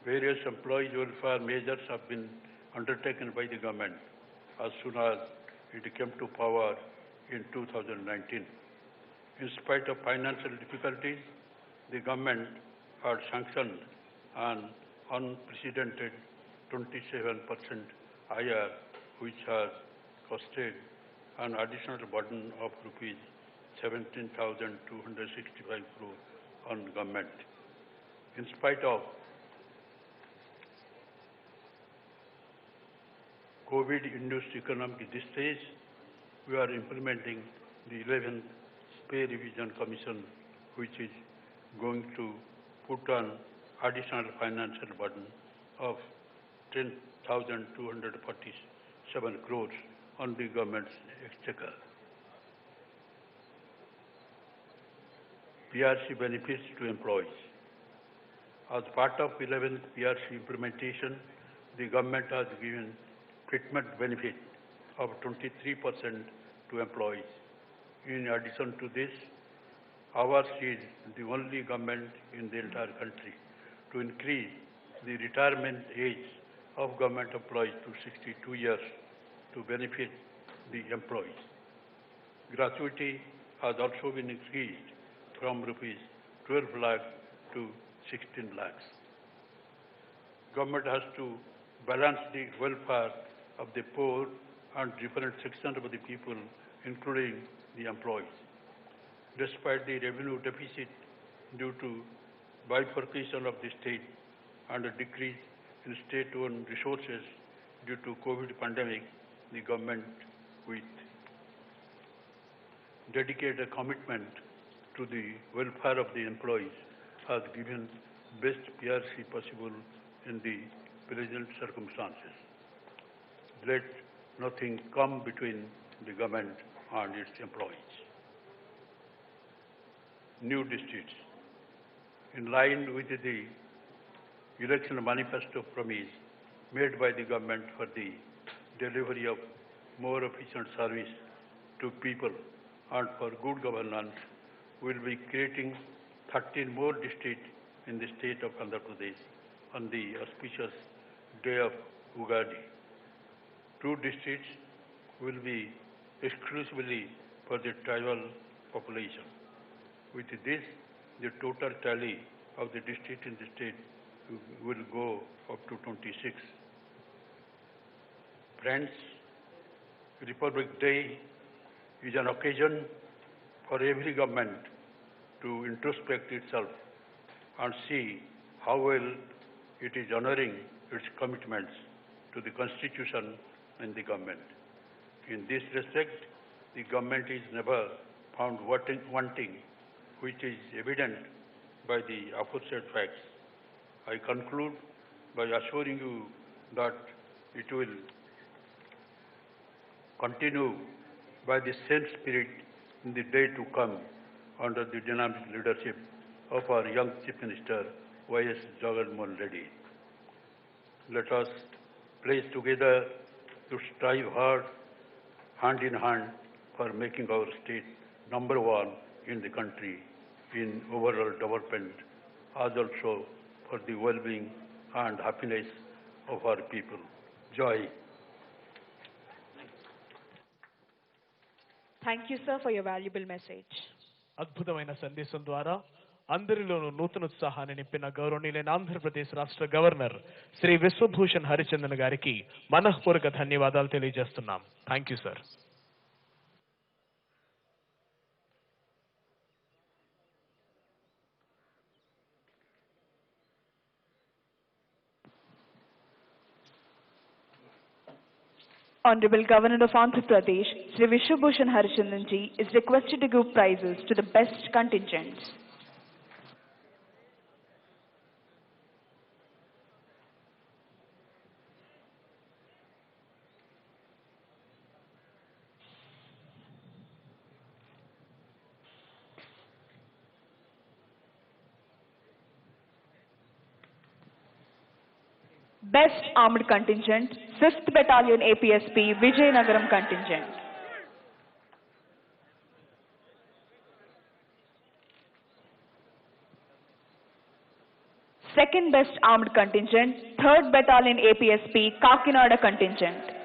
Various employees' welfare measures have been undertaken by the government as soon as it came to power in 2019. In spite of financial difficulties, the government had sanctioned an unprecedented 27% IR, which has costed an additional burden of rupees 17,265 crore on government. In spite of COVID-induced economic distress, we are implementing the 11th Pay Revision Commission, which is going to put an additional financial burden of 10,247 crores on the government's exchequer. PRC benefits to employees. As part of 11th PRC implementation, the government has given treatment benefit of 23% to employees. In addition to this, ours is the only government in the entire country to increase the retirement age of government employees to 62 years to benefit the employees. Gratuity has also been increased from rupees 12 lakh to 16 lakhs. Government has to balance the welfare of the poor and different sections of the people, including the employees. Despite the revenue deficit due to bifurcation of the state and a decrease in state-owned resources due to COVID pandemic, the government, with dedicated commitment to the welfare of the employees, has given best PRC possible in the present circumstances. Let nothing come between the government and its employees. New districts. In line with the election manifesto promise made by the government for the delivery of more efficient service to people and for good governance, we will be creating 13 more districts in the state of Andhra Pradesh on the auspicious day of Ugadi. 2 districts will be exclusively for the tribal population. With this, the total tally of the district in the state will go up to 26. Friends, Republic Day is an occasion for every government to introspect itself and see how well it is honoring its commitments to the Constitution and the government. In this respect, the government is never found wanting, which is evident by the aforesaid facts. I conclude by assuring you that it will continue by the same spirit in the day to come under the dynamic leadership of our young Chief Minister, Y.S. Jagan Mohan Reddy. Let us place together to strive hard, hand in hand, for making our state number 1 in the country in overall development, as also for the well-being and happiness of our people. Joy. Thank you, sir, for your valuable message. అద్భుతమైన సందేశం ద్వారా అందరిలోనూ నూతన ఉత్సాహాన్ని నింపిన గౌరవనీయులైన ఆంధ్రప్రదేశ్ రాష్ట్ర governor Shri Vishwabhushan Harichandan గారికి మనఃపూర్వక ధన్యవాదాలు తెలియజేస్తున్నాం. Thank you sir. Honorable Governor of Andhra Pradesh, Sri Biswabhusan Harichandan ji, is requested to give prizes to the best contingents. Best Armed Contingent, 5th Battalion APSP, Vijayawada Contingent. Second Best Armed Contingent, 3rd Battalion APSP, Kakinada Contingent.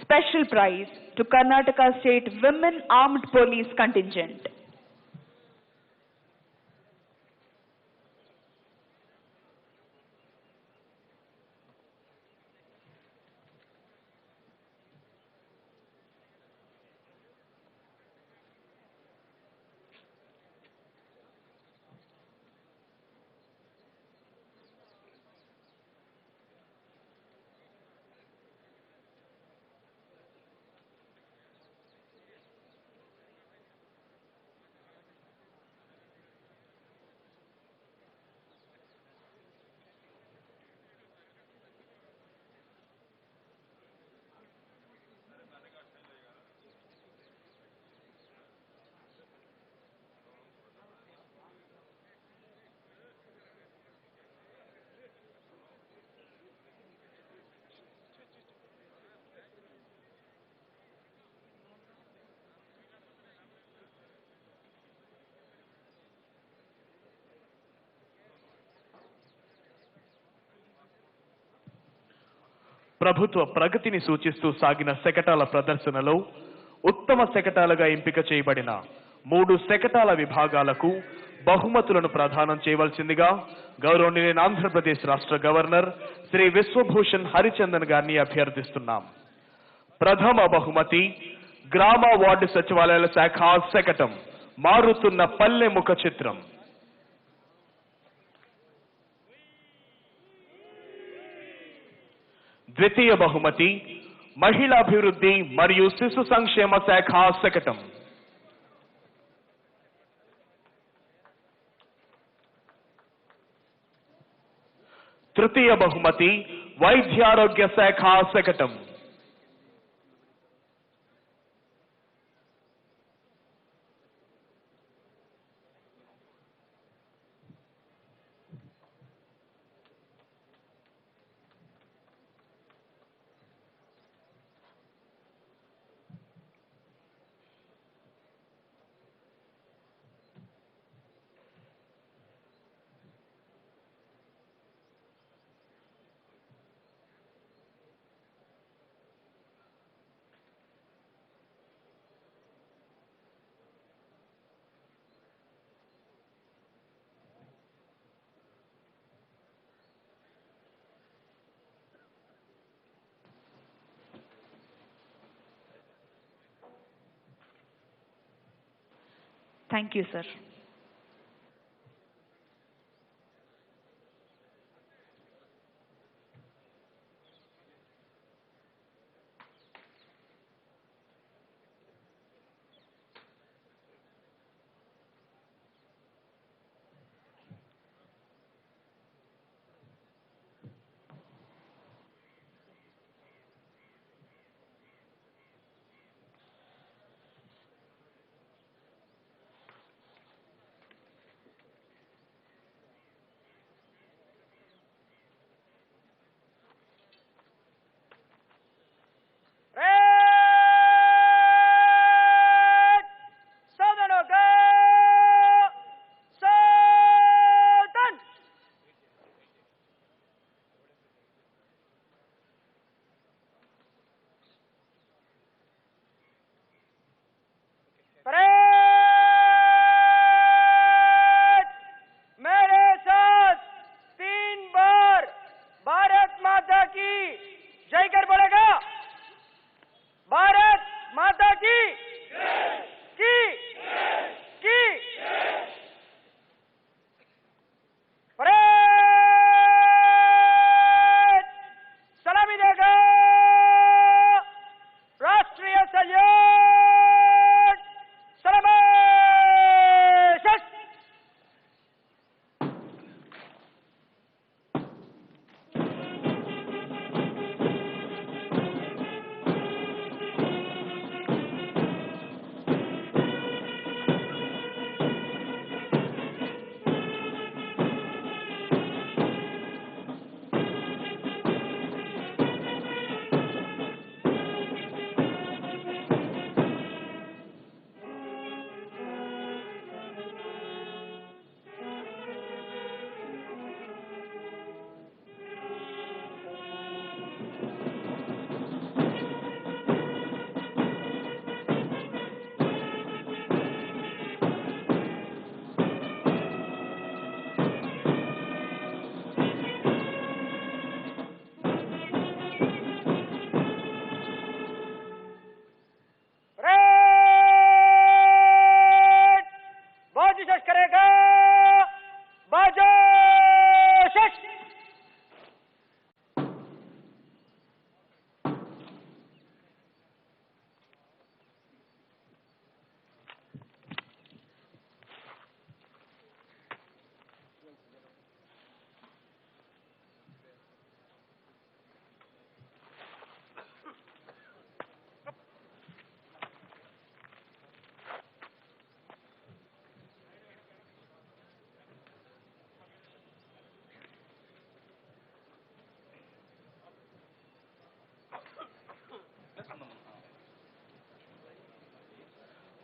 Special prize to Karnataka State Women Armed Police Contingent. ప్రభుత్వ ప్రగతిని సూచిస్తూ సాగిన శకటాల ప్రదర్శనలో ఉత్తమ శకటాలుగా ఎంపిక చేయబడిన 3 శకటాల విభాగాలకు బహుమతులను ప్రదానం చేయవలసిందిగా గౌరవనీయులైన ఆంధ్రప్రదేశ్ రాష్ట్ర గవర్నర్ శ్రీ విశ్వభూషణ్ హరిచందన్ గారిని అభ్యర్థిస్తున్నాం. ప్రథమ బహుమతి గ్రామ వార్డు సచివాలయాల శాఖ శకటం మారుతున్న పల్లె ముఖ చిత్రం. ద్వితీయ బహుమతి మహిళాభివృద్ధి మరియు శిశు సంక్షేమ శాఖ శకటం. తృతీయ బహుమతి వైద్యారోగ్య శాఖ శకటం. Thank you, sir.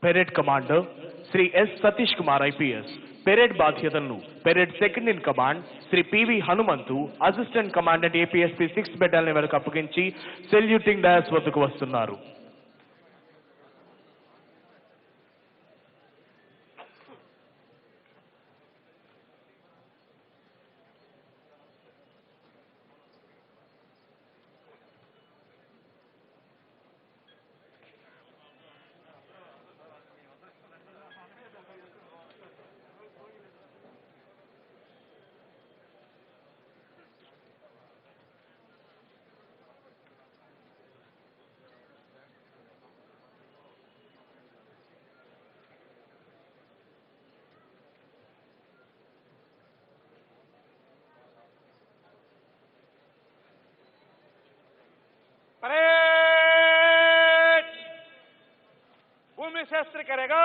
Parade Commander Sri S. Satish Kumar IPS, parade బాధ్యతలను parade second in command Shri PV Hanumanthu assistant commandant APSP 6 battalion వారికి అప్పగించి సెల్యూటింగ్ డయాస్ వద్దకు వస్తున్నారు. परेड भूमि शस्त्र करेगा